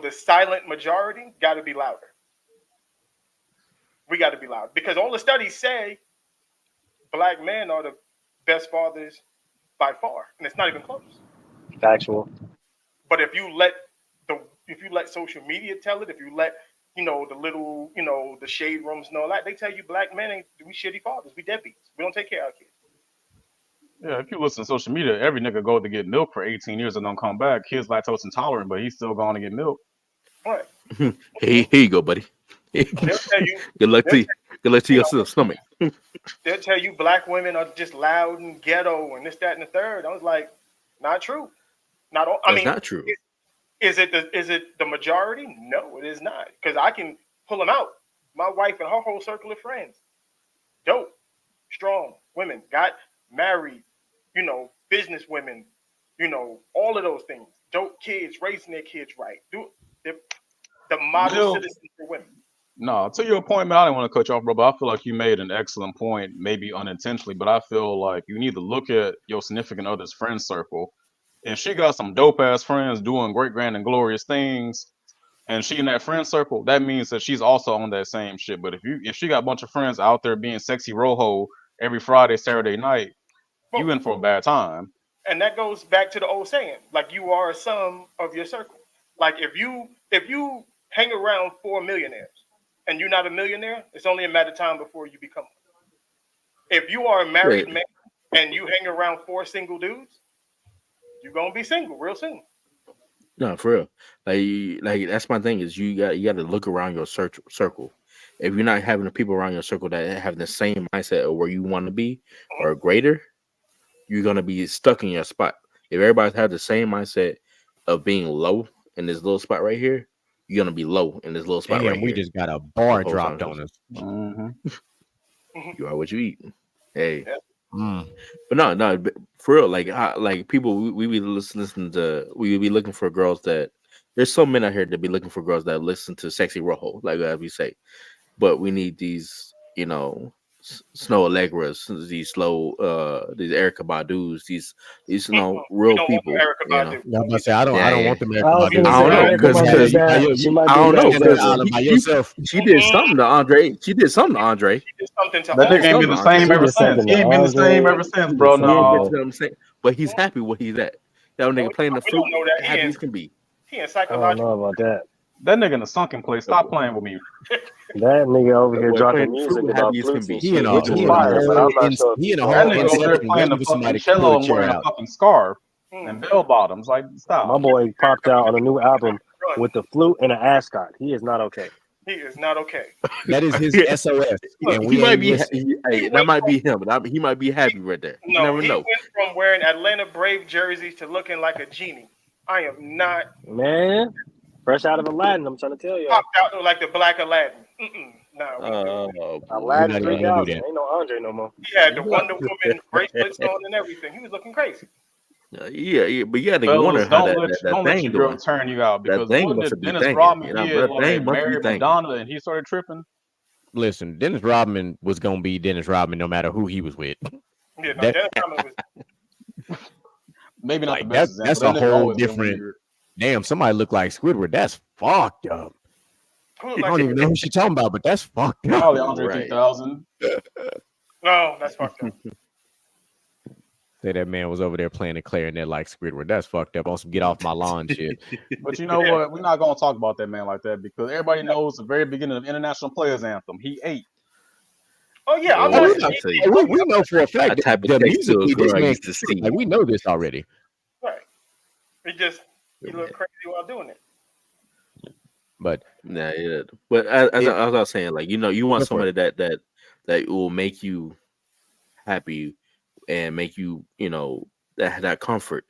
The silent majority got to be louder. We got to be loud because all the studies say black men are the best fathers by far, and it's not even close. Factual. But if you let social media tell it, if you let the little the shade rooms and all that, they tell you black men ain't we shitty fathers, we deadbeats, we don't take care of our kids. Yeah, if you listen to social media, every nigga go to get milk for 18 years and don't come back. Kid's lactose intolerant, but he's still going to get milk. Right. Here you go, buddy. They'll tell you. Good luck to your stomach. They'll tell you black women are just loud and ghetto and this, that, and the third. I was like, not true. Not all. That's not true. Is it the majority? No, it is not. Because I can pull them out. My wife and her whole circle of friends, dope, strong women, got married, business women, all of those things. Dope kids, raising their kids right. The model citizens for women. No, to your point, man, I didn't want to cut you off, bro, but I feel like you made an excellent point, maybe unintentionally, but I feel like you need to look at your significant other's friend circle. If she got some dope-ass friends doing great, grand, and glorious things, and she in that friend circle, that means that she's also on that same shit. But if she got a bunch of friends out there being sexy rojo every Friday, Saturday night, you in for a bad time. And that goes back to the old saying, like you are a sum of your circle. Like if you hang around 4 millionaires and you're not a millionaire, it's only a matter of time before you become one. If you are a married man and you hang around 4 single dudes, you're gonna be single real soon. No, for real. Like that's my thing is you got to look around your circle. If you're not having the people around your circle that have the same mindset of where you want to be or greater, you're gonna be stuck in your spot. If everybody has the same mindset of being low in this little spot right here, you're gonna be low in this little spot right here. We just got a bar dropped on us. You are what you eat. Hey. Yeah. But no, for real, like people, we be listening to, we be looking for girls that, there's some men out here that be looking for girls that listen to Sexy Rojo, like as we say, but we need these, Snow Allegras, these these Erykah Badu's, these real people. I don't want them. I don't know because she did something to Andre. She did something to Andre. That nigga ain't been the same ever since. He ain't been the same ever since, bro. No, but he's happy where he's at. That nigga playing the flute, happy as can be. He in I don't know about that. That nigga in a sunken place. Stop playing with me. That nigga over here dropping music about flutes. He in a whole playing the fucking cello and wearing a fucking scarf and bell bottoms. Like, stop. My boy popped out on a new album with the flute and an ascot. He is not okay. He is not okay. That is his SOS. And he might be. That might be him. But he might be happy right there. No, you never he know. went from wearing Atlanta Brave jerseys to looking like a genie. I am not. Man. Fresh out of Aladdin, I'm trying to tell you. Popped out like the Black Aladdin. Aladdin 3000. Ain't no Andre no more. He had the Wonder Woman bracelets on and everything. He was looking crazy. Yeah, but you had to wonder how that thing girl turn you out because Dennis Rodman married Madonna and he started tripping. Listen, Dennis Rodman was gonna be Dennis Rodman no matter who he was with. Yeah, no, Dennis Rodman was maybe not like the best. That's a whole different. Damn, somebody look like Squidward. That's fucked up. I don't even know who she's talking about, but that's fucked up. Probably Andre 3000. No, that's fucked up. Say that man was over there playing the clarinet like Squidward. That's fucked up on some get off my lawn shit. But you know what? We're not gonna talk about that man like that because everybody knows the very beginning of International Players Anthem. He ate. Oh yeah, we know for a fact that the music like we know this already. Right. He looked crazy while doing it. But but as I was saying, like you want somebody that will make you happy and make you that comfort.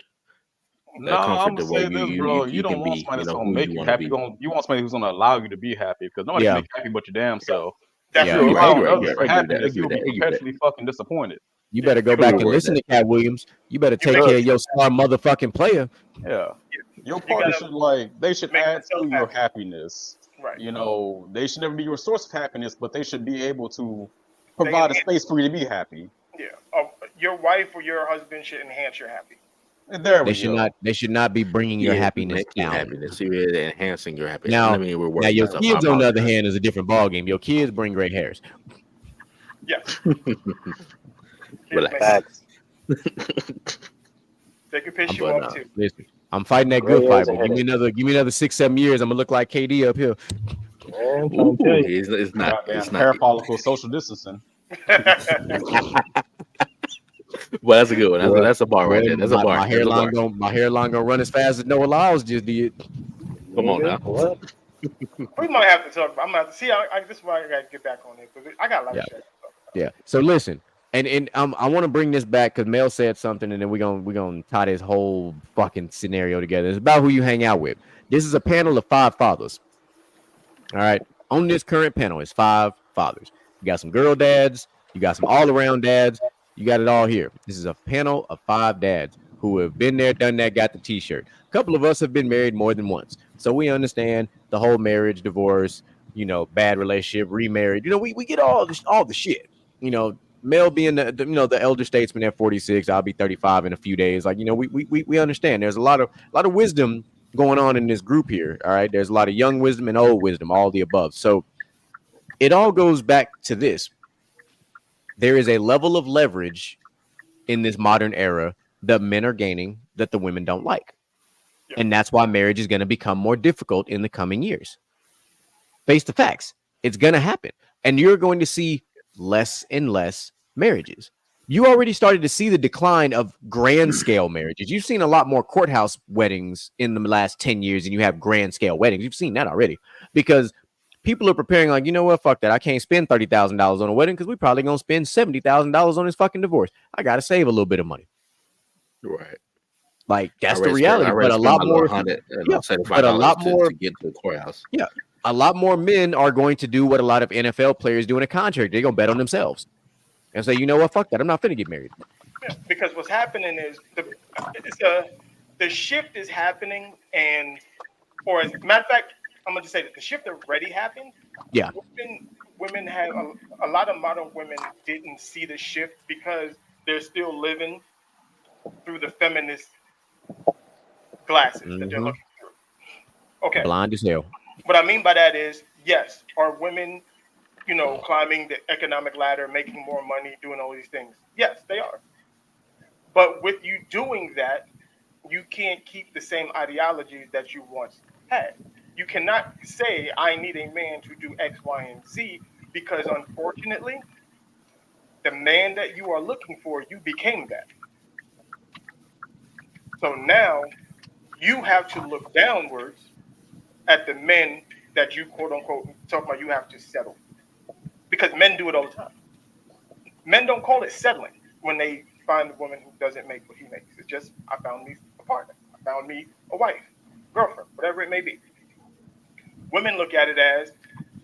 No, I'm gonna say this, bro. You don't want somebody that's gonna make you happy. You want somebody who's gonna allow you to be happy because nobody can make you happy but your damn self. That's Yeah. what You Right, rely on right, others yeah, for I agree with that, I happiness, agree you'll with be that, I agree with that. perpetually fucking disappointed. You better go Yeah, back True and with listen that. to Cat Williams. You better take make care of your star motherfucking player. Yeah. Your you partner gotta should they should make add yourself to your happy. happiness. Right. You know, they should never be your source of happiness, but they should be able to They provide a enhance. space for you to be happy. Yeah. Your wife or your husband should enhance your happy. And there They we should go. not. They should not be bringing your Yeah, happiness making your down. happiness. You're enhancing your happiness. Now, I mean, we're now working your stuff. I kids, on the other apologize. hand, is a different ballgame. Your kids bring great hairs. Yes. Relax. Facts. They can piss I'm you but, off too. Listen, I'm fighting that Gray good fight, hairs but and give me another 6-7 years. I'm gonna look like KD up here. Man, I'm Ooh, trying to tell you. it's not. Goddamn It's hair not. follicle social distancing. Well, that's a good one. That's a bar right Boy, there. That's a bar. my hairline gonna run as fast as Noah Lyles just did. Come on now. What? We might have to talk about. I'm gonna have to see. This is why I gotta get back on it because I got a lot of shit. Yeah. So listen, and I want to bring this back because Mel said something, and then we're gonna tie this whole fucking scenario together. It's about who you hang out with. This is a panel of 5 fathers. All right. On this current panel is 5 fathers. You got some girl dads. You got some all-around dads. You got it all here. This is a panel of 5 dads who have been there, done that, got the T-shirt. A couple of us have been married more than once, so we understand the whole marriage, divorce, bad relationship, remarried. We get all the shit. Mel being the elder statesman at 46, I'll be 35 in a few days. Like, we understand. There's a lot of wisdom going on in this group here. All right, there's a lot of young wisdom and old wisdom, all the above. So it all goes back to this. There is a level of leverage in this modern era that men are gaining that the women don't like. Yeah. And that's why marriage is going to become more difficult in the coming years. Face the facts. It's going to happen. And you're going to see less and less marriages. You already started to see the decline of grand scale marriages. You've seen a lot more courthouse weddings in the last 10 years than you have grand scale weddings. You've seen that already because people are preparing like, you know what? Fuck that. I can't spend $30,000 on a wedding because we're probably going to spend $70,000 on this fucking divorce. I got to save a little bit of money. Right. Like, that's the reality. But a lot more, to get to the courthouse. Yeah. A lot more men are going to do what a lot of NFL players do in a contract. They're going to bet on themselves and say, you know what? Fuck that. I'm not going to get married. Yeah, because what's happening is the shift is happening, or as a matter of fact, I'm gonna just say that the shift already happened. Yeah. Women have a lot of modern women didn't see the shift because they're still living through the feminist glasses that they're looking through. Okay. Blind as hell. What I mean by that is, yes, are women, climbing the economic ladder, making more money, doing all these things? Yes, they are. But with you doing that, you can't keep the same ideologies that you once had. You cannot say, I need a man to do X, Y, and Z, because unfortunately, the man that you are looking for, you became that. So now you have to look downwards at the men that you, quote unquote, talk about you have to settle. Because men do it all the time. Men don't call it settling when they find a woman who doesn't make what he makes. It's just, I found me a partner. I found me a wife, girlfriend, whatever it may be. Women look at it as,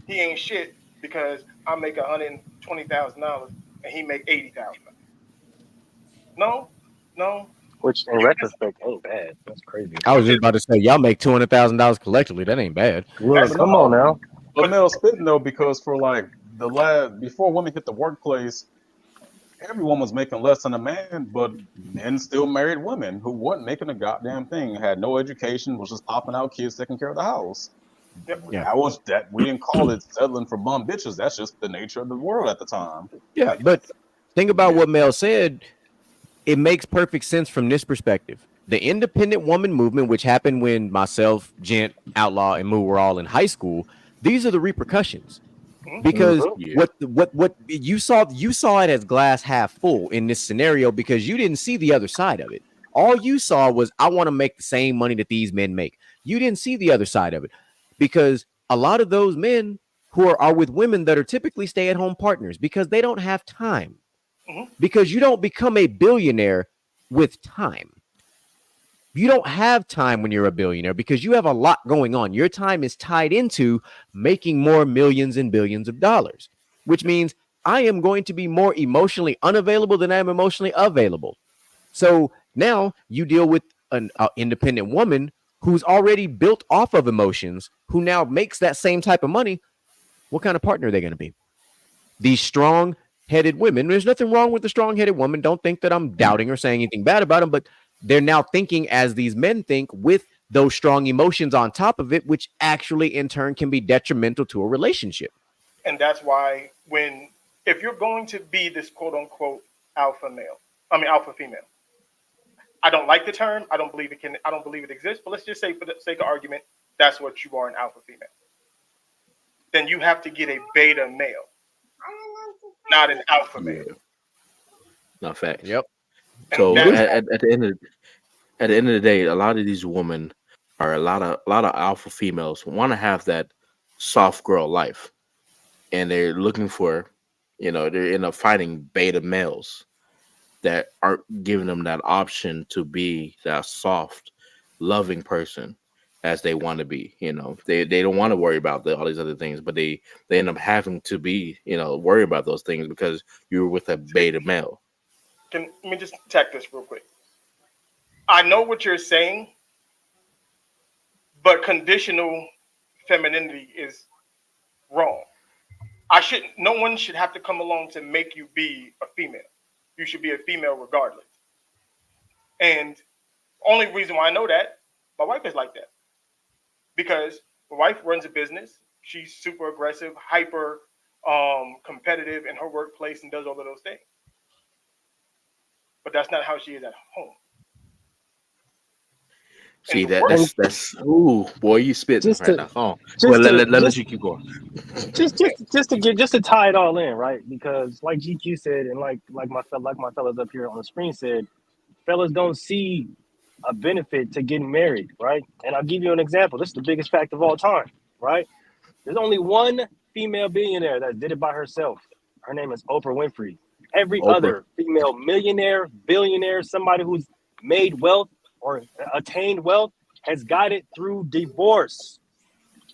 he ain't shit because I make $120,000 and he make $80,000. No. Which in retrospect ain't bad. That's crazy. I was just about to say, y'all make $200,000 collectively. That ain't bad. Look, come on now. But Mel's spitting though, because for like before women hit the workplace, everyone was making less than a man, but men still married women who weren't making a goddamn thing, had no education, was just popping out kids taking care of the house. Yeah. We didn't call it settling for bum bitches. That's just the nature of the world at the time. Yeah, but think about what Mel said. It makes perfect sense from this perspective. The independent woman movement, which happened when myself, Gent, Outlaw, and Moo were all in high school, these are the repercussions. Because what you saw it as glass half full in this scenario because you didn't see the other side of it. All you saw was, I want to make the same money that these men make. You didn't see the other side of it because a lot of those men who are with women that are typically stay-at-home partners because they don't have time. Because you don't become a billionaire with time. You don't have time when you're a billionaire because you have a lot going on. Your time is tied into making more millions and billions of dollars. which means I am going to be more emotionally unavailable than I am emotionally available. So now you deal with an independent woman who's already built off of emotions, who now makes that same type of money. What kind of partner are they going to be? These strong-headed women. There's nothing wrong with the strong-headed woman. Don't think that I'm doubting or saying anything bad about them, but they're now thinking as these men think with those strong emotions on top of it, which actually in turn can be detrimental to a relationship. And that's why if you're going to be this quote unquote alpha female. I don't like the term. I don't believe it exists, but let's just say for the sake of argument, that's what you are, an alpha female. Then you have to get a beta male, not an alpha male. Not facts. Yep. So at the end of the day, a lot of these women are a lot of alpha females want to have that soft girl life, and they're looking for, they end up finding beta males that aren't giving them that option to be that soft, loving person as they want to be. They don't want to worry about all these other things, but they end up having to be, worry about those things because you're with a beta male. Let me just tack this real quick. I know what you're saying, but conditional femininity is wrong. No one should have to come along to make you be a female. You should be a female regardless. And only reason why I know that, my wife is like that. Because my wife runs a business. She's super aggressive, hyper competitive in her workplace and does all of those things. But that's not how she is at home. See, that's ooh, boy, you spit right now. Oh, well, let you keep going. Just to tie it all in, right? Because like GQ said, and like my fellas up here on the screen said, fellas don't see a benefit to getting married, right? And I'll give you an example. This is the biggest fact of all time, right? There's only one female billionaire that did it by herself. Her name is Oprah Winfrey. Every other female millionaire, billionaire, somebody who's made wealth or attained wealth has got it through divorce.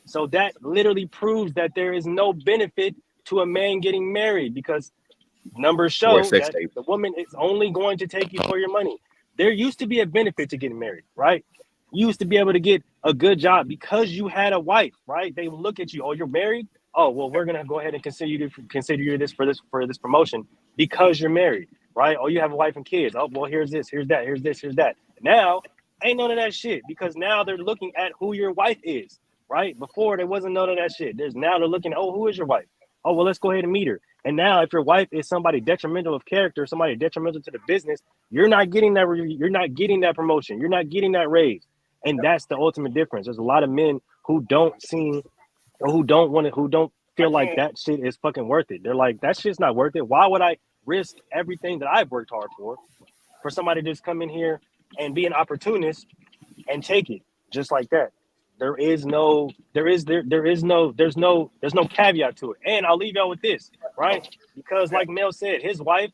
So that literally proves that there is no benefit to a man getting married because numbers show that the woman is only going to take you for your money. There used to be a benefit to getting married, right? You used to be able to get a good job because you had a wife, right? They would look at you, oh, you're married? Oh, well, we're gonna go ahead and consider you this for this promotion because you're married, right? Oh, you have a wife and kids. Oh, well, here's this, here's that, here's this, here's that. Now, ain't none of that shit because now they're looking at who your wife is, right? Before there wasn't none of that shit. Now they're looking at, oh, who is your wife? Oh, well, let's go ahead and meet her. And now if your wife is somebody detrimental of character, somebody detrimental to the business, you're not getting that promotion. You're not getting that raise. And that's the ultimate difference. There's a lot of men who don't feel like that shit is fucking worth it. They're like, that shit's not worth it. Why would I risk everything that I've worked hard for somebody to just come in here and be an opportunist and take it just like that? There's no caveat to it. And I'll leave y'all with this, right? Because like Mel said, his wife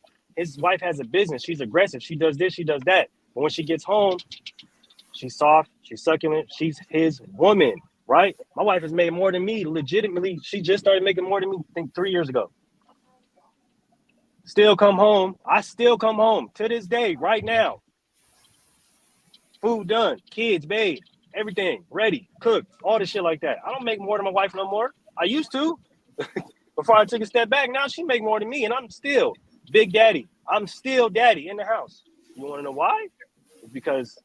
has a business. She's aggressive. She does this, she does that. But when she gets home, she's soft, she's succulent, she's his woman, right? My wife has made more than me. Legitimately, she just started making more than me, I think 3 years ago. I still come home to this day, right now. Food done, kids bathed, everything ready, cooked, all this shit like that. I don't make more than my wife no more. I used to. Before I took a step back, now she make more than me, and I'm still big daddy. I'm still daddy in the house. You want to know why? It's because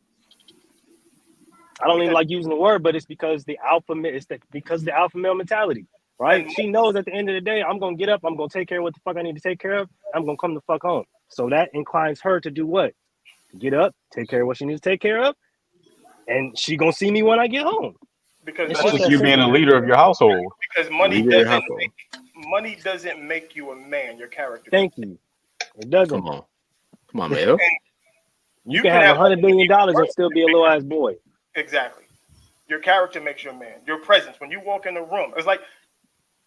I don't even like using the word, but it's because the alpha male mentality, right? She knows at the end of the day, I'm gonna get up, I'm gonna take care of what the fuck I need to take care of, I'm gonna come the fuck home. So that inclines her to do what? Get up, take care of what she needs to take care of, and she gonna see me when I get home. Because that's just you being a leader of your household. Because money doesn't make you a man. Your character. Thank you. It doesn't. Come on, man. You can have $100 billion and still be a little ass boy. Exactly. Your character makes you a man. Your presence when you walk in a room. It's like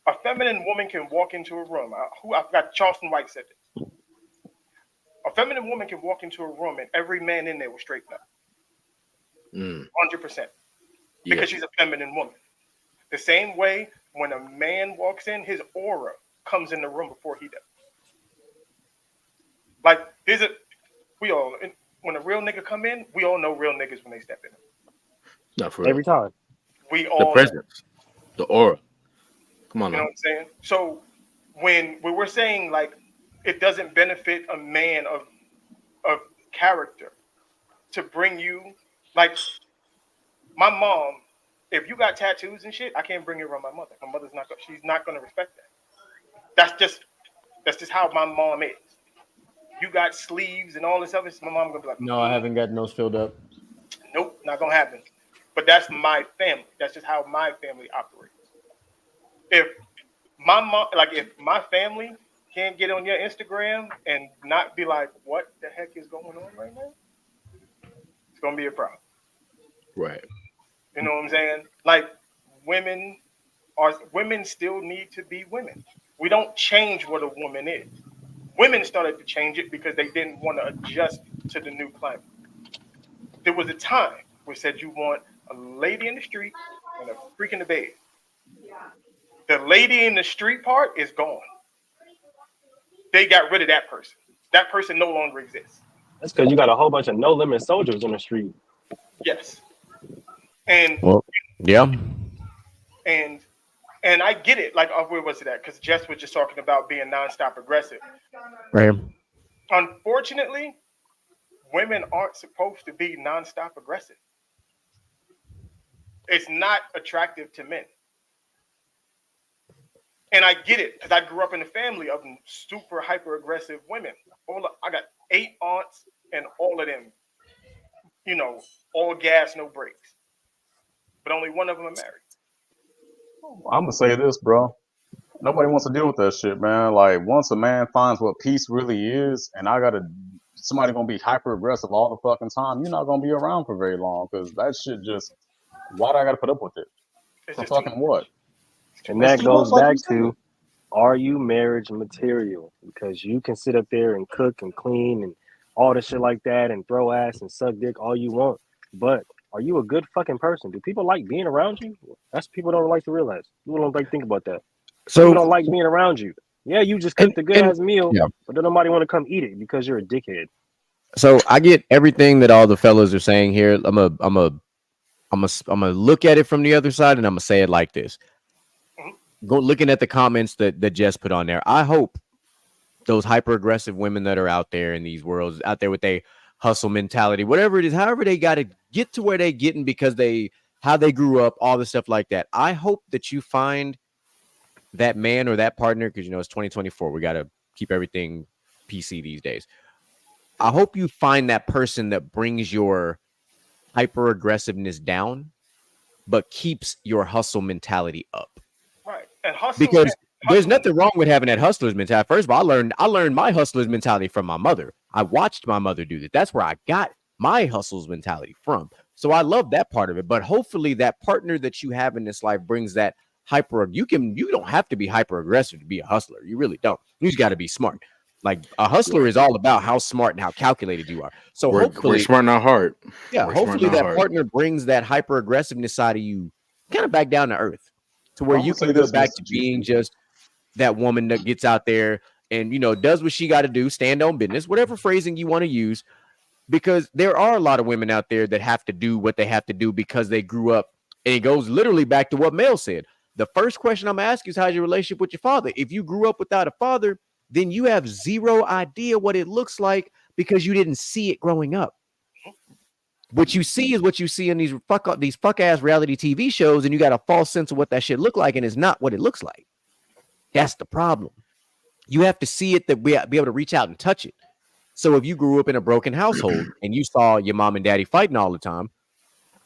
a feminine woman can walk into a room. I forgot Charleston White said this. A feminine woman can walk into a room and every man in there will straighten up. 100%. Because she's a feminine woman. The same way when a man walks in, his aura comes in the room before he does. Like, when a real nigga come in, we all know real niggas when they step in. Not for real. Every time. We all The know. presence, the aura. Come on You know now. what I'm saying? So when we're saying like it doesn't benefit a man of character to bring you, like my mom, if you got tattoos and shit, I can't bring you around my mother. My mother's she's not gonna respect that. That's just how my mom is. You got sleeves and all this other stuff, my mom gonna be like, No, I haven't gotten those filled up. nope, not gonna happen. But that's my family. That's just how my family operates. If my mom, like if my family can't get on your Instagram and not be like, what the heck is going on right now? It's gonna be a problem. Right. You know what I'm saying? Like women still need to be women. We don't change what a woman is. Women started to change it because they didn't want to adjust to the new climate. There was a time where said you want a lady in the street and a freak in the bed. The lady in the street part is gone. They got rid of that person. That person no longer exists. That's because you got a whole bunch of no limit soldiers on the street. Yes. And well, yeah. And I get it. Like, where was it at? Because Jess was just talking about being nonstop aggressive. Right. Unfortunately, women aren't supposed to be nonstop aggressive. It's not attractive to men. And I get it because I grew up in a family of super hyper aggressive women. I got 8 aunts and all of them, you know, all gas, no brakes. But only one of them are married. I'm gonna say this, bro. Nobody wants to deal with that shit, man. Like once a man finds what peace really is, and somebody gonna be hyper aggressive all the fucking time, you're not gonna be around for very long because that shit just. Why do I gotta put up with it? For fucking what? And that goes back to, are you marriage material? Because you can sit up there and cook and clean and all the shit like that and throw ass and suck dick all you want, but are you a good fucking person? Do people like being around you? That's what people don't like to realize. People don't like to think about that. So people don't like being around you. Yeah, you just cooked a good ass meal, but then nobody want to come eat it because you're a dickhead. So I get everything that all the fellas are saying here. I'm gonna look at it from the other side, and I'm gonna say it like this. Go looking at the comments that Jess put on there. I hope those hyper aggressive women that are out there in these worlds, out there with a hustle mentality, whatever it is, however they got to get to where they getting because how they grew up, all the stuff like that. I hope that you find that man or that partner, because you know it's 2024. We got to keep everything PC these days. I hope you find that person that brings your hyper aggressiveness down, but keeps your hustle mentality up. Right. And hustle, because there's nothing wrong with having that hustler's mentality. First of all, I learned my hustler's mentality from my mother. I watched my mother do that. That's where I got my hustle's mentality from. So I love that part of it. But hopefully that partner that you have in this life brings that hyper. You don't have to be hyper aggressive to be a hustler. You really don't. You just got to be smart. Like a hustler is all about how smart and how calculated you are. So hopefully we're smart, not hard. Yeah, hopefully that partner brings that hyper aggressiveness side of you kind of back down to earth, to where you can go back to being just that woman that gets out there and, you know, does what she got to do, stand on business, whatever phrasing you want to use, because there are a lot of women out there that have to do what they have to do because they grew up. And it goes literally back to what Mel said. The first question I'm asking is, how's your relationship with your father? If you grew up without a father, then you have zero idea what it looks like because you didn't see it growing up. What you see is what you see in these fuck ass reality TV shows, and you got a false sense of what that shit look like, and it's not what it looks like. That's the problem. You have to see it to be able to reach out and touch it. So if you grew up in a broken household and you saw your mom and daddy fighting all the time,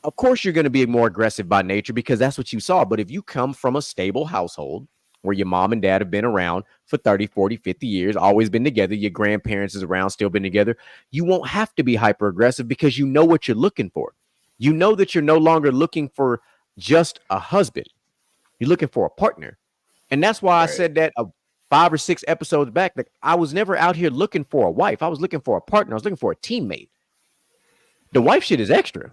of course you're going to be more aggressive by nature because that's what you saw. But if you come from a stable household where your mom and dad have been around for 30, 40, 50 years, always been together, your grandparents is around, still been together, you won't have to be hyper aggressive because you know what you're looking for. You know that you're no longer looking for just a husband. You're looking for a partner. And that's why I said that 5 or 6 episodes back, that I was never out here looking for a wife. I was looking for a partner. I was looking for a teammate. The wife shit is extra.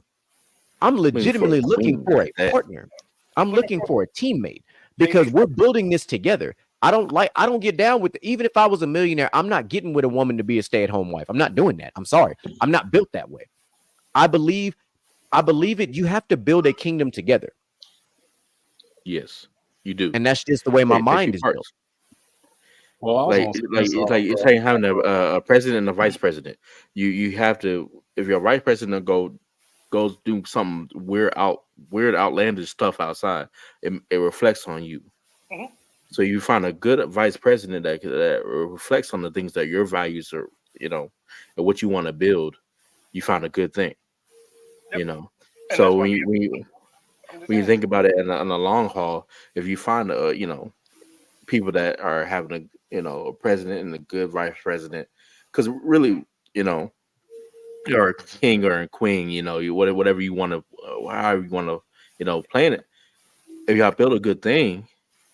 I'm legitimately looking for a partner. I'm looking for a teammate because we're building this together. I don't get down with it. Even if I was a millionaire, I'm not getting with a woman to be a stay-at-home wife. I'm not doing that. I'm sorry. I'm not built that way. I believe it. You have to build a kingdom together. Yes, you do. And that's just the way my mind is built. Well, it's like having a president and a vice president. You have to, if your vice president goes do some weird outlandish stuff outside, it reflects on you. Mm-hmm. So you find a good vice president that reflects on the things that your values are, and what you want to build. You find a good thing, Yep. And so when you think about it on the long haul, if you find people that are having a president and a good vice president, because really, you're a king or a queen, whatever you want to, however you want to, plan it. If you build a good thing,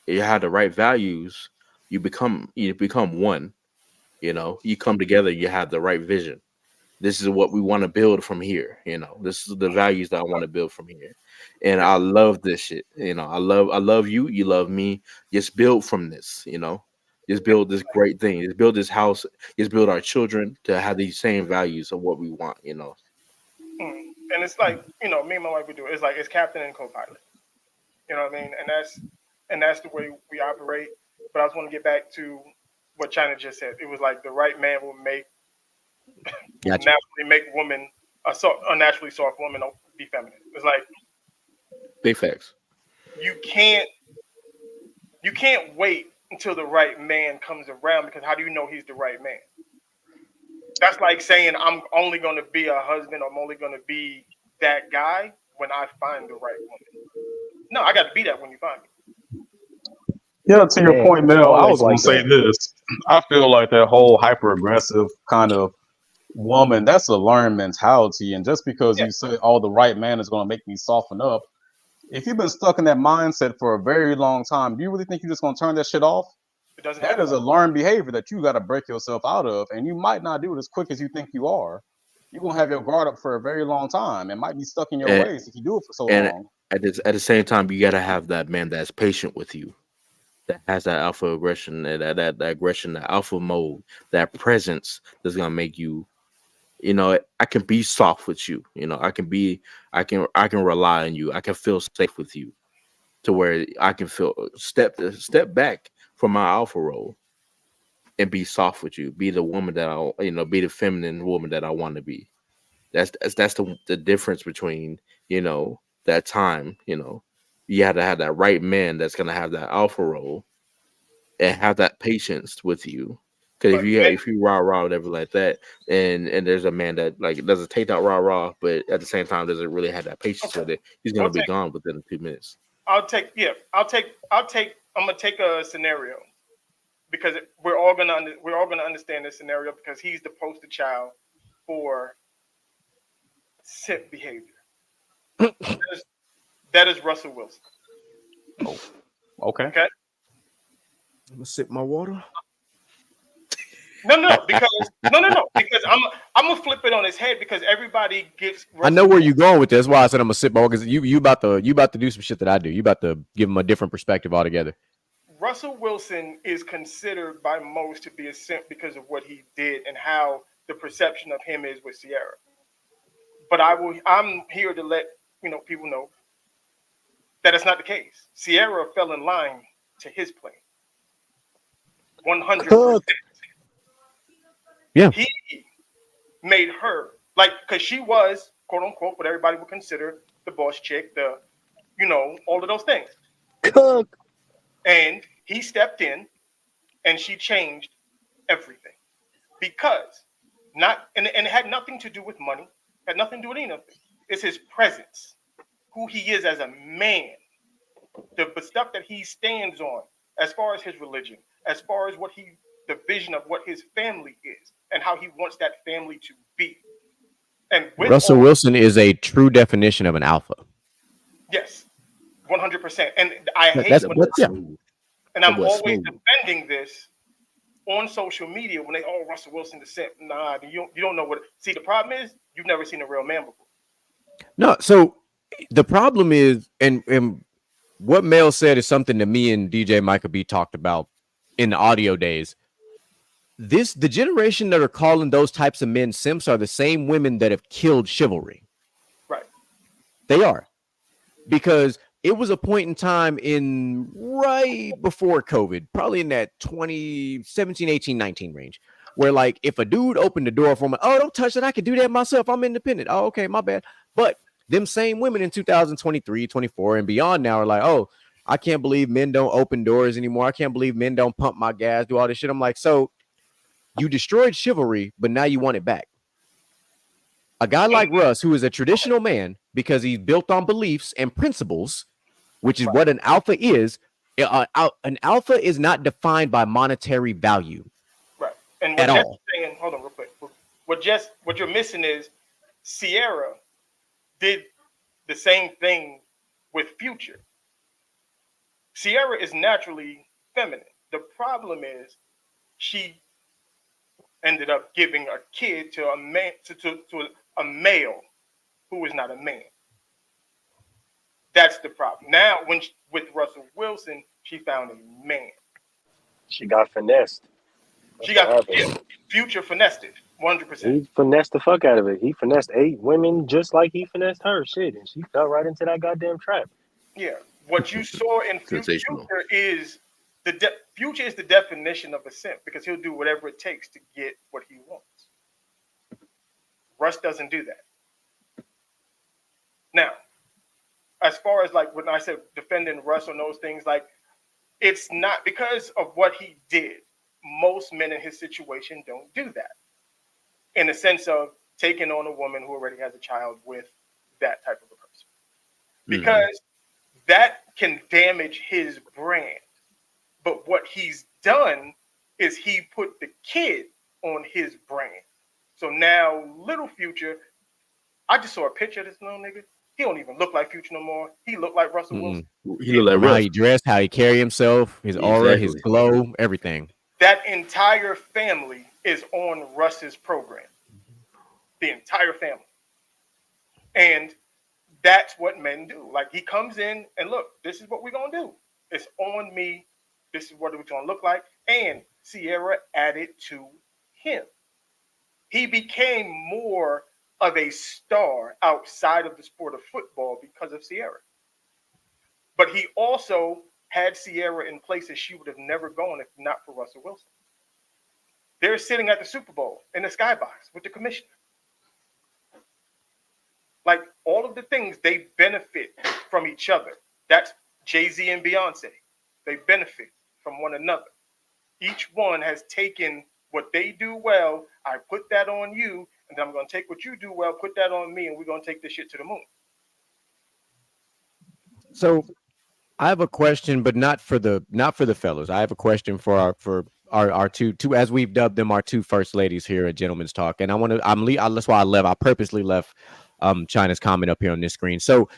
you have the right values, you become one. You come together, you have the right vision. This is what we want to build from here. This is the values that I want to build from here. And I love this shit. I love you. You love me. Just build from this, just build this great thing. Just build this house. Just build our children to have these same values of what we want, And it's like, me and my wife would do it. It's like, it's captain and co-pilot. You know what I mean? And that's the way we operate. But I just want to get back to what China just said. It was like the right man will naturally make woman a naturally soft woman be feminine. It's like big facts. You can't wait until the right man comes around, because how do you know he's the right man? That's like saying I'm only going to be a husband, I'm only going to be that guy when I find the right woman. No, I got to be that when you find me. Yeah, to your point, Mel, I was going to say this. I feel like that whole hyper-aggressive kind of woman, that's a learned mentality. And just because you say, oh, the right man is going to make me soften up, if you've been stuck in that mindset for a very long time, do you really think you're just going to turn that shit off? That is a learned behavior that you got to break yourself out of. And you might not do it as quick as you think you are. You're going to have your guard up for a very long time. It might be stuck in your ways if you do it for so long. At the same time, you got to have that man that's patient with you, that has that alpha aggression, that aggression, that alpha mode, that presence that's going to make you, I can be soft with you. I can rely on you. I can feel safe with you, to where I can feel step back from my alpha role and be soft with you. Be the woman that I, be the feminine woman that I want to be. That's the difference between, that time, you have to have that right man that's going to have that alpha role and have that patience with you. Because if you rah whatever like that, and there's a man that doesn't take that rah, but at the same time doesn't really have that patience with it, he's gonna be gone within 2 minutes. I'm gonna take a scenario, because we're all gonna understand this scenario, because he's the poster child for simp behavior. That is Russell Wilson. Oh, okay. I'm gonna sip my water. No, because I'm gonna flip it on his head, because everybody gets. I know where you're going with this. That's why I said I'm gonna sip my water, because you about to do some shit that I do. You about to give him a different perspective altogether. Russell Wilson is considered by most to be a simp because of what he did and how the perception of him is with Ciara. But I'm here to let people know that it's not the case. Ciara fell in line to his plan. 100%. Yeah. He made her, because she was, quote unquote, what everybody would consider the boss chick, all of those things. Cook. And he stepped in and she changed everything. Because and it had nothing to do with money, had nothing to do with anything. It's his presence, who he is as a man, the stuff that he stands on, as far as his religion, as far as the vision of what his family is and how he wants that family to be. And Russell Wilson is a true definition of an alpha. Yes, 100%. And I hate and I'm always defending this on social media when Russell Wilson the simp. Nah, you don't know what. See, the problem is you've never seen a real man before. No, so the problem is, and what Mel said is something that me and DJ Micah B talked about in the audio days. The generation that are calling those types of men simps are the same women that have killed chivalry. Right. They are. Because it was a point in time in right before COVID, probably in that 2017, 18, 19 range, where like if a dude opened the door for me, oh, don't touch it, I can do that myself, I'm independent. Oh, okay, my bad. But them same women in 2023, 24 and beyond now are like, oh, I can't believe men don't open doors anymore. I can't believe men don't pump my gas, do all this shit. I'm like, so you destroyed chivalry, but now you want it back. A guy like Russ, who is a traditional man because he's built on beliefs and principles, which is what an alpha is. An alpha is not defined by monetary value. Right. And what Jess is saying, hold on real quick. What you're missing is Ciara did the same thing with Future. Ciara is naturally feminine. The problem is she ended up giving a kid to a man, to a male who is not a man. That's the problem. Now, with Russell Wilson, she found a man. She got finessed. Future finessed it, 100%. He finessed the fuck out of it. He finessed 8 women just like he finessed her shit, and she fell right into that goddamn trap. Yeah, what you saw in Future is Future is the definition of a simp because he'll do whatever it takes to get what he wants. Russ doesn't do that. Now, as far as like when I said defending Russ on those things, like it's not because of what he did. Most men in his situation don't do that. In the sense of taking on a woman who already has a child with that type of a person. Because that can damage his brand. But what he's done is he put the kid on his brand. So now little Future, I just saw a picture of this little nigga. He don't even look like Future no more. He looked like Russell Wilson. He looked like how he dressed, how he carry himself, his aura, his glow, everything. That entire family is on Russ's program. The entire family. And that's what men do. Like he comes in and look, this is what we're going to do. It's on me. This is what it's going to look like. And Ciara added to him. He became more of a star outside of the sport of football because of Ciara. But he also had Ciara in places she would have never gone if not for Russell Wilson. They're sitting at the Super Bowl in the skybox with the commissioner. Like all of the things, they benefit from each other. That's Jay-Z and Beyonce. They benefit from one another. Each one has taken what they do well. I put that on you, and then I'm going to take what you do well, put that on me, and we're going to take this shit to the moon. So I have a question, but not for the fellows. I have a question for our two, as we've dubbed them, our two first ladies here at Gentlemen's Talk. And that's why I purposely left China's comment up here on this screen. So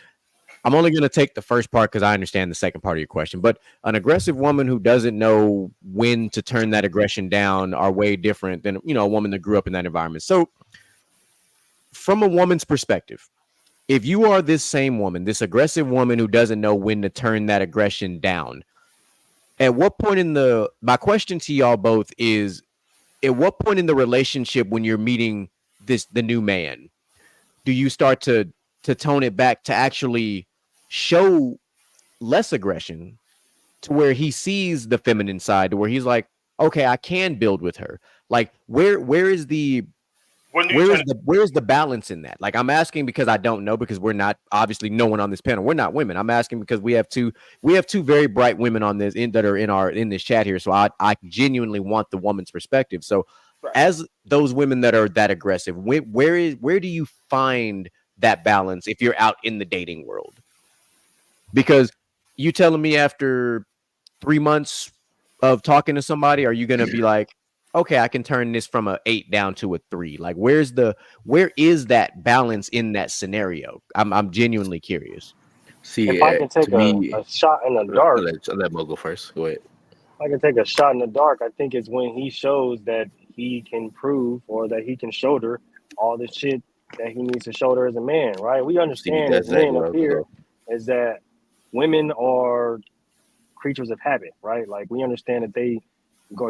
I'm only going to take the first part because I understand the second part of your question. But an aggressive woman who doesn't know when to turn that aggression down are way different than, a woman that grew up in that environment. So from a woman's perspective, if you are this same woman, this aggressive woman who doesn't know when to turn that aggression down, at what point my question to y'all both is, at what point in the relationship when you're meeting the new man, do you start to tone it back to actually show less aggression to where he sees the feminine side, to where he's like, okay, I can build with her. Like where is the balance in that? Like I'm asking because I don't know, because we're not, obviously no one on this panel, we're not women. I'm asking because we have two very bright women on this that are in this chat here. So I genuinely want the woman's perspective. So as those women that are that aggressive, where do you find that balance if you're out in the dating world? Because you telling me after 3 months of talking to somebody, are you going to be like, okay, I can turn this from a 8 down to a 3? Like, where is that balance in that scenario? I'm genuinely curious. See, if I can take a shot in the dark, I'll let Mo go first. Go ahead. If I can take a shot in the dark, I think it's when he shows that he can prove or that he can shoulder all the shit that he needs to shoulder as a man, right? We understand as men up here is that women are creatures of habit, right? Like we understand that they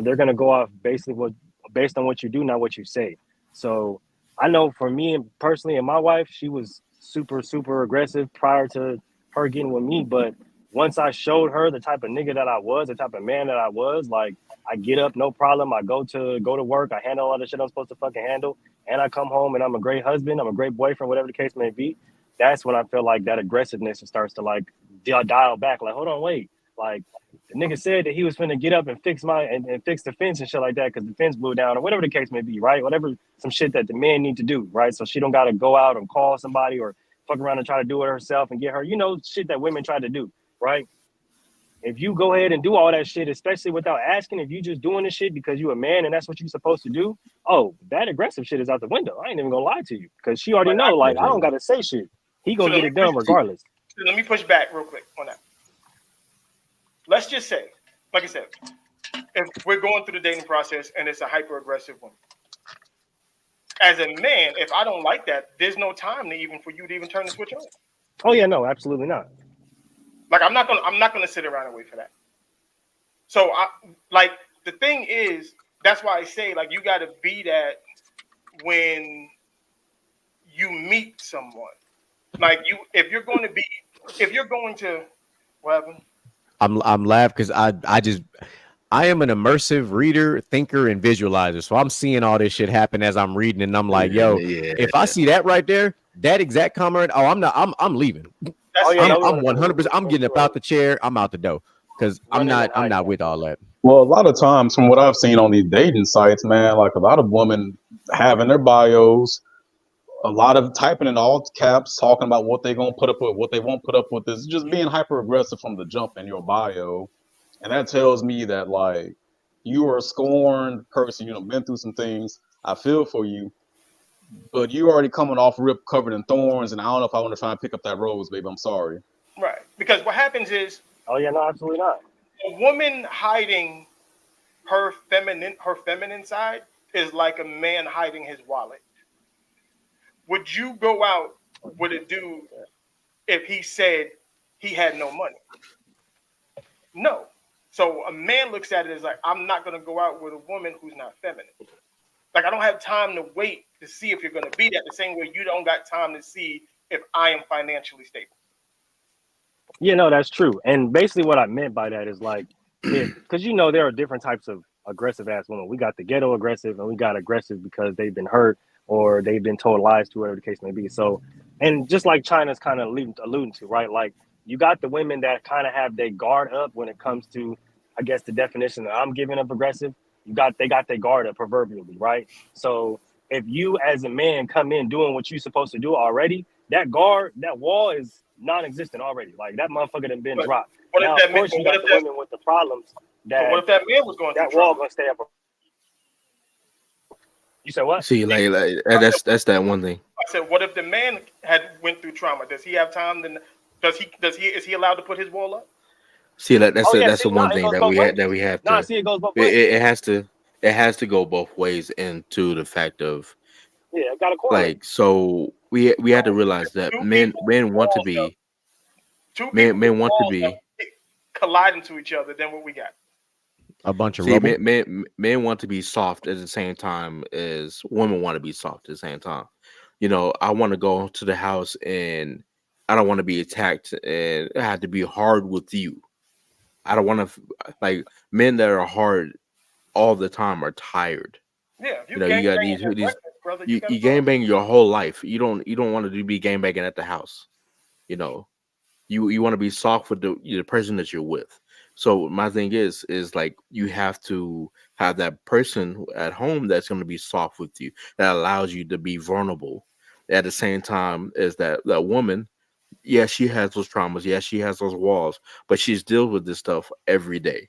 they're gonna go off based on what you do, not what you say. So I know for me and personally and my wife, she was super, super aggressive prior to her getting with me. But once I showed her the type of nigga that I was, the type of man that I was, like I get up, no problem. I go to work, I handle all the shit I'm supposed to fucking handle, and I come home and I'm a great husband, I'm a great boyfriend, whatever the case may be. That's when I feel like that aggressiveness starts to like dial back. Like, hold on, wait. Like the nigga said that he was finna get up and fix and fix the fence and shit like that because the fence blew down or whatever the case may be, right? Whatever, some shit that the man need to do, right? So she don't gotta go out and call somebody or fuck around and try to do it herself and get her, shit that women try to do, right? If you go ahead and do all that shit, especially without asking, if you just doing this shit because you a man and that's what you're supposed to do, oh, that aggressive shit is out the window. I ain't even gonna lie to you because she already know, like, I don't gotta say shit. He gonna get it done regardless. Let me push back real quick on that. Let's just say, like I said, if we're going through the dating process and it's a hyper aggressive woman, as a man, if I don't like that, there's no time for you to even turn the switch on. Oh yeah, no, absolutely not. Like I'm not gonna sit around and wait for that. So the thing is, that's why I say like you gotta be that when you meet someone. Like if you're going to what happened? I'm laughing because I am an immersive reader, thinker, and visualizer. So I'm seeing all this shit happen as I'm reading, and I'm like, yo, if I see that right there, that exact comment, I'm leaving. I'm 100%. I'm getting up out the chair. I'm out the door because I'm not with all that. Well, a lot of times from what I've seen on these dating sites, man, like a lot of women have in their bios, a lot of typing in all caps, talking about what they're going to put up with, what they won't put up with. Is just being hyper aggressive from the jump in your bio. And that tells me that like you are a scorned person, been through some things. I feel for you, but you already coming off rip covered in thorns. And I don't know if I want to try and pick up that rose, baby. I'm sorry. Right. Because what happens is, oh yeah, no, absolutely not. A woman hiding her feminine side is like a man hiding his wallet. Would you go out with a dude if he said he had no money? No. So a man looks at it as like, I'm not going to go out with a woman who's not feminine. Like, I don't have time to wait to see if you're going to be that, the same way you don't got time to see if I am financially stable. Yeah, no, that's true. And basically what I meant by that is like, because there are different types of aggressive ass women. We got the ghetto aggressive and we got aggressive because they've been hurt or they've been told lies to, whatever the case may be. So, and just like China's kind of alluding to, right? Like you got the women that kind of have their guard up when it comes to, I guess, the definition that I'm giving of aggressive. They got their guard up proverbially, right? So if you as a man come in doing what you're supposed to do already, that wall is non-existent already. Like that motherfucker done been dropped. Now, of course, you got the women with the problems. That what if that man was going through that wall gonna stay up? You said what? See, like that's that one thing. I said, what if the man had went through trauma? Does he have time? Is he allowed to put his wall up? See, that's the one thing that we have to. See, it goes both ways. It has to go both ways into the fact of I got a correlate. Like, so we had to realize that men want to be collide into each other. Then what we got? A bunch of men want to be soft at the same time as women want to be soft at the same time. I want to go to the house and I don't want to be attacked and I have to be hard with you. I don't want to like men that are hard all the time are tired. Yeah, you got these you game bang your whole life. You don't want to be game banging at the house. You want to be soft with the person that you're with. So my thing is like you have to have that person at home that's going to be soft with you, that allows you to be vulnerable. At the same time as that woman, yeah, she has those traumas, yeah, she has those walls, but she's dealt with this stuff every day.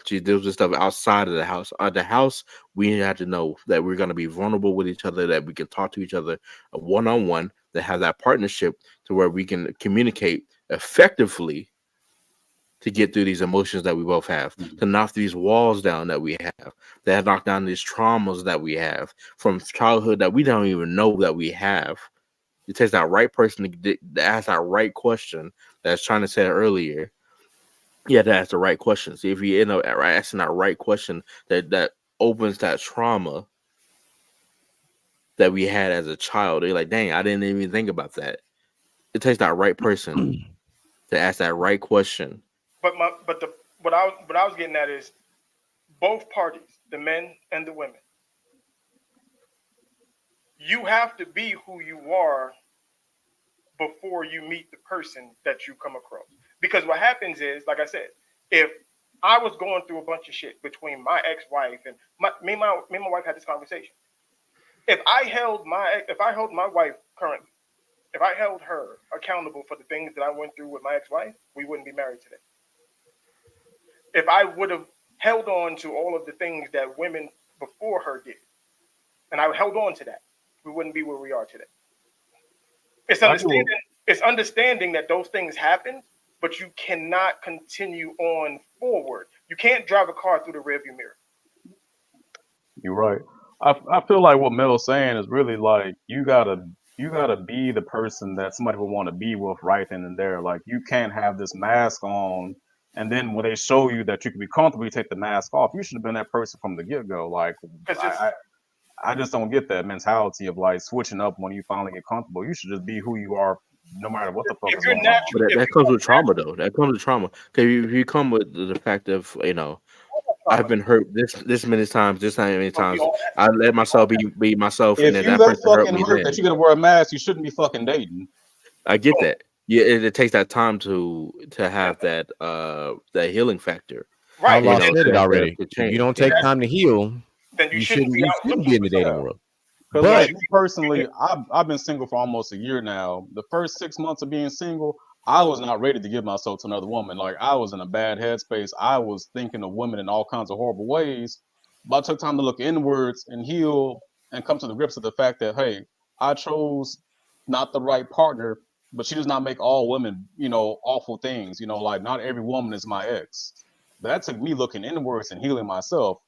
She deals with stuff outside of the house. At the house, we have to know that we're going to be vulnerable with each other, that we can talk to each other one-on-one, that have that partnership to where we can communicate effectively to get through these emotions that we both have, to knock these walls down that we have, that knock down these traumas that we have from childhood that we don't even know that we have. It takes that right person to ask that right question that's trying to say earlier. You have to ask the right questions. If you end up asking that right question, that opens that trauma that we had as a child. They're like, dang, I didn't even think about that. It takes that right person to ask that right question. But what I was getting at is both parties, the men and the women. You have to be who you are before you meet the person that you come across. Because what happens is, like I said, if I was going through a bunch of shit between my ex-wife and me and my wife had this conversation. If I held my wife currently, if I held her accountable for the things that I went through with my ex-wife, we wouldn't be married today. If I would have held on to all of the things that women before her did, and I held on to that, we wouldn't be where we are today. It's understanding that those things happen, but you cannot continue on forward. You can't drive a car through the rearview mirror. You're right. I feel like what Mel's saying is really like you gotta be the person that somebody would want to be with right then and there. Like you can't have this mask on, and then when they show you that you can be comfortable, you take the mask off. You should have been that person from the get-go. Like I just don't get that mentality of like switching up when you finally get comfortable. You should just be who you are, no matter what the fuck is going on. But that comes with trauma, though. That comes with trauma. Because if you come with the fact of, I've been hurt this many times, this many times. I let myself be myself, and then that person hurt me. That you gotta wear a mask, you shouldn't be fucking dating. I get that. Yeah, it takes that time to have that healing factor. Right. I said it already. If you don't take time to heal, then you shouldn't be in the dating world. But like, personally, I've been single for almost a year now. The first 6 months of being single, I was not ready to give myself to another woman. Like I was in a bad headspace. I was thinking of women in all kinds of horrible ways. But I took time to look inwards and heal and come to the grips with the fact that, hey, I chose not the right partner, but she does not make all women, awful things. Like not every woman is my ex. That took me looking inwards and healing myself.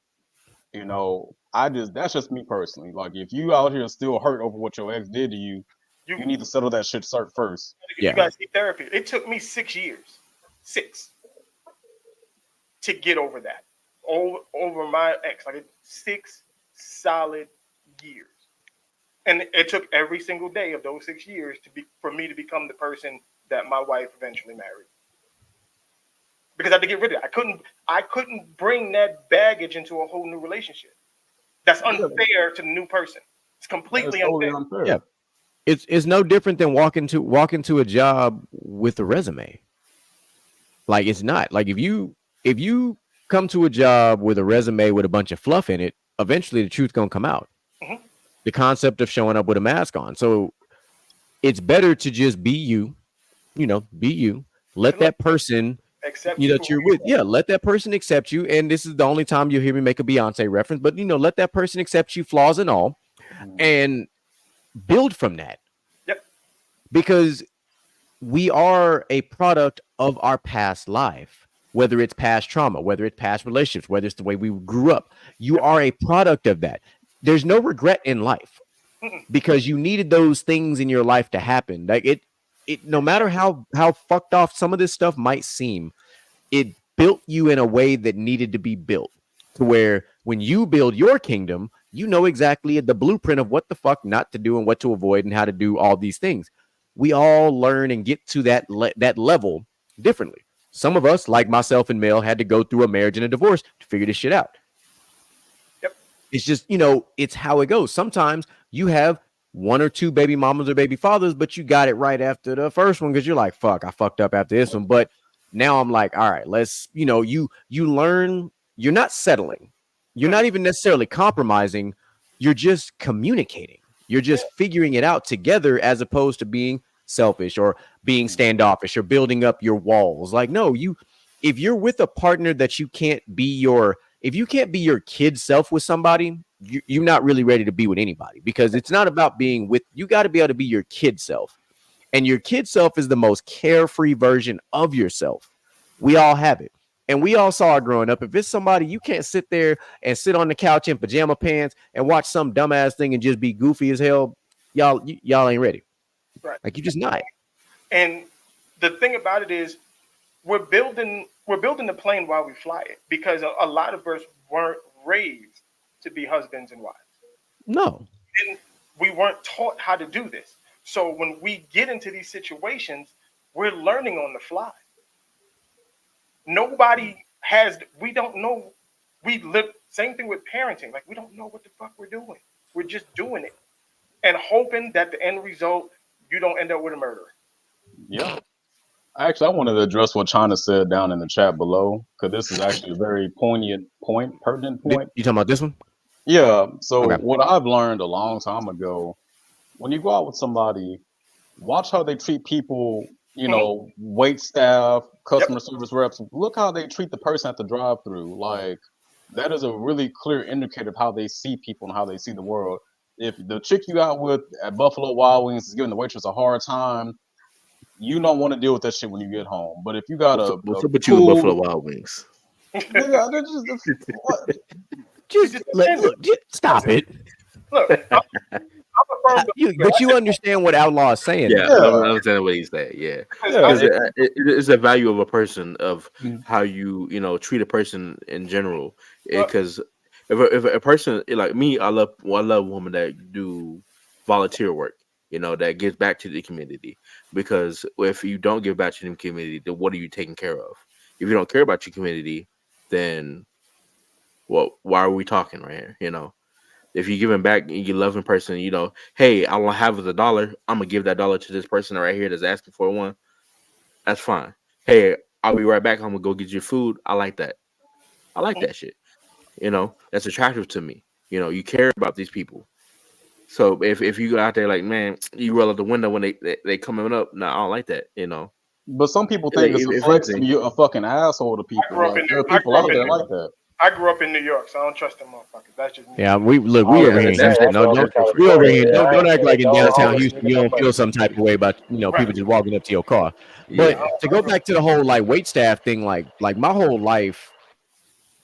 That's just me personally. Like if you out here still hurt over what your ex did to you, you need to settle that shit first. You guys need therapy. It took me 6 years, to get over that. Over my ex, like 6 solid years. And it took every single day of those 6 years for me to become the person that my wife eventually married. Because I had to get rid of it. I couldn't bring that baggage into a whole new relationship. That's unfair to the new person. It's completely unfair. Yeah. It's no different than walking to a job with a resume. Like it's not. Like if you come to a job with a resume with a bunch of fluff in it, eventually the truth's gonna come out. Mm-hmm. The concept of showing up with a mask on. So it's better to just be you, be you. Let that person accept that you're with. Yeah, let that person accept you. And this is the only time you'll hear me make a Beyonce reference, but let that person accept you, flaws and all, and build from that. Yep. Because we are a product of our past life, whether it's past trauma, whether it's past relationships, whether it's the way we grew up. You are a product of that. There's no regret in life because you needed those things in your life to happen. Like it no matter how fucked off some of this stuff might seem, it built you in a way that needed to be built to where when you build your kingdom, you know exactly the blueprint of what the fuck not to do and what to avoid and how to do all these things. We all learn and get to that level differently. Some of us, like myself and Mel, had to go through a marriage and a divorce to figure this shit out. Yep. It's just, it's how it goes. Sometimes you have one or two baby mamas or baby fathers, but you got it right after the first one because you're like, fuck, I fucked up after this one. But now I'm like, all right, let's, you learn, you're not settling. You're not even necessarily compromising. You're just communicating. You're just figuring it out together as opposed to being selfish or being standoffish or building up your walls. Like, no, if you're with a partner that you can't be your kid self with somebody, you're not really ready to be with anybody because it's not about being with, you got to be able to be your kid self. And your kid self is the most carefree version of yourself. We all have it. And we all saw it growing up. If it's somebody you can't sit there and sit on the couch in pajama pants and watch some dumbass thing and just be goofy as hell, y'all ain't ready. Right. Like you're just not. And the thing about it is, we're building the plane while we fly it, because a lot of us weren't raised to be husbands and wives. No. And we weren't taught how to do this. So when we get into these situations, we're learning on the fly. We don't know. We live, same thing with parenting. Like, we don't know what the fuck we're doing. We're just doing it and hoping that the end result, you don't end up with a murderer. Yeah. Actually, I wanted to address what China said down in the chat below, because this is actually a very poignant point, pertinent point. You talking about this one? Yeah. So Okay. what I've learned a long time ago, when you go out with somebody, watch how they treat people, you know, wait staff, customer service reps. Look how they treat the person at the drive-thru. Like, that is a really clear indicator of how they see people and how they see the world. If the chick you out with at Buffalo Wild Wings is giving the waitress a hard time, you don't want to deal with that shit when you get home. But if you got what's up with you with Buffalo Wild Wings? Just stop it. Look, But you understand what Outlaw is saying. Yeah, I understand what he's saying. Yeah, because it's the value of a person, of how you treat a person in general. Because if a person like me, I love women that do volunteer work. That gives back to the community. Because if you don't give back to the community, then what are you taking care of? If you don't care about your community, then why are we talking right here? If you're giving back and you're loving person, hey, I don't have $1. I'm gonna give that $1 to this person right here that's asking for one. That's fine. Hey, I'll be right back. I'm gonna go get your food. I like that. I like that shit. That's attractive to me. You care about these people. So if you go out there like, man, you roll out the window when they coming up, no, I don't like that. But some people think it's a flex to be a fucking asshole to people. Like, there are people out there like that. I grew up in New York, so I don't trust them motherfuckers. That's just me. Yeah, we over here in Houston. We over here. Don't act like in downtown Houston you don't feel some type of way about people just walking up to your car. But to go back to the whole like wait staff thing, like my whole life,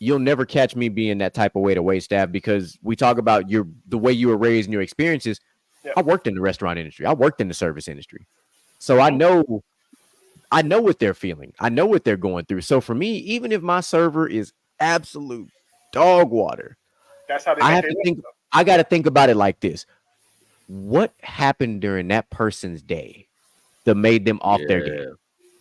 you'll never catch me being that type of way to wait staff, because we talk about the way you were raised and your experiences. Yeah. I worked in the restaurant industry. I worked in the service industry. So I know what they're feeling. I know what they're going through. So for me, even if my server is absolute dog water, that's how I got to think about it like this. What happened during that person's day that made them off their game?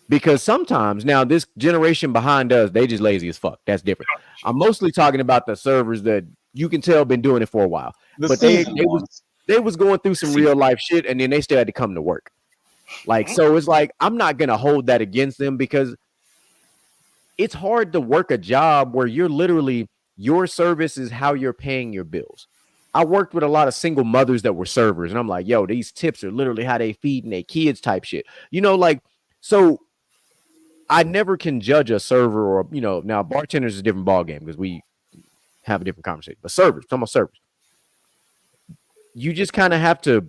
Because sometimes now this generation behind us, they just lazy as fuck. That's different. I'm mostly talking about the servers that you can tell been doing it for a while. But they was going through some real life shit, and then they still had to come to work. Like, so it's like, I'm not going to hold that against them, because it's hard to work a job where you're literally, your service is how you're paying your bills. I worked with a lot of single mothers that were servers, and I'm like, yo, these tips are literally how they feeding their kids type shit. So I never can judge a server or, now bartenders is a different ballgame because we have a different conversation. But servers, talking about servers, you just kind of have to,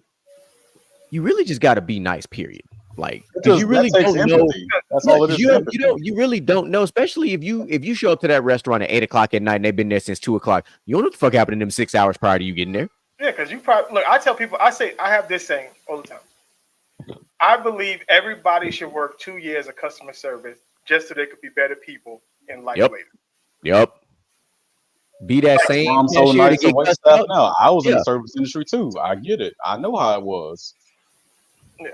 you really just got to be nice, period. Like, you really don't know. That's all it is. You really don't know, especially if you show up to that restaurant at 8:00 at night and they've been there since 2:00. You don't know what the fuck happened in them 6 hours prior to you getting there. Yeah, because you probably look. I tell people, I have this saying all the time. I believe everybody should work 2 years of customer service just so they could be better people in life later. Yep. Be that same. I'm so nice to wait staff now. I was in the service industry too. I get it. I know how it was. Yeah.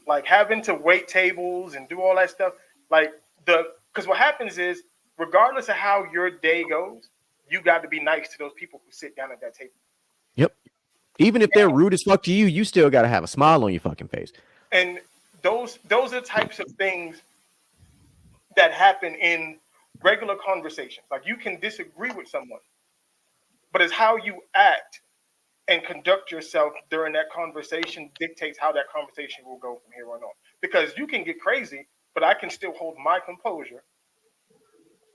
Like having to wait tables and do all that stuff. Because what happens is, regardless of how your day goes, you got to be nice to those people who sit down at that table. Yep. Even if they're rude as fuck to you, you still got to have a smile on your fucking face. And those are the types of things that happen in regular conversations. Like, you can disagree with someone, but it's how you act and conduct yourself during that conversation dictates how that conversation will go from here on. Because you can get crazy, but I can still hold my composure,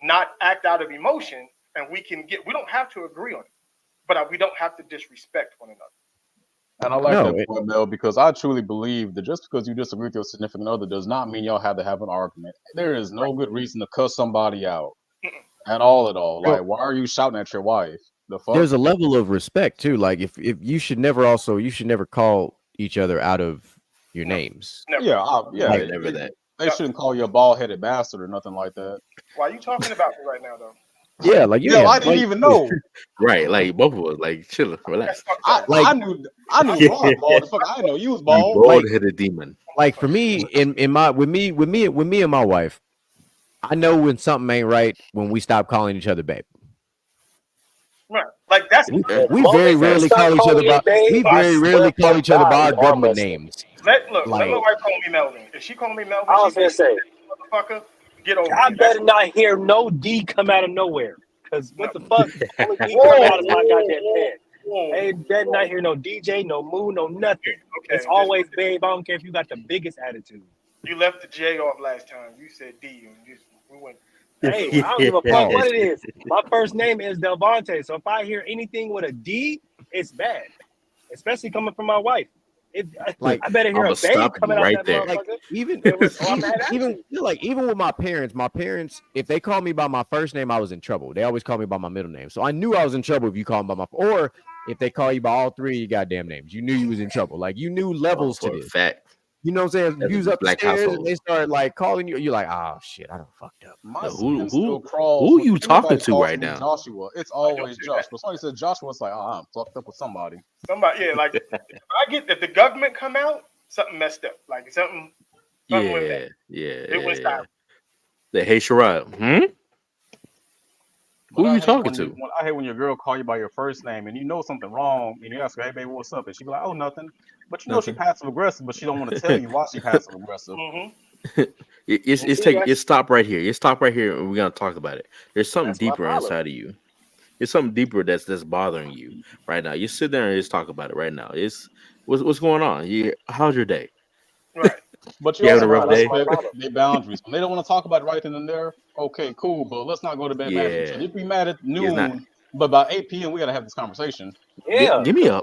not act out of emotion, and we don't have to agree on it, but we don't have to disrespect one another. And I like that point, Mel, because I truly believe that just because you disagree with your significant other does not mean y'all have to have an argument. There is no good reason to cuss somebody out at all. Like, why are you shouting at your wife? The fuck? There's a level of respect too. Like, if you should never call each other out of your names. Never. Yeah, never that. They shouldn't call you a bald-headed bastard or nothing like that. Why are you talking about me right now, though? Yeah, like Yeah, I didn't even know. Right, like both of us, like chill, relax. I knew Ron bald. Fuck, I didn't know you was bald. You bald-headed demon. Like for me, in my with me and my wife, I know when something ain't right when we stop calling each other babe. Right. Like that's We very rarely call each other by our government names. Let my wife call me Melvin. If she call me Melvin, I was gonna say, motherfucker, get over. I better not hear no D come out of nowhere. Cause what the fuck? Only D come out of my goddamn head. Hey, better not hear no DJ, no Moo, no nothing. Okay, it's always babe. I don't care if you got the biggest attitude. You left the J off last time. You said D, and we went. Hey, I don't give a fuck what it is. My first name is Delvante, so if I hear anything with a D, it's bad, especially coming from my wife. I better hear a babe coming right out that there. motherfucker. Like even with my parents, if they call me by my first name, I was in trouble. They always call me by my middle name, so I knew I was in trouble if you call me by or if they call you by all three of your goddamn names, you knew you was in trouble. Like you knew levels to this. Fact. You know what I'm saying? You was upstairs and they start like calling you. You're like, oh shit, I done fucked up. Who you talking to right now? Joshua. It's always Josh. But somebody said Joshua, it's like, I'm fucked up with somebody. Somebody, yeah, like if the government come out, something messed up. Like something went bad. It was stop. The Hey Sherrod. Who you talking to? I hate when your girl call you by your first name and you know something wrong and you ask her, hey baby, what's up? And she be like, oh, nothing. But you know she passive aggressive, but she don't want to tell you why she passive aggressive. It's stop right here. It's stop right here, and we're gonna talk about it. There's something deeper inside of you. It's something deeper that's bothering you right now. You sit there and just talk about it right now. It's what's going on? How's your day? Right. But you also have to respect their boundaries. When they don't want to talk about it right then and there, okay, cool, but let's not go to bed mad at each other. If we mad at noon, but by 8 p.m. we gotta have this conversation. Yeah. Give me a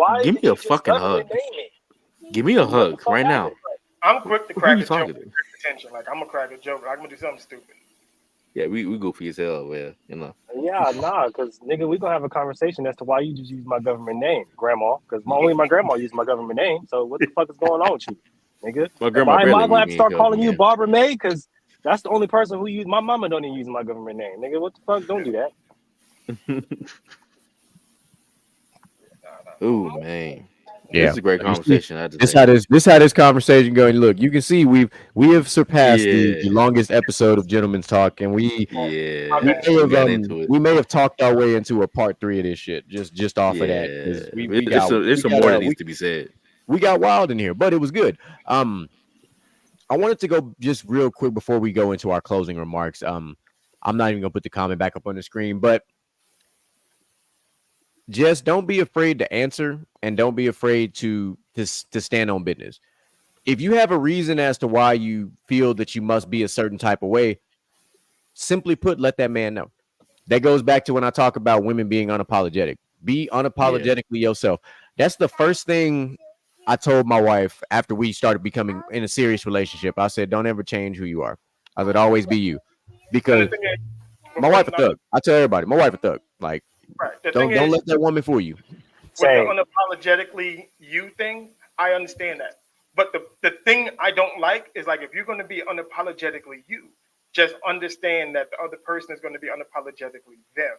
fucking hug. Give me a hug right now. I'm quick to crack a joke. Attention, like I'm gonna crack a joke. I'm gonna do something stupid. Yeah, we goofy as hell, man. You know. Yeah, because nigga, we gonna have a conversation as to why you just use my government name, grandma. Because only my grandma used my government name. So what the fuck is going on with you, nigga? My grandma. Am I gonna have to start calling you Barbara May? Because that's the only person who used my mama don't even use my government name, nigga. What the fuck? Don't do that. Oh man. Yeah, it's a great conversation. This how this conversation going. Look, you can see we have surpassed the longest episode of Gentleman's Talk, and we may have talked our way into a part 3 of this shit just off of that. There's some more that needs to be said. We got wild in here, but it was good. I wanted to go just real quick before we go into our closing remarks. I'm not even gonna put the comment back up on the screen, but just don't be afraid to answer and don't be afraid to stand on business. If you have a reason as to why you feel that you must be a certain type of way, simply put, let that man know. That goes back to when I talk about women being unapologetic. Be unapologetically yourself. That's the first thing I told my wife after we started becoming in a serious relationship. I said, don't ever change who you are. I said, always be you. Because my wife a thug. I tell everybody, my wife a thug. Like, don't let that woman fool you. With the unapologetically you thing, I understand that. But the thing I don't like is like if you're going to be unapologetically you, just understand that the other person is going to be unapologetically them.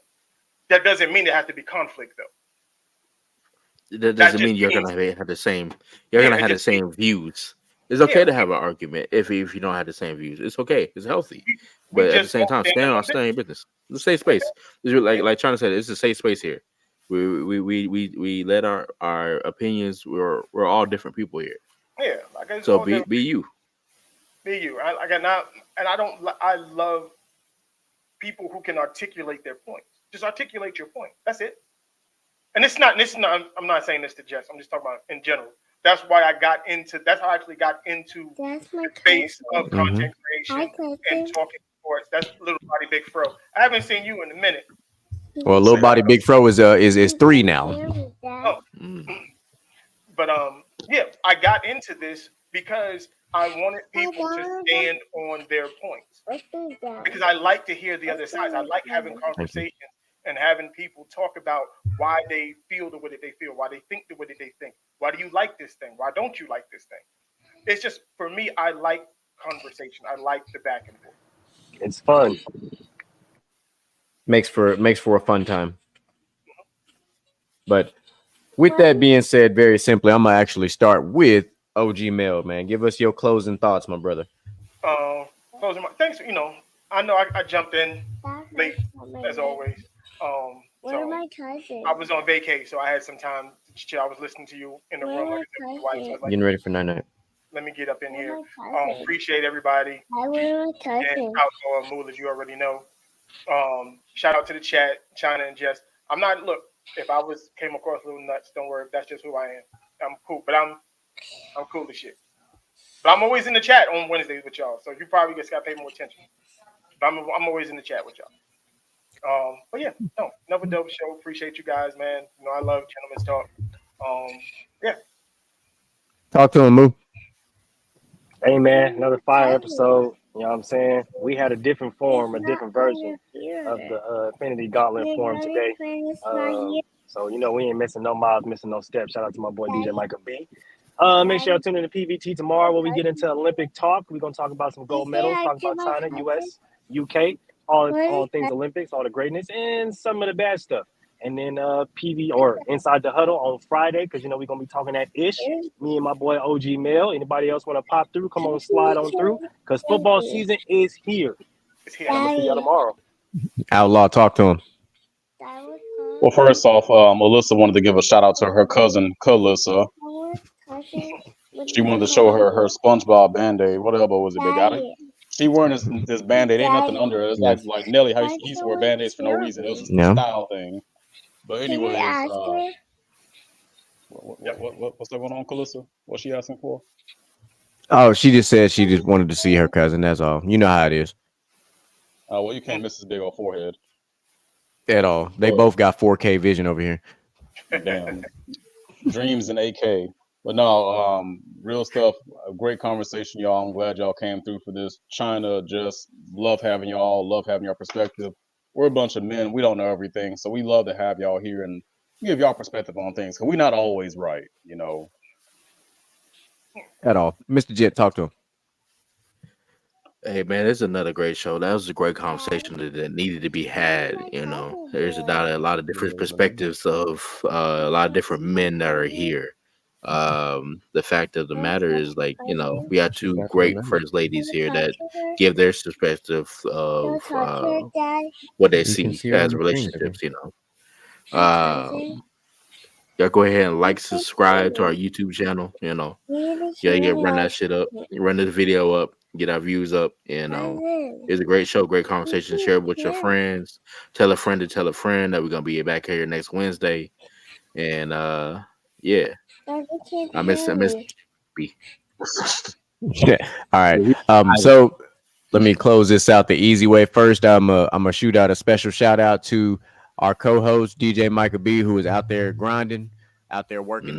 That doesn't mean there has to be conflict though. That doesn't mean you're going to have the same. You're going to have the same views. It's okay to have an argument if you don't have the same views. It's okay. It's healthy. But at the same time, stay in your business. It's a safe space. It's like trying to say, it's a safe space here. We let our opinions. We're all different people here. Yeah, like so be you. Be you. I love people who can articulate their points. Just articulate your point. That's it. And it's not. I'm not saying this to Jess. I'm just talking about in general. That's why I got into. That's how I actually got into the space of content creation and talking sports. That's Little Body Big Fro. I haven't seen you in a minute. Well, Little Body Big Fro is 3 now. Oh. But yeah, I got into this because I wanted people to stand on their points. Because I like to hear the other sides. I like having conversations and having people talk about why they feel the way that they feel, why they think the way that they think. Why do you like this thing? Why don't you like this thing? It's just, for me, I like conversation. I like the back and forth. It's fun. Makes for a fun time. But with that being said, very simply, I'm gonna actually start with OG Mel, man. Give us your closing thoughts, my brother. Thanks. I know I jumped in late as always. So I was on vacay, so I had some time to chill. I was listening to you in the room. Like I said, with the wife, so I was like, Getting ready for night. let me get up in here. Appreciate everybody. And outdoor mood, as you already know. Shout out to the chat, China and Jess. If I came across a little nuts, don't worry. That's just who I am. I'm cool, but I'm cool as shit. But I'm always in the chat on Wednesdays with y'all, so you probably just got to pay more attention. But I'm always in the chat with y'all. But yeah, another dope show. Appreciate you guys, man. I love Gentlemen's Talk. Yeah. Talk to him, Moo. Hey man, another fire episode. You know what I'm saying? We had a different form, a different version of the Infinity Gauntlet form today. So we ain't missing no miles, missing no steps. Shout out to my boy DJ Micah B. Make sure y'all tune in to PVT tomorrow when we get into Olympic talk. We're gonna talk about some gold medals, talk about China, US, UK, all things Olympics, all the greatness, and some of the bad stuff. And then PV or Inside the Huddle on Friday, because we're gonna be talking that ish. Me and my boy OG Mel. Anybody else want to pop through? Come on, slide on through, because football season is here. And I'm gonna see y'all tomorrow. Outlaw, talk to him. Well, first off, Melissa wanted to give a shout out to her cousin, Kalissa. She wanted to show her SpongeBob Band-Aid. What elbow was it, Big Got She wearing this Band-Aid. Ain't nothing under it. It's like Nelly, how he used to wear Band-Aids for no reason. It was just a style thing. But anyways, what's that going on, Kalissa? What's she asking for? Oh, she just said she just wanted to see her cousin. That's all. You know how it is. Well, you can't miss his big old forehead. At all. They both got 4K vision over here. Damn. Dreams and AK. But no, real stuff. A great conversation, y'all. I'm glad y'all came through for this. China, just love having y'all. Love having your perspective. We're a bunch of men. We don't know everything. So we love to have y'all here and give y'all perspective on things. Because we're not always right, At all. Mr. Jet, talk to him. Hey man, it's another great show. That was a great conversation that needed to be had. There's a lot of different perspectives of a lot of different men that are here. The fact of the matter is, we got two great first ladies here that give their perspective of what they see as relationships. Y'all go ahead and subscribe to our YouTube channel. Run that shit up, run this video up, get our views up. It's a great show, great conversation. Share it with your friends. Tell a friend to tell a friend that we're gonna be back here next Wednesday. And yeah, I miss B. Yeah. All right. So let me close this out the easy way. First, I'm gonna shoot out a special shout out to our co-host DJ Micah B, who is out there grinding, out there working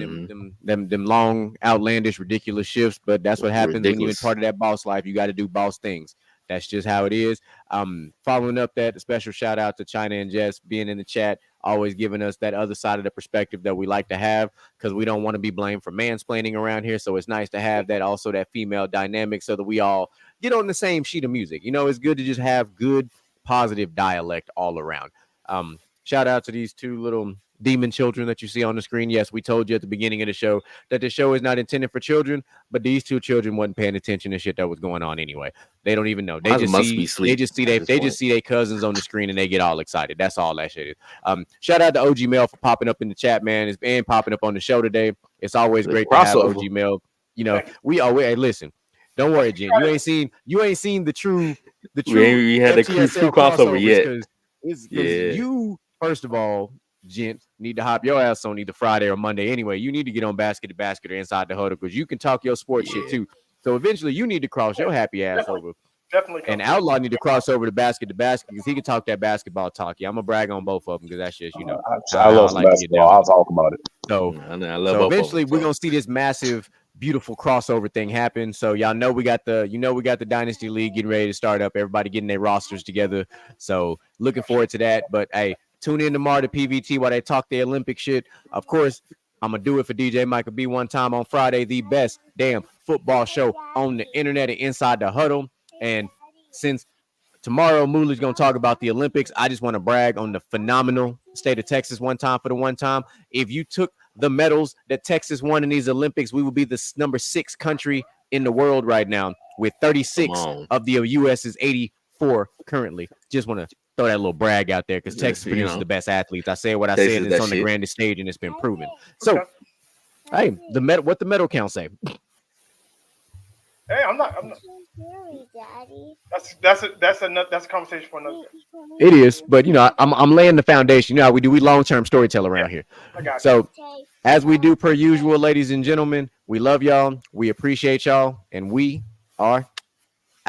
them long, outlandish, ridiculous shifts. But that's what happens when you're in part of that boss life. You got to do boss things. That's just how it is. Following up that, a special shout out to China and Jess being in the chat, always giving us that other side of the perspective that we like to have, because we don't want to be blamed for mansplaining around here. So it's nice to have that, also that female dynamic, so that we all get on the same sheet of music. It's good to just have good, positive dialect all around. Shout out to these two little demon children that you see on the screen. Yes, we told you at the beginning of the show that the show is not intended for children, but these two children wasn't paying attention to shit that was going on anyway. They don't even know. They just see their cousins on the screen and they get all excited. That's all that shit is. Shout out to OG Mel for popping up in the chat, man. It's been popping up on the show today. It's always great to have OG Mel. Hey, listen. Don't worry, Jen. You ain't seen the true. We had the true crossover yet. You, first of all, Gent, need to hop your ass on either Friday or Monday anyway. You need to get on Basket to Basket or Inside the Huddle, because you can talk your sports shit too. So eventually you need to cross your happy ass over. Definitely. And Outlaw need to cross over to Basket because he can talk that basketball talk. Yeah, I'm gonna brag on both of them because that's just, I love like basketball. I'll talk about it. So eventually we're gonna see this massive, beautiful crossover thing happen. So y'all know we got the Dynasty League getting ready to start up. Everybody getting their rosters together. So looking forward to that. But hey, tune in tomorrow to PVT while they talk the Olympic shit. Of course, I'm going to do it for DJ Michael B one time on Friday, the best damn football show on the internet and Inside the Huddle. And since tomorrow, Mooley's going to talk about the Olympics, I just want to brag on the phenomenal state of Texas one time for the one time. If you took the medals that Texas won in these Olympics, we would be the number 6 country in the world right now with 36 of the U.S.'s 84 currently. Just want to throw that little brag out there because Texas produces the best athletes. I say what I said, and it's on the grandest stage, and it's been proven. So, hey, what the medal count say? Hey, I'm not. That's a conversation for another day. It is, but I'm laying the foundation. You know how we do. We long-term storytell around here. I got so, as we do per usual, ladies and gentlemen, we love y'all. We appreciate y'all, and we are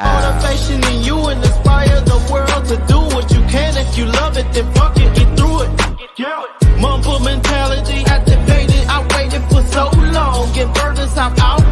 motivation in you and inspire the world to do what you can. If you love it, then fuck it, get through it. Yeah. Mumble mentality activated. I waited for so long. Get burdens out.